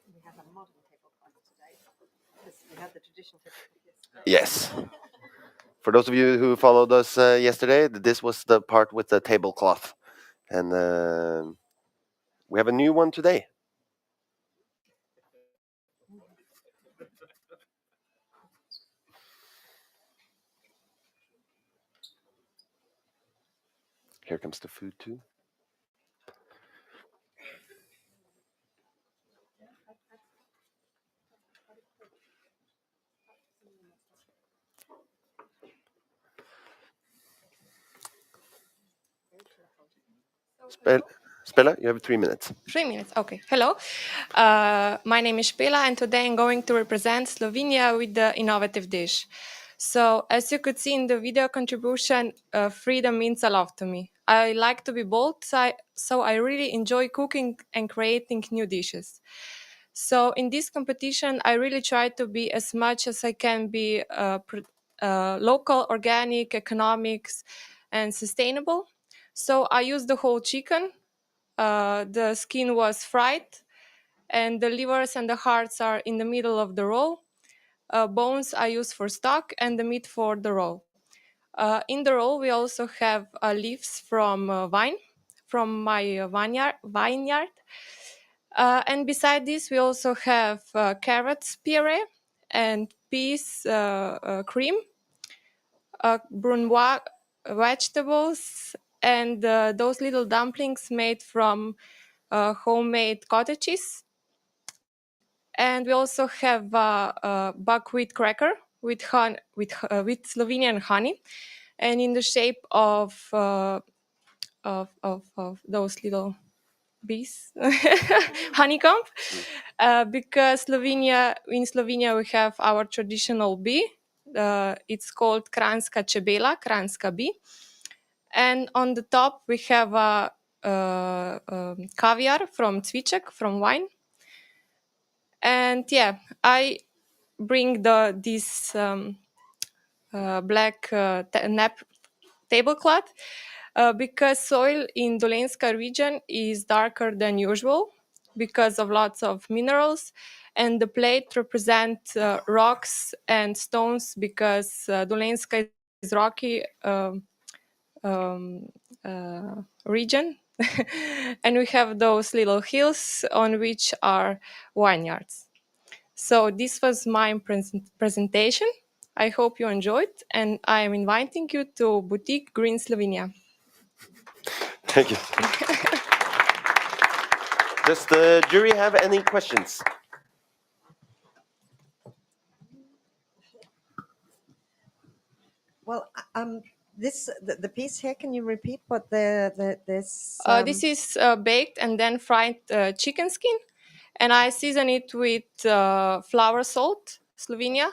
We have a modern tablecloth today. We had the traditional tablecloth yesterday. Yes. For those of you who followed us yesterday, this was the part with the tablecloth. And we have a new one today. Here comes the food too. Spella, you have 3 minutes. 3 minutes, okay. Hello, my name is Spella, and today I'm going to represent Slovenia with the innovative dish. So, as you could see in the video contribution, freedom means a lot to me. I like to be bold, so I really enjoy cooking and creating new dishes. So, in this competition, I really try to be as much as I can be local, organic, economics, and sustainable. So, I use the whole chicken. The skin was fried, and the livers and the hearts are in the middle of the roll. Bones I use for stock, and the meat for the roll. In the roll, we also have leaves from vine, from my vineyard. And beside this, we also have carrots puree and peas cream, brunoise vegetables, and those little dumplings made from homemade cottage cheese. And we also have buckwheat cracker with Slovenian honey, and in the shape of those little bees, honeycomb. Because in Slovenia we have our traditional bee. It's called kranjska čebela, kranjska bee. And on the top we have caviar from cviček, from wine. And yeah, I bring this black tablecloth because soil in Dolenjska region is darker than usual because of lots of minerals, and the plate represents rocks and stones because Dolenjska is rocky region. And we have those little hills on which are vineyards. So this was my presentation. I hope you enjoyed, and I am inviting you to Boutique Green Slovenia. Thank you. Does the jury have any questions? Well, the piece here. Can you repeat what this? This is baked and then fried chicken skin, and I season it with flour salt, Slovenia.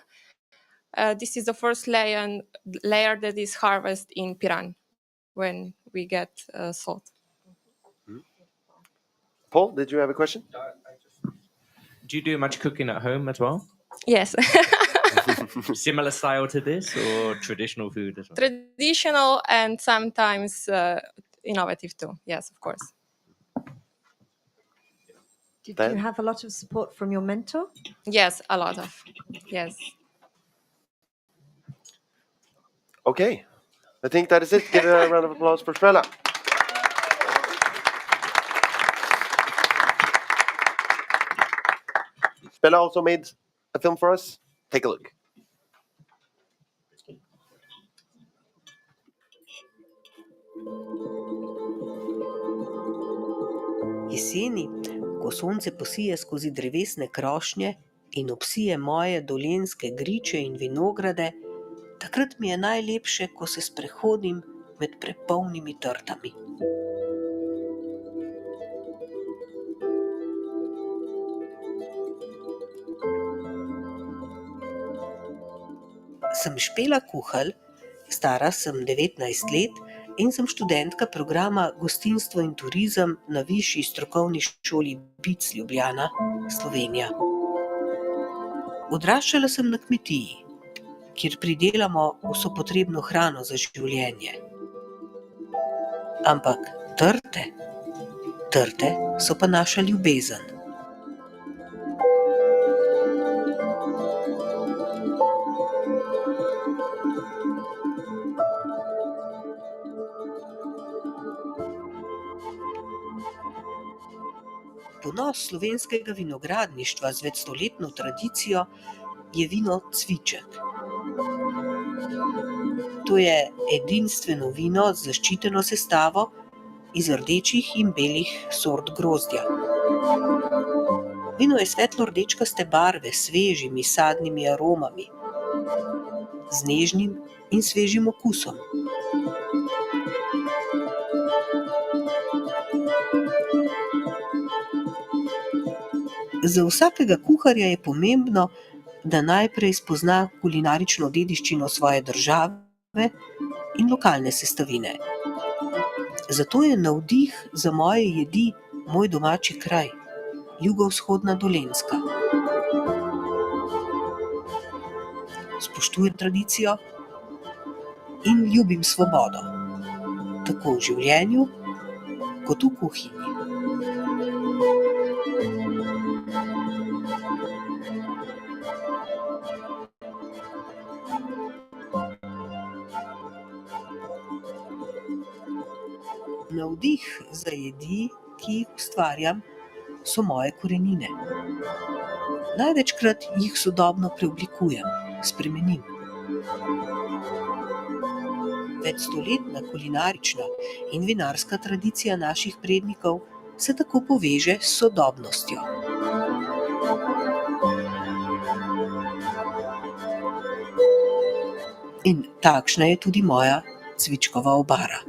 This is the first layer that is harvested in Piran when we get salt. Paul, did you have a question? Do you do much cooking at home as well? Yes. Similar style to this, or traditional food as well? Traditional and sometimes innovative too. Yes, of course. Did you have a lot of support from your mentor? Yes, a lot of. Yes. Okay, I think that is it. Give a round of applause for Spella. Spella also made a film for us. Take a look. Jeseni, ko sonce posije skozi drevesne krošnje in obsije moje dolenjske griče in vinograde, takrat mi je najlepše, ko se sprehodim med prepolnimi trtami. Sem Spella Kuhalj, stara sem 19 let in sem študentka programa Gostinstvo in turizem na Višji strokovni šoli BIC Ljubljana, Slovenija. Odraščala sem na kmetiji. kjer pridelamo vso potrebno hrano za življenje. Ampak trte so pa naša ljubezen. Ponos slovenskega vinogradništva z večstoletno tradicijo je vino cviček. To je edinstveno vino z zaščiteno sestavo iz rdečih in belih sort grozdja. Vino je svetlo rdečkaste barve s svežimi sadnimi aromami, z nežnim in svežim okusom. Za vsakega kuharja je pomembno, da najprej spozna kulinarično dediščino svoje države in lokalne sestavine. Zato je navdih za moje jedi moj domači kraj, jugovzhodna Dolenjska. Spoštujem tradicijo in ljubim svobodo, tako v življenju kot v kuhinji. Navdih za jedi, ki jih ustvarjam, so moje korenine. Največkrat jih sodobno preoblikujem, spremenim. Večstoletna kulinarična in vinarska tradicija naših prednikov se tako poveže s sodobnostjo. In takšna je tudi moja cvičkova obara.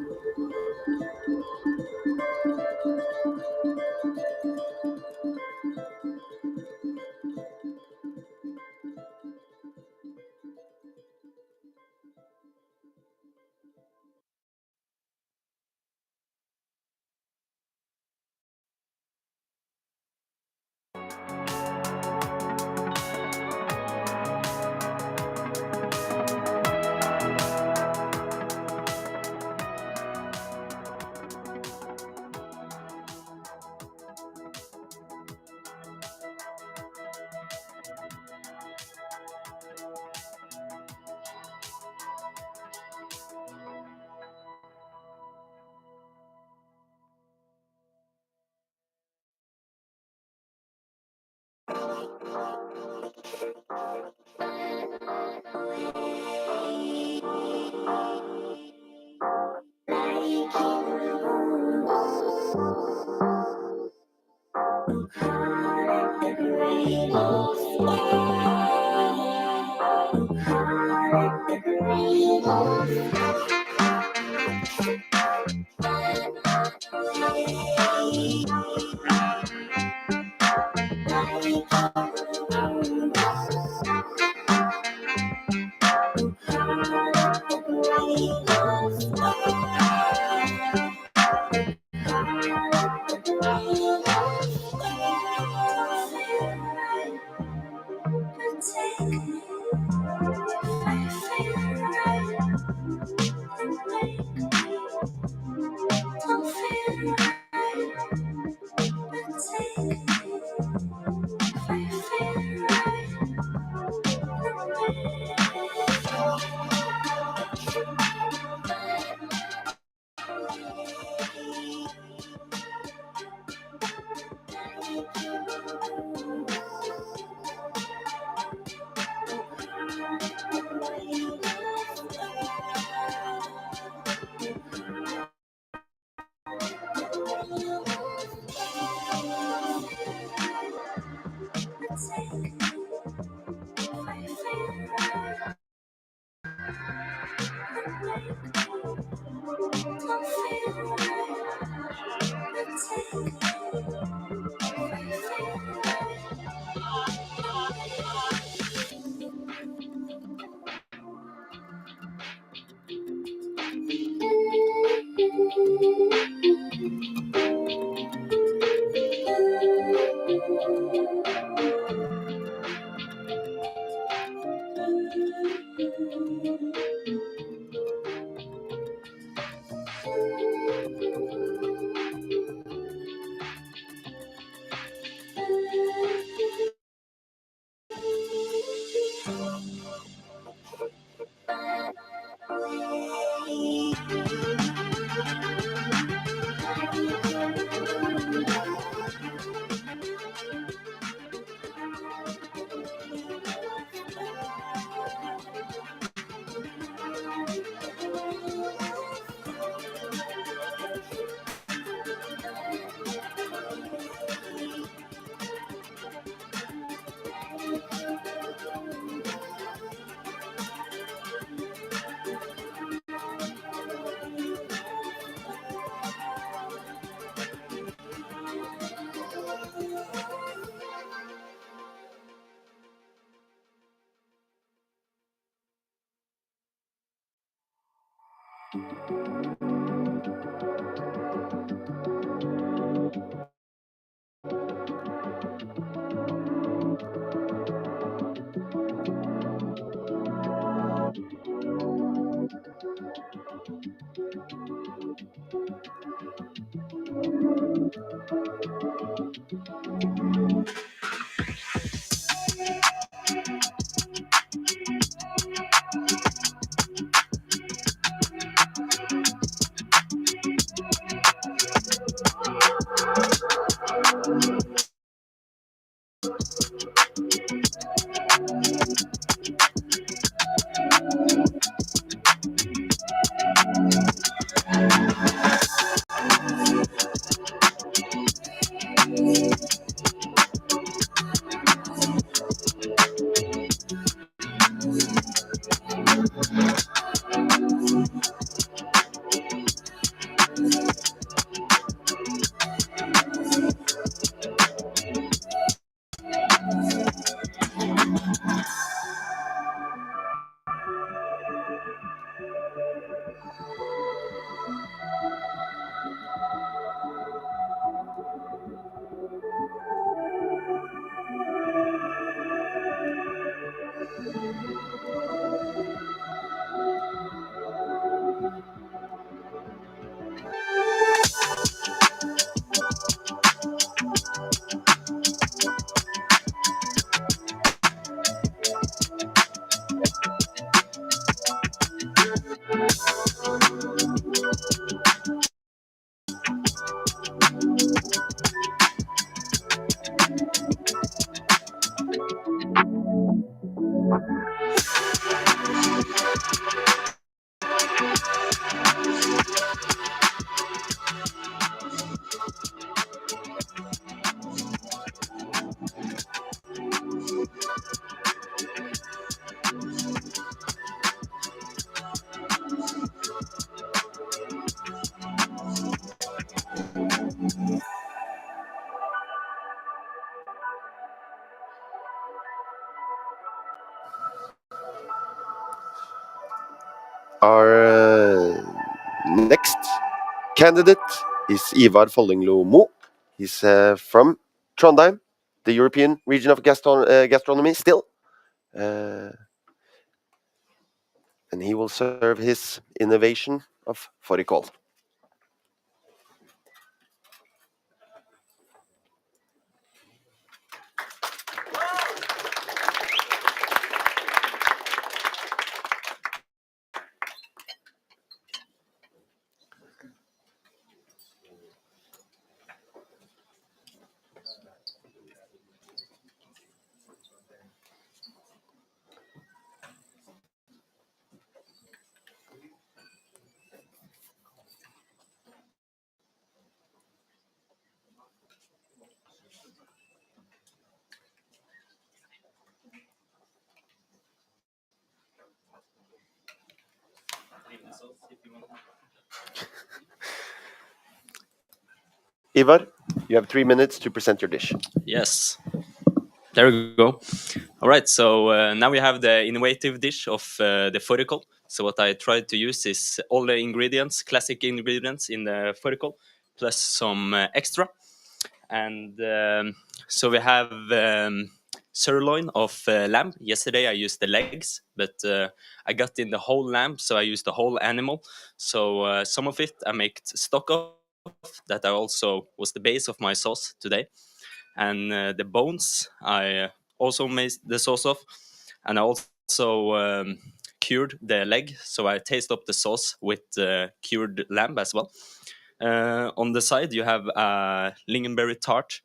Our next candidate is Ivar Follinglo Mo. He's from Trondheim, the European Region of Gastronomy still. And he will serve his innovation of fårikål. Ivar, you have 3 minutes to present your dish. Yes. There we go. All right, so now we have the innovative dish of the fårikål. So what I tried to use is all the ingredients, classic ingredients in the fårikål, plus some extra. And so we have sirloin of lamb. Yesterday I used the legs, but I got in the whole lamb, so I used the whole animal. So some of it I made stock of, that I also was the base of my sauce today. And the bones I also made the sauce of, and I also cured the leg, so I taste up the sauce with cured lamb as well. On the side you have a lingonberry tart.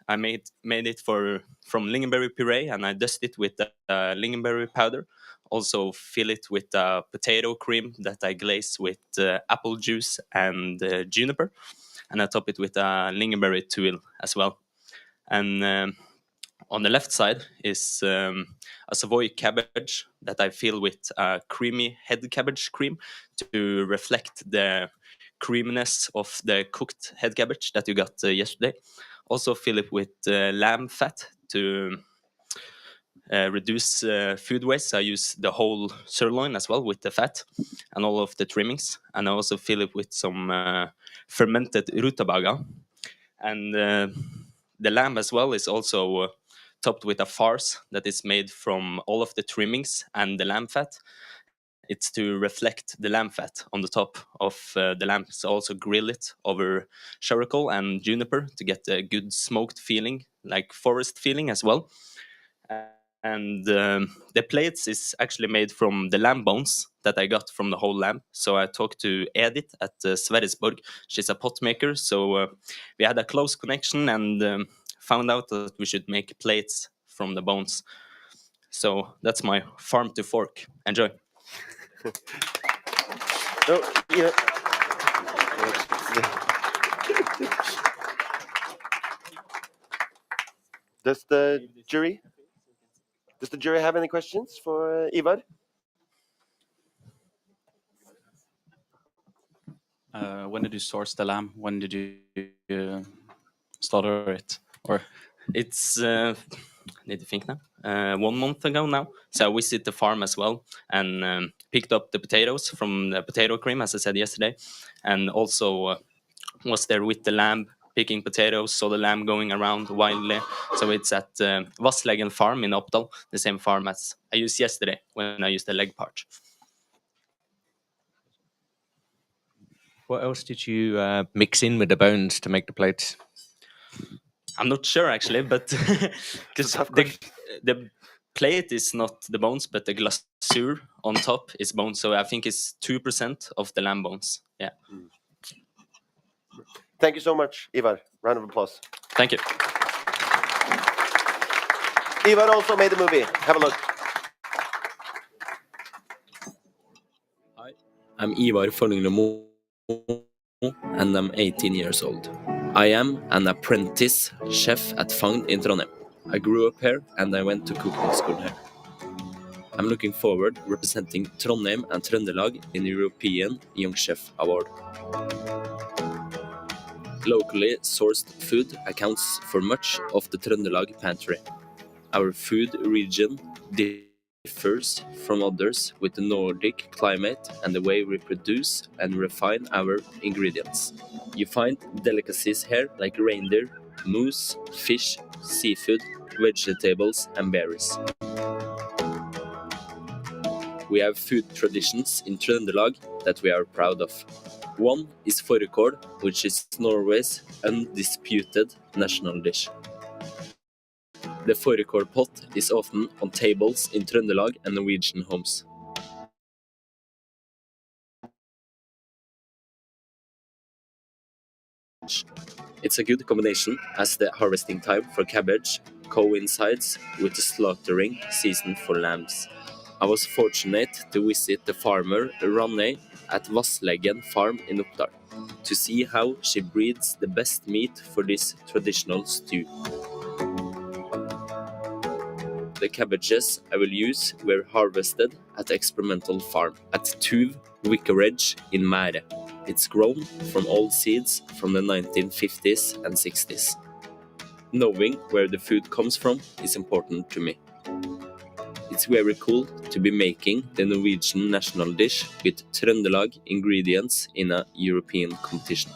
I made it from lingonberry puree, and I dust it with lingonberry powder. Also fill it with potato cream that I glaze with apple juice and juniper, and I top it with lingonberry tuile as well. And on the left side is a Savoy cabbage that I fill with creamy head cabbage cream to reflect the creaminess of the cooked head cabbage that you got yesterday. Also fill it with lamb fat to reduce food waste. I use the whole sirloin as well with the fat. and all of the trimmings. And I also fill it with some fermented rutabaga. And the lamb as well is also topped with a farce that is made from all of the trimmings and the lamb fat. It's to reflect the lamb fat on the top of the lamb. So also grill it over charcoal and juniper to get a good smoked feeling, like forest feeling as well. And the plates is actually made from the lamb bones that I got from the whole lamb. So I talked to Edith at Sverresborg. She's a pot maker. So we had a close connection and found out that we should make plates from the bones. So that's my farm to fork. Enjoy. So, yeah. Does the jury have any questions for Ivar? When did you source the lamb? When did you slaughter it? Or it's need to think now. 1 month ago now. So I visited the farm as well and picked up the potatoes from the potato cream, as I said yesterday, and also was there with the lamb picking potatoes, saw the lamb going around wildly. So it's at Vassleggen farm in Oppdal, the same farm as I used yesterday when I used the leg part. What else did you mix in with the bones to make the plates? I'm not sure actually, but because the plate is not the bones, but the glazour on top is bones. So I think it's 2% of the lamb bones. Yeah. Thank you so much, Ivar. Round of applause. Thank you. Ivar also made the movie. Have a look. Hi, I'm Ivar Fornunglemo, and I'm 18 years old. I am an apprentice chef at Fagn in Trondheim. I grew up here and I went to cooking school here. I'm looking forward representing Trondheim and Trøndelag in the European Young Chef Award. Locally sourced food accounts for much of the Trøndelag pantry. Our food region differs from others with the Nordic climate and the way we produce and refine our ingredients. You find delicacies here like reindeer, moose, fish, seafood, vegetables and berries. We have food traditions in Trøndelag that we are proud of. One is fårikål, which is Norway's undisputed national dish. The fårikål pot is often on tables in Trøndelag and Norwegian homes. It's a good combination as the harvesting time for cabbage coincides with the slaughtering season for lambs. I was fortunate to visit the farmer Ronny at Vassleggen farm in Oppdal to see how she breeds the best meat for this traditional stew. The cabbages I will use were harvested at the experimental farm at Tuv Vicarage in Mære. It's grown from old seeds from the 1950s and 60s. Knowing where the food comes from is important to me. It's very cool to be making the Norwegian national dish with Trøndelag ingredients in a European competition.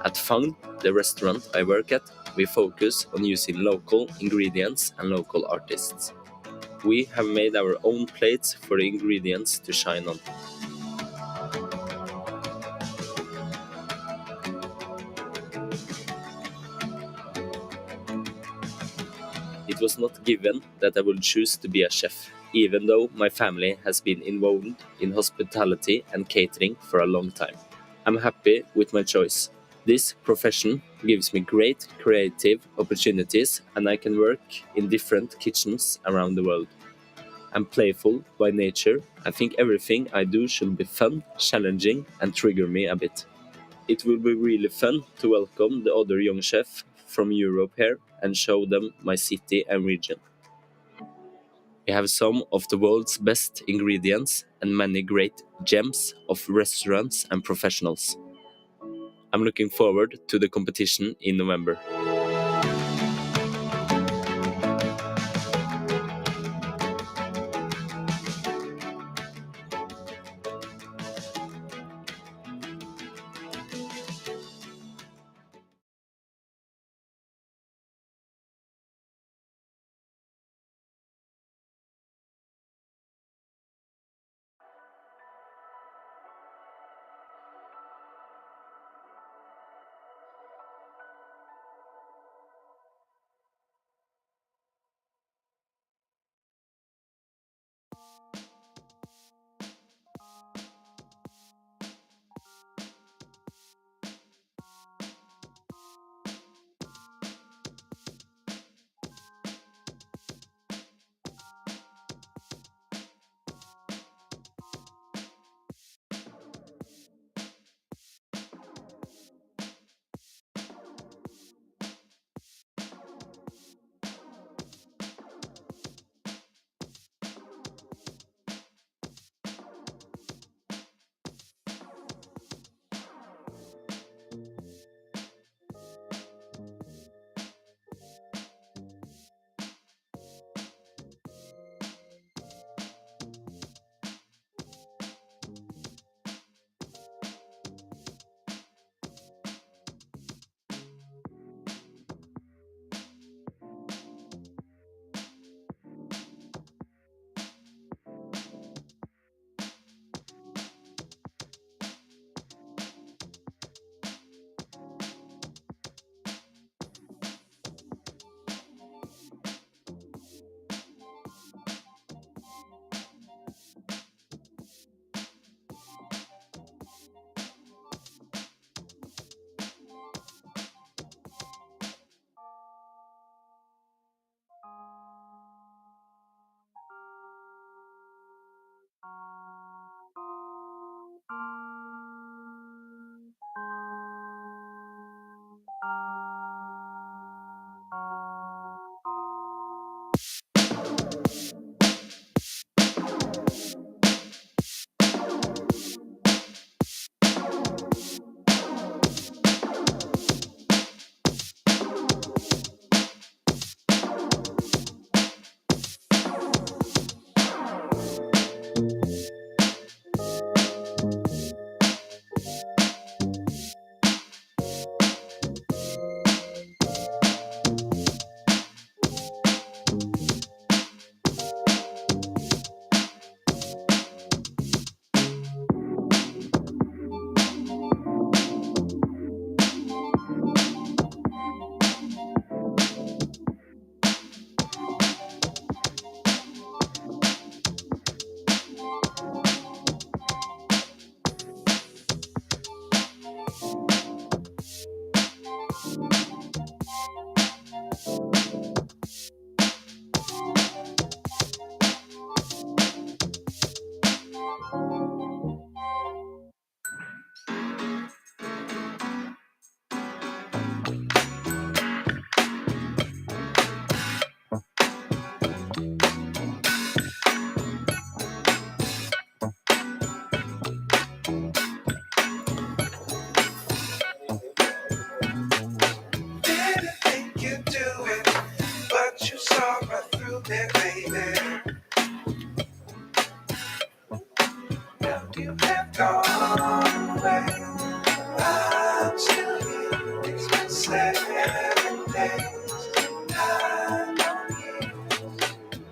At Fagn, the restaurant I work at, we focus on using local ingredients and local artists. We have made our own plates for the ingredients to shine on. It was not given that I would choose to be a chef, even though my family has been involved in hospitality and catering for a long time. I'm happy with my choice. This profession gives me great creative opportunities and I can work in different kitchens around the world. I'm playful by nature. I think everything I do should be fun, challenging and trigger me a bit. It will be really fun to welcome the other young chefs from Europe here and show them my city and region. We have some of the world's best ingredients and many great gems of restaurants and professionals. I'm looking forward to the competition in November. you have gone away. I'm still here. It's been 7 days, 9 years.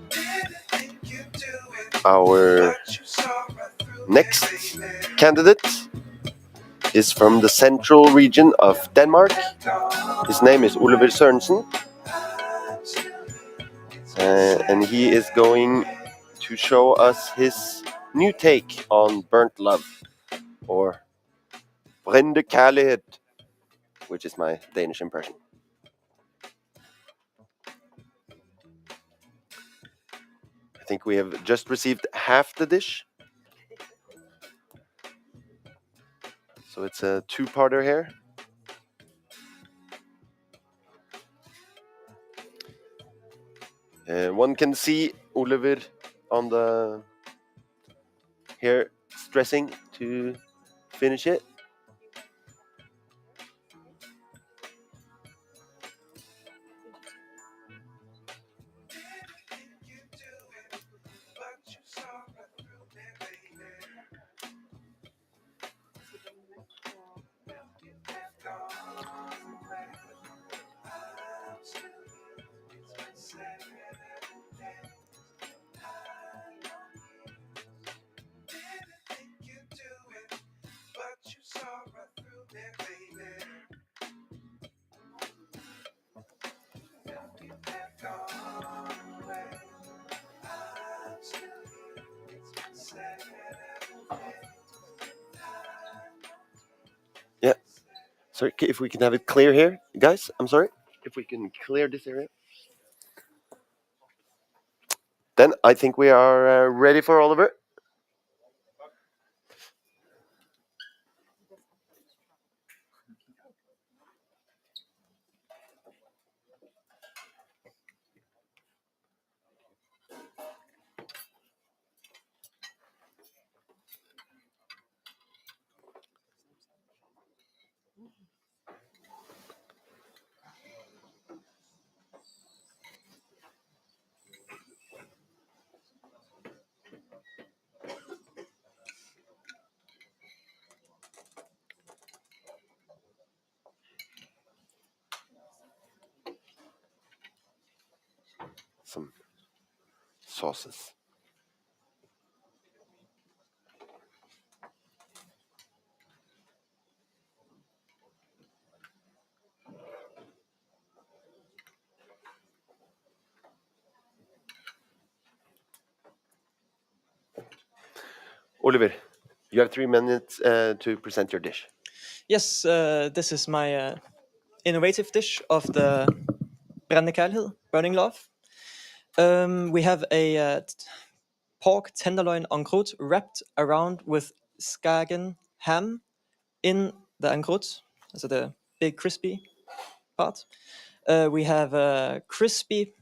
Didn't think you'd do it, Our but you saw right through next it, baby. candidate is from the central region of Denmark. His name is Oliver Sørensen, and he is going to show us his new take on burnt love, or brænde kærlighed, which is my Danish impression. I think we have just received half the dish, so it's a two-parter here. One can see Oliver on the here stressing to finish it. Yeah. Sorry, if we can have it clear here, guys. I'm sorry. If we can clear this area. Then I think we are ready for Oliver. Some sauces. Oliver, you have 3 minutes to present your dish. Yes, this is my innovative dish of the brænde kærlighed, burning love. We have a pork tenderloin en croûte wrapped around with Skagen ham in the en croûte, so the big crispy part. We have crispy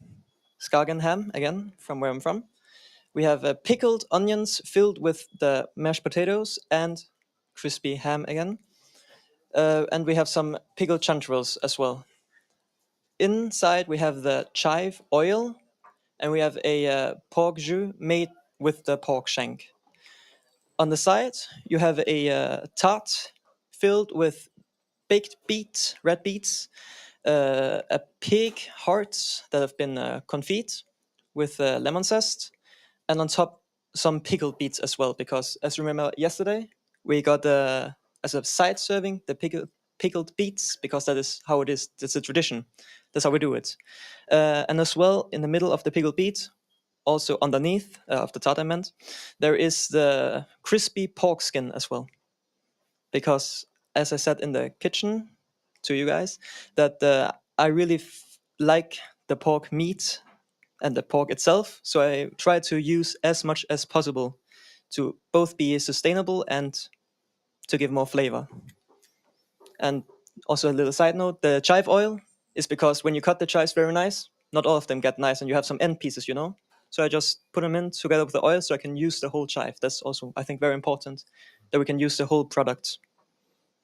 Skagen ham, again, from where I'm from. We have pickled onions filled with the mashed potatoes and crispy ham again. And we have some pickled chanterelles as well. Inside we have the chive oil, and we have a pork jus made with the pork shank. On the side you have a tart filled with baked beets, red beets, a pig hearts that have been confit with lemon zest, and on top some pickled beets as well, because as you remember yesterday we got as a side serving the pickled beets, because that is how it is. It's a tradition. That's how we do it. And as well, in the middle of the pickled beets, also underneath of the tart I meant, there is the crispy pork skin as well, because as I said in the kitchen to you guys, that I really like the pork meat and the pork itself, so I try to use as much as possible to both be sustainable and to give more flavor. And also a little side note, the chive oil is because when you cut the chives very nice, not all of them get nice, and you have some end pieces, you know. So I just put them in together with the oil so I can use the whole chive. That's also, I think, very important, that we can use the whole product.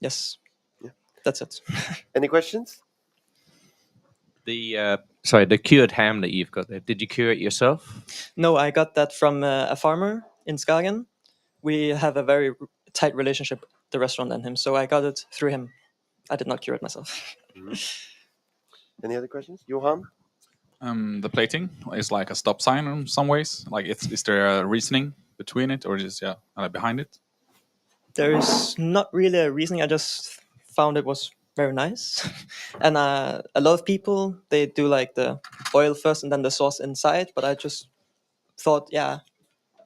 Yes. Yeah. That's it. Any questions? The cured ham that you've got there, did you cure it yourself? No, I got that from a farmer in Skagen we have a very tight relationship, the restaurant and him. So I got it through him. I did not cure it myself. Any other questions, Johan? The plating is like a stop sign in some ways. Like, is there a reasoning between it, or just behind it? There is not really a reasoning. I just found it was very nice, and a lot of people, they do like the oil first and then the sauce inside. But I just thought, yeah,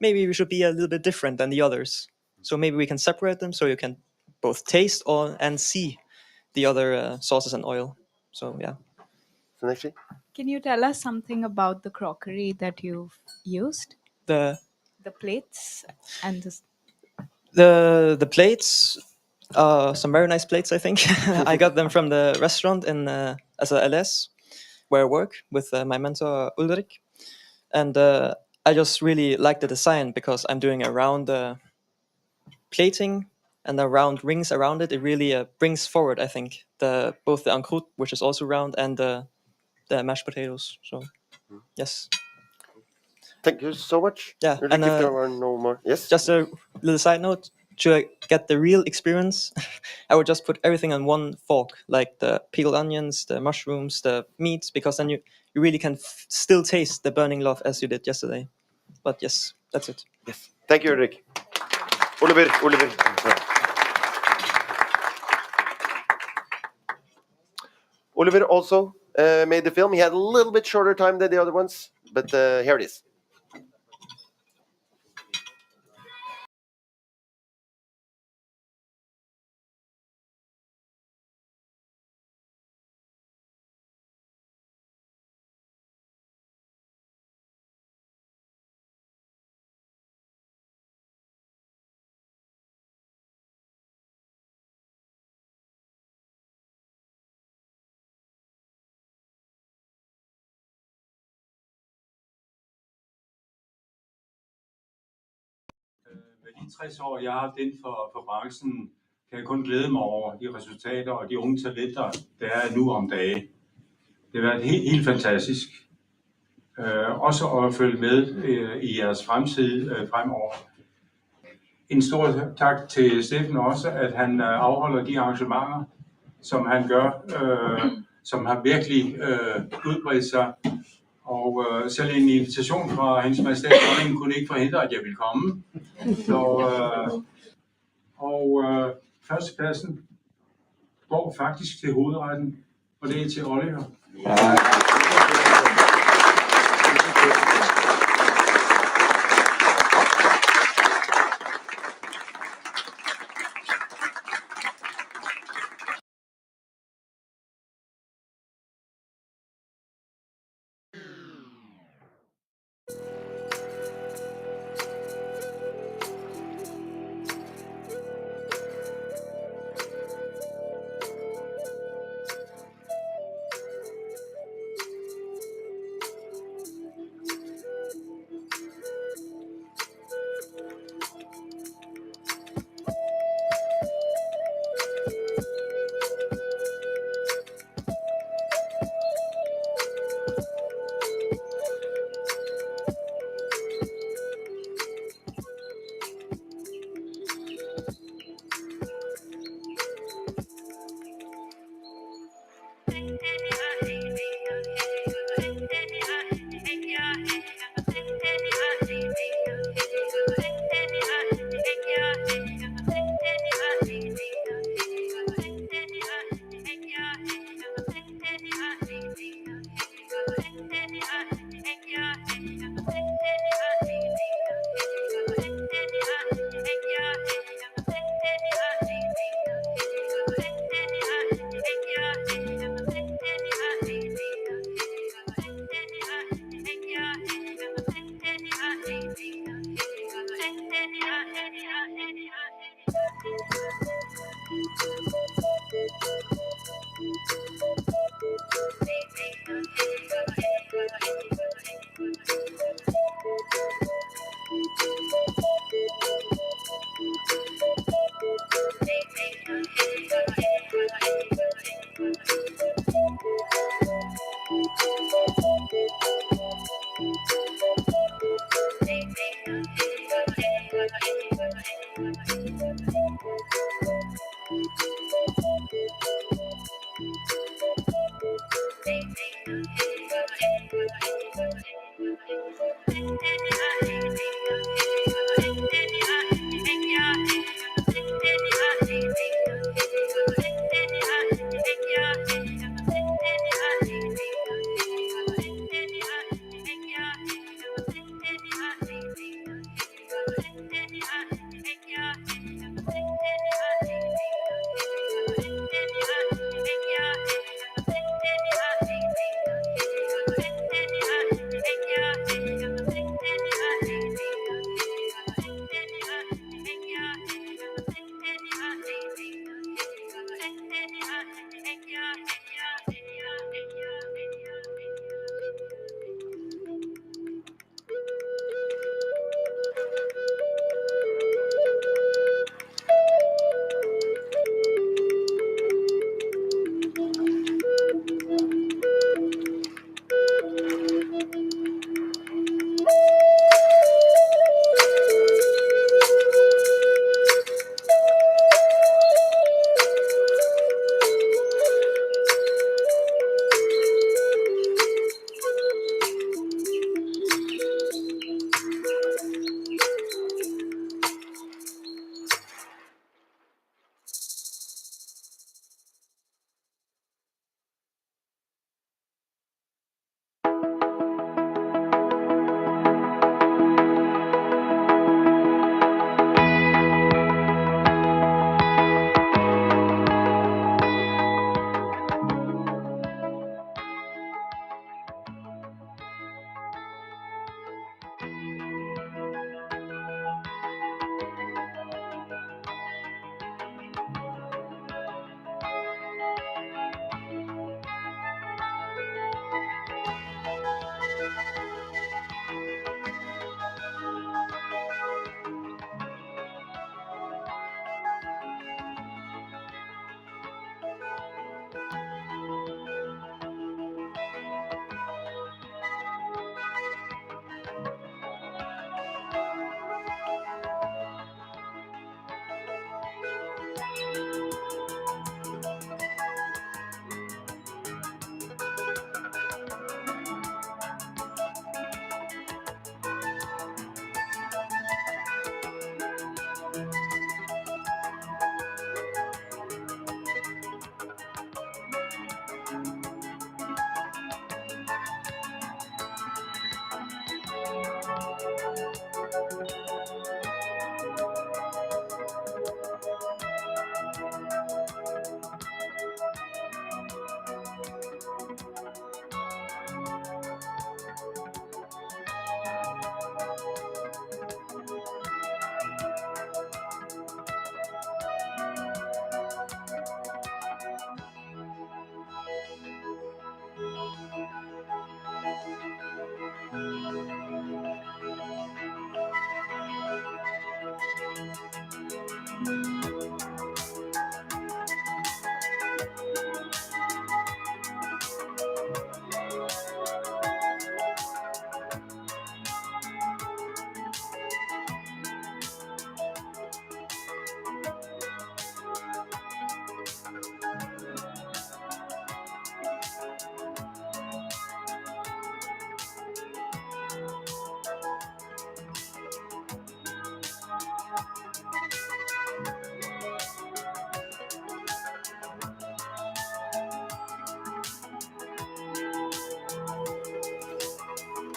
maybe we should be a little bit different than the others. So maybe we can separate them so you can both taste and see the other sauces and oil. So yeah. Sonakshi? Can you tell us something about the crockery that you've used? The plates and the plates, some very nice plates, I think. I got them from the restaurant in as a LS, where I work with my mentor Ulrich, and I just really like the design because I'm doing a round plating and the round rings around it. It really brings forward, I think, both the encroute, which is also round, and the mashed potatoes. So yes. Thank you so much. Yeah, Ulrich, and if there are no more, yes. Just a little side note: to get the real experience, I would just put everything on one fork, like the pickled onions, the mushrooms, the meats, because then you really can still taste the burning love as you did yesterday. But yes, that's it. Yes. Thank you, Ulrich. Oliver. Oliver also made the film. He had a little bit shorter time than the other ones, but here it is. Med de 60 år, jeg har haft inden for branchen, kan jeg kun glæde mig over de resultater og de unge talenter, der er nu om dage. Det har været helt fantastisk. Også at følge med i jeres fremtid fremover. En stor tak til Steffen også, at han afholder de arrangementer, som han gør, som har virkelig udbredt sig. Og selv en invitation fra Hendes Majestæt Dronningen kunne ikke forhindre, at jeg ville komme. Så, førstepladsen går faktisk til hovedretten, og det er til Oliver.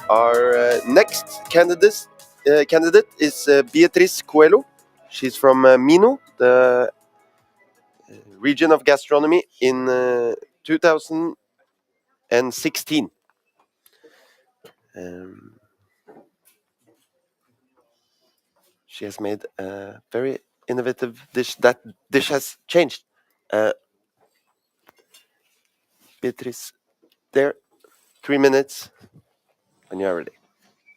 Our next candidate is Beatrice Coelho. She's from Mino, the Region of Gastronomy in 2016. She has made a very innovative dish. That dish has changed. Beatrice, there, 3 minutes when you're ready.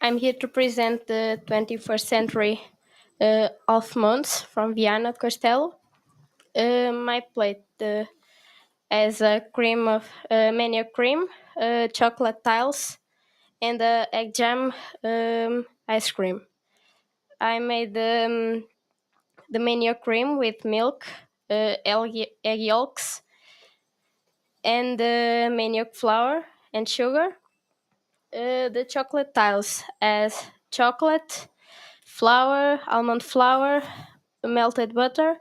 I'm here to present the 21st century half months from Viana Castelo. My plate has a cream of mania cream, chocolate tiles, and egg jam ice cream. I made the manioc cream with milk, egg yolks, and the manioc flour and sugar. The chocolate tiles as chocolate, flour, almond flour, melted butter,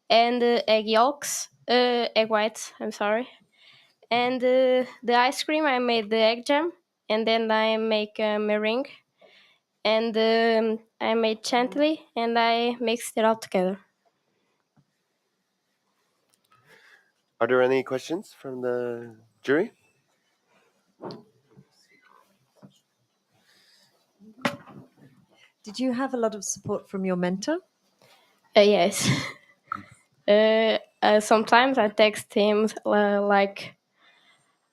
and egg yolks, egg whites, I'm sorry. And the ice cream, I made the egg jam, and then I make a meringue, and I made chantilly, and I mixed it all together. Are there any questions from the jury? Did you have a lot of support from your mentor? Yes. Sometimes I text him like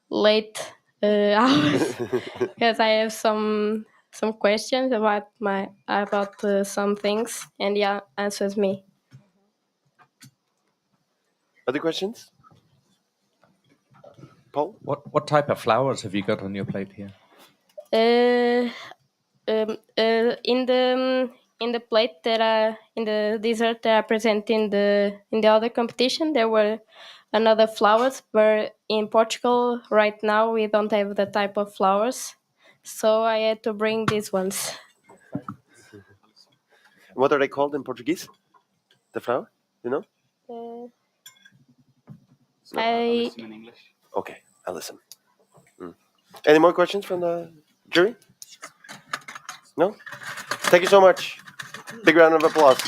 late hours because I have some questions about some things, and he answers me. Other questions? Paul? What type of flowers have you got on your plate here? In the plate in the dessert that I present in the other competition, there were another flowers, but in Portugal right now we don't have the type of flowers, so I had to bring these ones. What are they called in Portuguese? The flower? You know? I'll listen in English. Okay, I'll listen. Any more questions from the jury? No? Thank you so much. Big round of applause.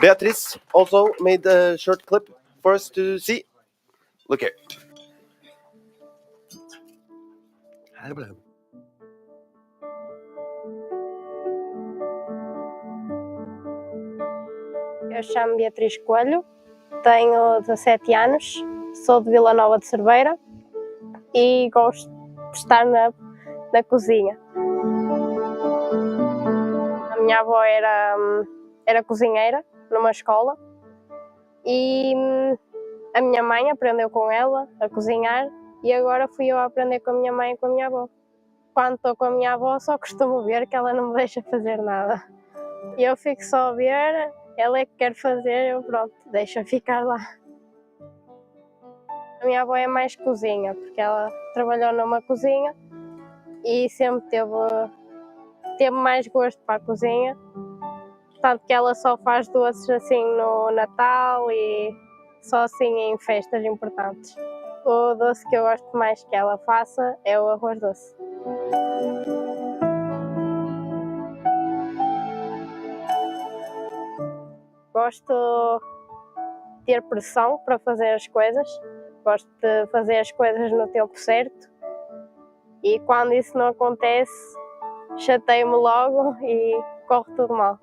Beatrice also made a short clip for us to see. Look here. Eu chamo Beatrice Coelho, tenho 17 anos, sou de Vila Nova de Cerveira e gosto de estar na cozinha. A minha avó era cozinheira numa escola e a minha mãe aprendeu com ela a cozinhar e agora fui eu a aprender com a minha mãe e com a minha avó. Quando estou com a minha avó só costumo ver que ela não me deixa fazer nada. E eu fico só a ver, ela é que quer fazer, eu pronto, deixa ficar lá. A minha avó é mais cozinha, porque ela trabalhou numa cozinha e sempre teve mais gosto para a cozinha. Tanto que ela só faz doces assim no Natal e só assim em festas importantes. O doce que eu gosto mais que ela faça é o arroz doce. Gosto de ter pressão para fazer as coisas. Gosto de fazer as coisas no tempo certo. E quando isso não acontece, chateio-me logo e corre tudo mal.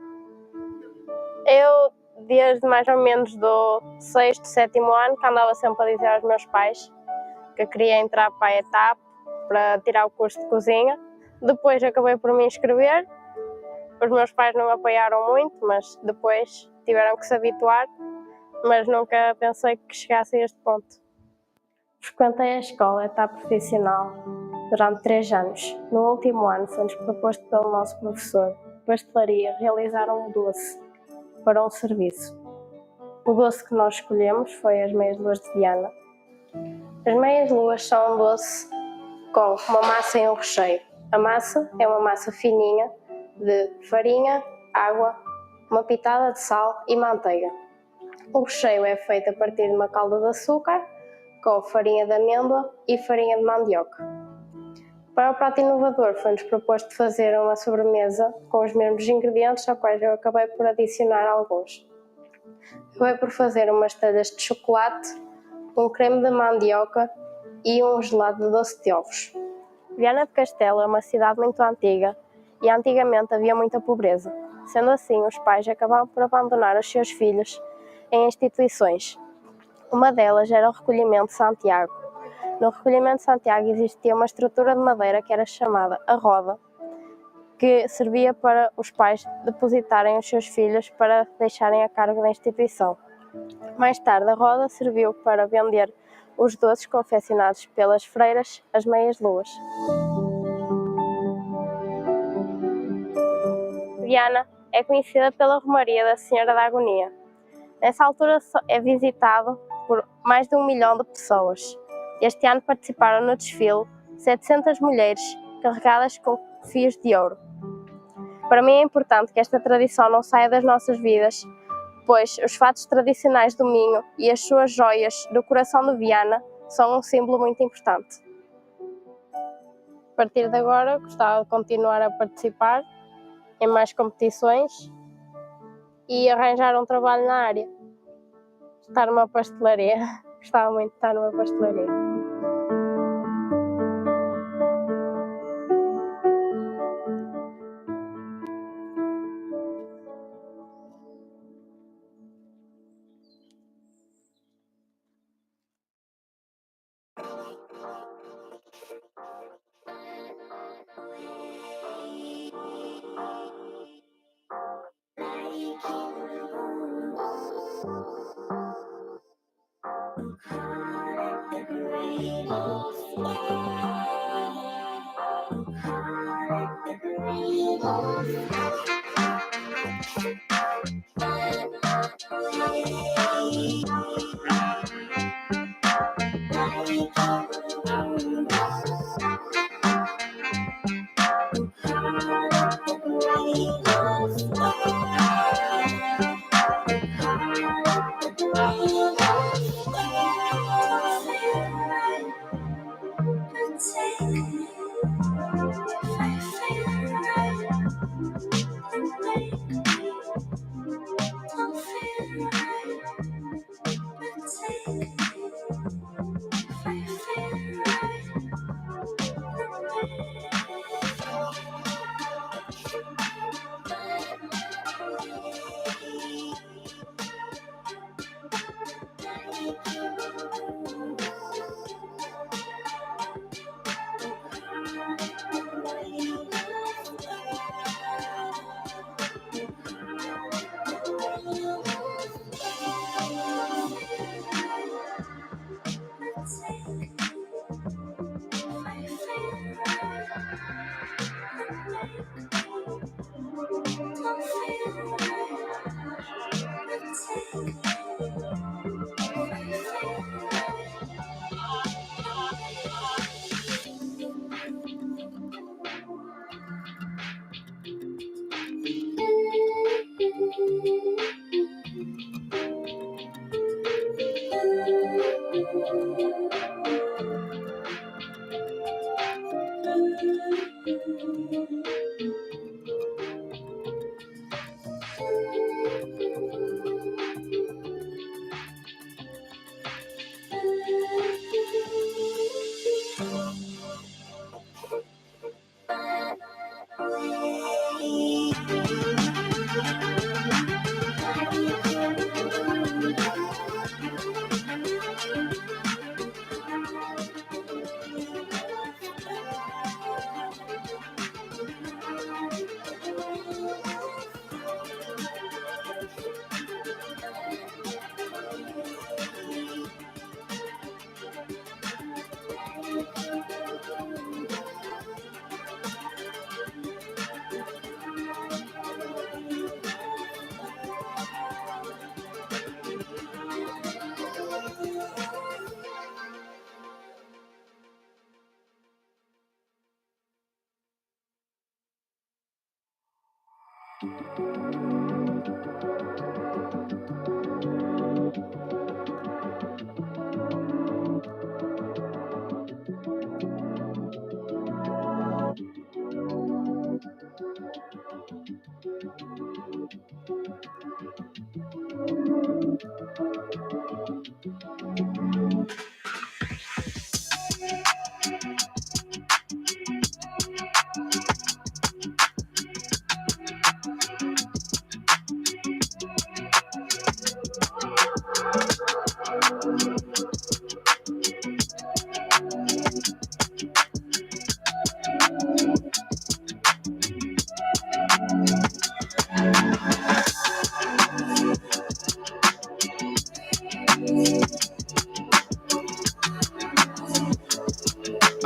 Eu, desde mais ou menos do 6º, 7º ano, que andava sempre a dizer aos meus pais que queria entrar para a etapa, para tirar o curso de cozinha. Depois acabei por me inscrever. Os meus pais não me apoiaram muito, mas depois tiveram que se habituar. Mas nunca pensei que chegasse a este ponto. Frequentei a escola etapa profissional durante 3 anos. No último ano foi-nos proposto pelo nosso professor de pastelaria realizar um doce para um serviço. O doce que nós escolhemos foi as meias-luas de Viana. As meias-luas são um doce com uma massa e um recheio. A massa é uma massa fininha de farinha, água, uma pitada de sal e manteiga. O recheio é feito a partir de uma calda de açúcar com farinha de amêndoa e farinha de mandioca. Para o prato inovador foi-nos proposto fazer uma sobremesa com os mesmos ingredientes, aos quais eu acabei por adicionar alguns. Acabei por fazer umas telhas de chocolate, um creme de mandioca e um gelado de doce de ovos. Viana do Castelo é uma cidade muito antiga e antigamente havia muita pobreza. Sendo assim, os pais acabavam por abandonar os seus filhos em instituições. Uma delas era o recolhimento de Santiago. No recolhimento de Santiago existia uma estrutura de madeira que era chamada a roda, que servia para os pais depositarem os seus filhos para deixarem a cargo da instituição. Mais tarde, a roda serviu para vender os doces confeccionados pelas freiras, as meias-luas. Viana é conhecida pela Romaria da Senhora da Agonia. Nessa altura é visitado por mais de 1 milhão de pessoas. Este ano participaram no desfile 700 mulheres carregadas com fios de ouro. Para mim é importante que esta tradição não saia das nossas vidas, pois os fatos tradicionais do Minho e as suas joias do coração de Viana são um símbolo muito importante. A partir de agora, gostava de continuar a participar em mais competições e arranjar um trabalho na área. Estar numa pastelaria. Gostava muito de estar numa pastelaria.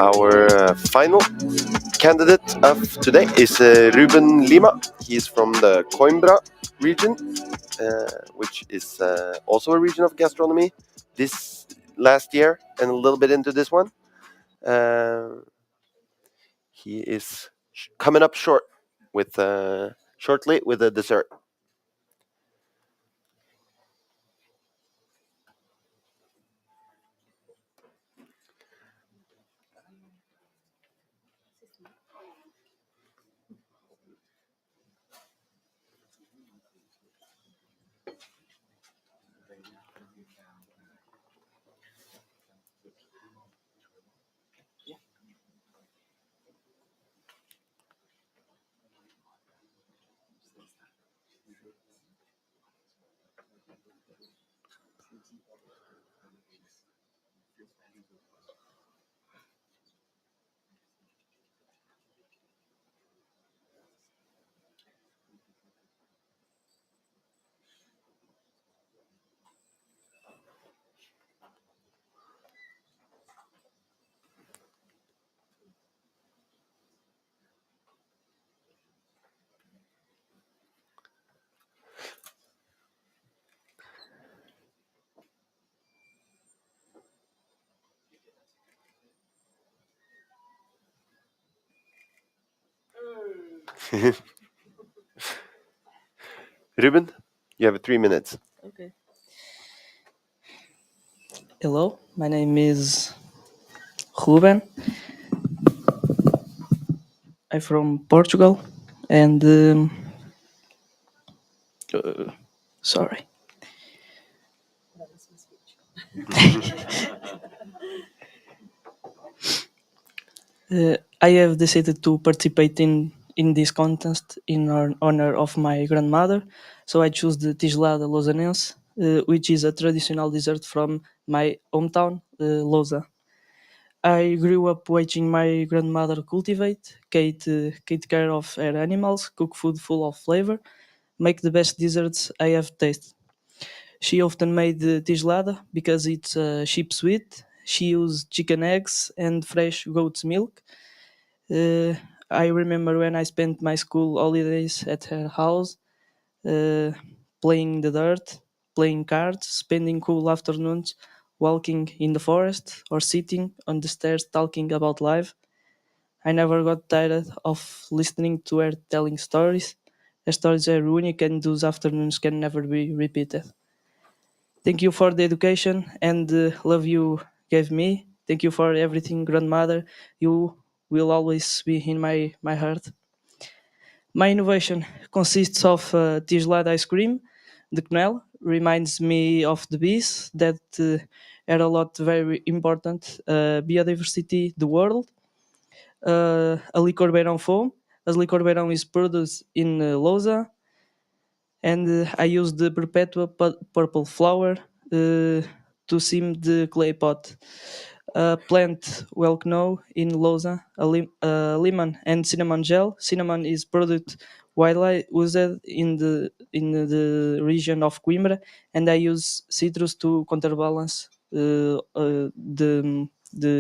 Our final candidate of today is Reuben Lima. He's from the Coimbra region, which is also a region of gastronomy. This last year and a little bit into this one, he is coming up short with shortly with a dessert. Reuben, you have 3 minutes. Okay. Hello, my name is Reuben. I'm from Portugal, and sorry. I have decided to participate in this contest in honor of my grandmother, so I choose the tigelada lausanense, which is a traditional dessert from my hometown, Lausa. I grew up watching my grandmother cultivate, take care of her animals, cook food full of flavor, make the best desserts I have tasted. She often made the tigelada because it's cheap sweet. She used chicken eggs and fresh goat's milk. Uh, I remember when I spent my school holidays at her house, uh, playing in the dirt, playing cards, spending cool afternoons walking in the forest or sitting on the stairs talking about life. I never got tired of listening to her telling stories. Her stories are unique and those afternoons can never be repeated. Thank you for the education and the love you gave me. Thank you for everything, grandmother. You will always be in my heart. My innovation consists of tigelada ice cream. The quenelle reminds me of the bees that are a lot very important. Biodiversity, the world. A liquor beirão foam. As liquor beirão is produced in Lousa, and I use the perpetua purple flower to sim the clay pot. A plant well known in Lousa, lemon and cinnamon gel. Cinnamon is product widely used in the region of Coimbra, and I use citrus to counterbalance the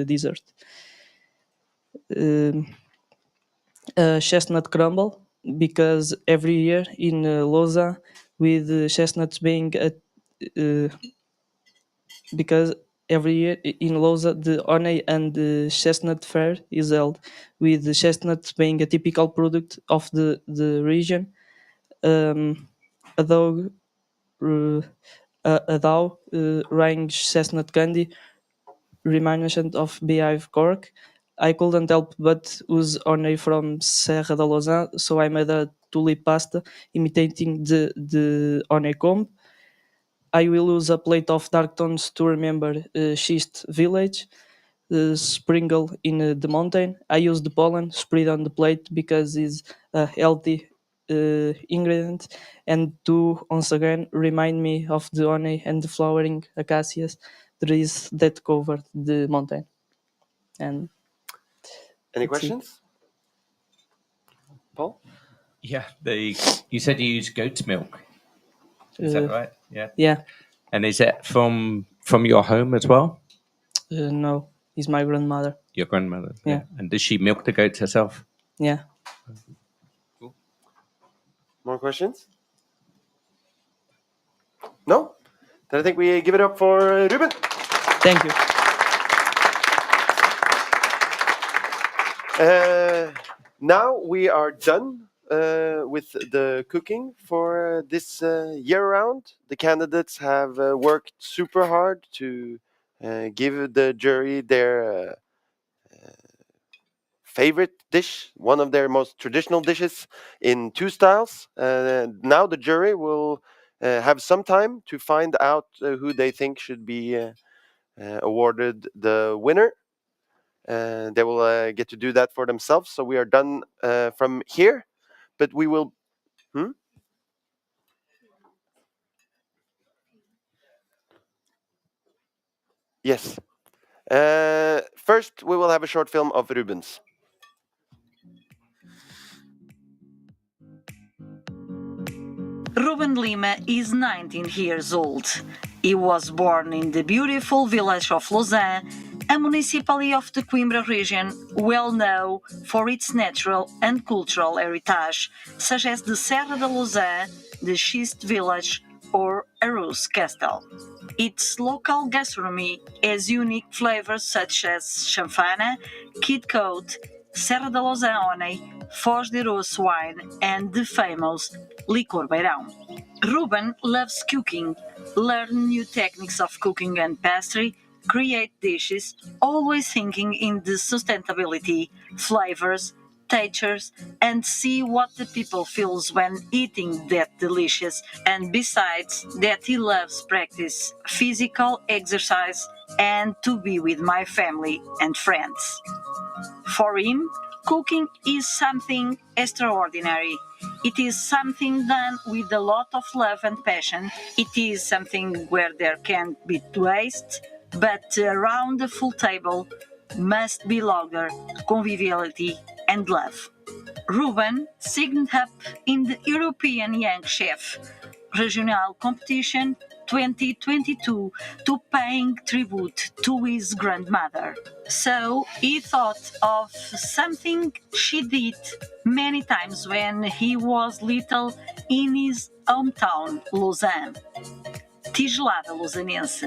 dessert. Chestnut crumble because every year in Lousa, with chestnuts being because every year in Lousa the honey and the chestnut fair is held, with the chestnuts being a typical product of the region. A dog, range chestnut candy reminiscent of beehive cork. I couldn't help but use honey from Serra da Lousã, so I made a tulip pasta imitating the honeycomb. I will use a plate of dark tones to remember Schist village, sprinkle in the mountain. I use the pollen spread on the plate because it's a healthy ingredient, and to once again remind me of the honey and the flowering acacias trees that cover the mountain. And Any that's it. questions, Paul? Yeah, you said you use goat's milk. Is that right? Yeah. Yeah. And is that from your home as well? No, it's my grandmother. Your grandmother. Yeah. And does she milk the goats herself? Yeah. More questions? No? Then I think we give it up for Reuben. Thank you. Now we are done with the cooking for this year round. The candidates have worked super hard to give the jury their favorite dish, one of their most traditional dishes in 2 styles. Now the jury will have some time to find out who they think should be awarded the winner. They will get to do that for themselves. So we are done from here, but we will. Yes. First, we will have a short film of Rubens. Reuben Lima is 19 years old. He was born in the beautiful village of Lausanne, a municipality of the Coimbra region well known for its natural and cultural heritage, such as the Serra da Lausanne, the Schist village, or Arus Castle. Its local gastronomy has unique flavors such as chanfana, kid coat, Serra da Lausanne honey, Foz de Arroz wine, and the famous licor beirão. Reuben loves cooking, learn new techniques of cooking and pastry, create dishes, always thinking in the sustainability, flavors, textures, and see what the people feels when eating that delicious. And besides that, he loves practice physical exercise and to be with my family and friends. For him, cooking is something extraordinary. It is something done with a lot of love and passion. It is something where there can't be waste, but around the full table must be laughter, conviviality, and love. Reuben signed up in the European Young Chef Regional Competition 2022 to paying tribute to his grandmother. So he thought of something she did many times when he was little in his hometown, Lausanne. Tigelada Lausanense.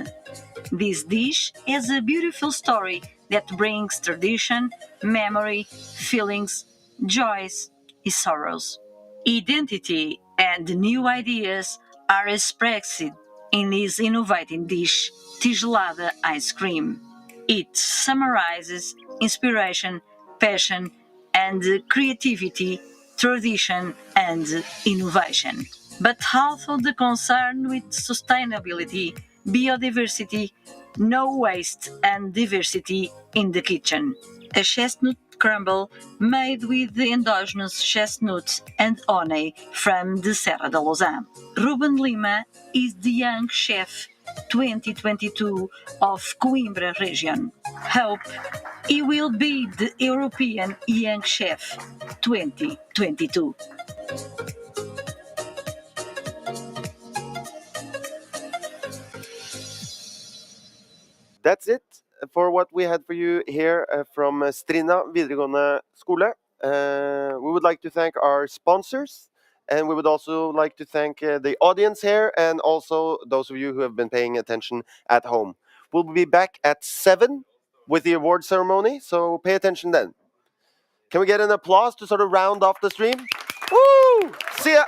This dish has a beautiful story that brings tradition, memory, feelings, joys, and sorrows. Identity and new ideas are expressed in his innovative dish, Tigelada ice cream. It summarizes inspiration, passion, and creativity, tradition, and innovation. But also the concern with sustainability, biodiversity, no waste, and diversity in the kitchen. A chestnut crumble made with the endogenous chestnuts and honey from the Serra da Lausanne. Reuben Lima is the Young Chef 2022 of Coimbra region. Hope he will be the European Young Chef 2022. That's it for what we had for you here from Strinda videregående skole. We would like to thank our sponsors, and we would also like to thank the audience here and also those of you who have been paying attention at home. We'll be back at 7 with the award ceremony, so pay attention then. Can we get an applause to sort of round off the stream? Woo! See ya!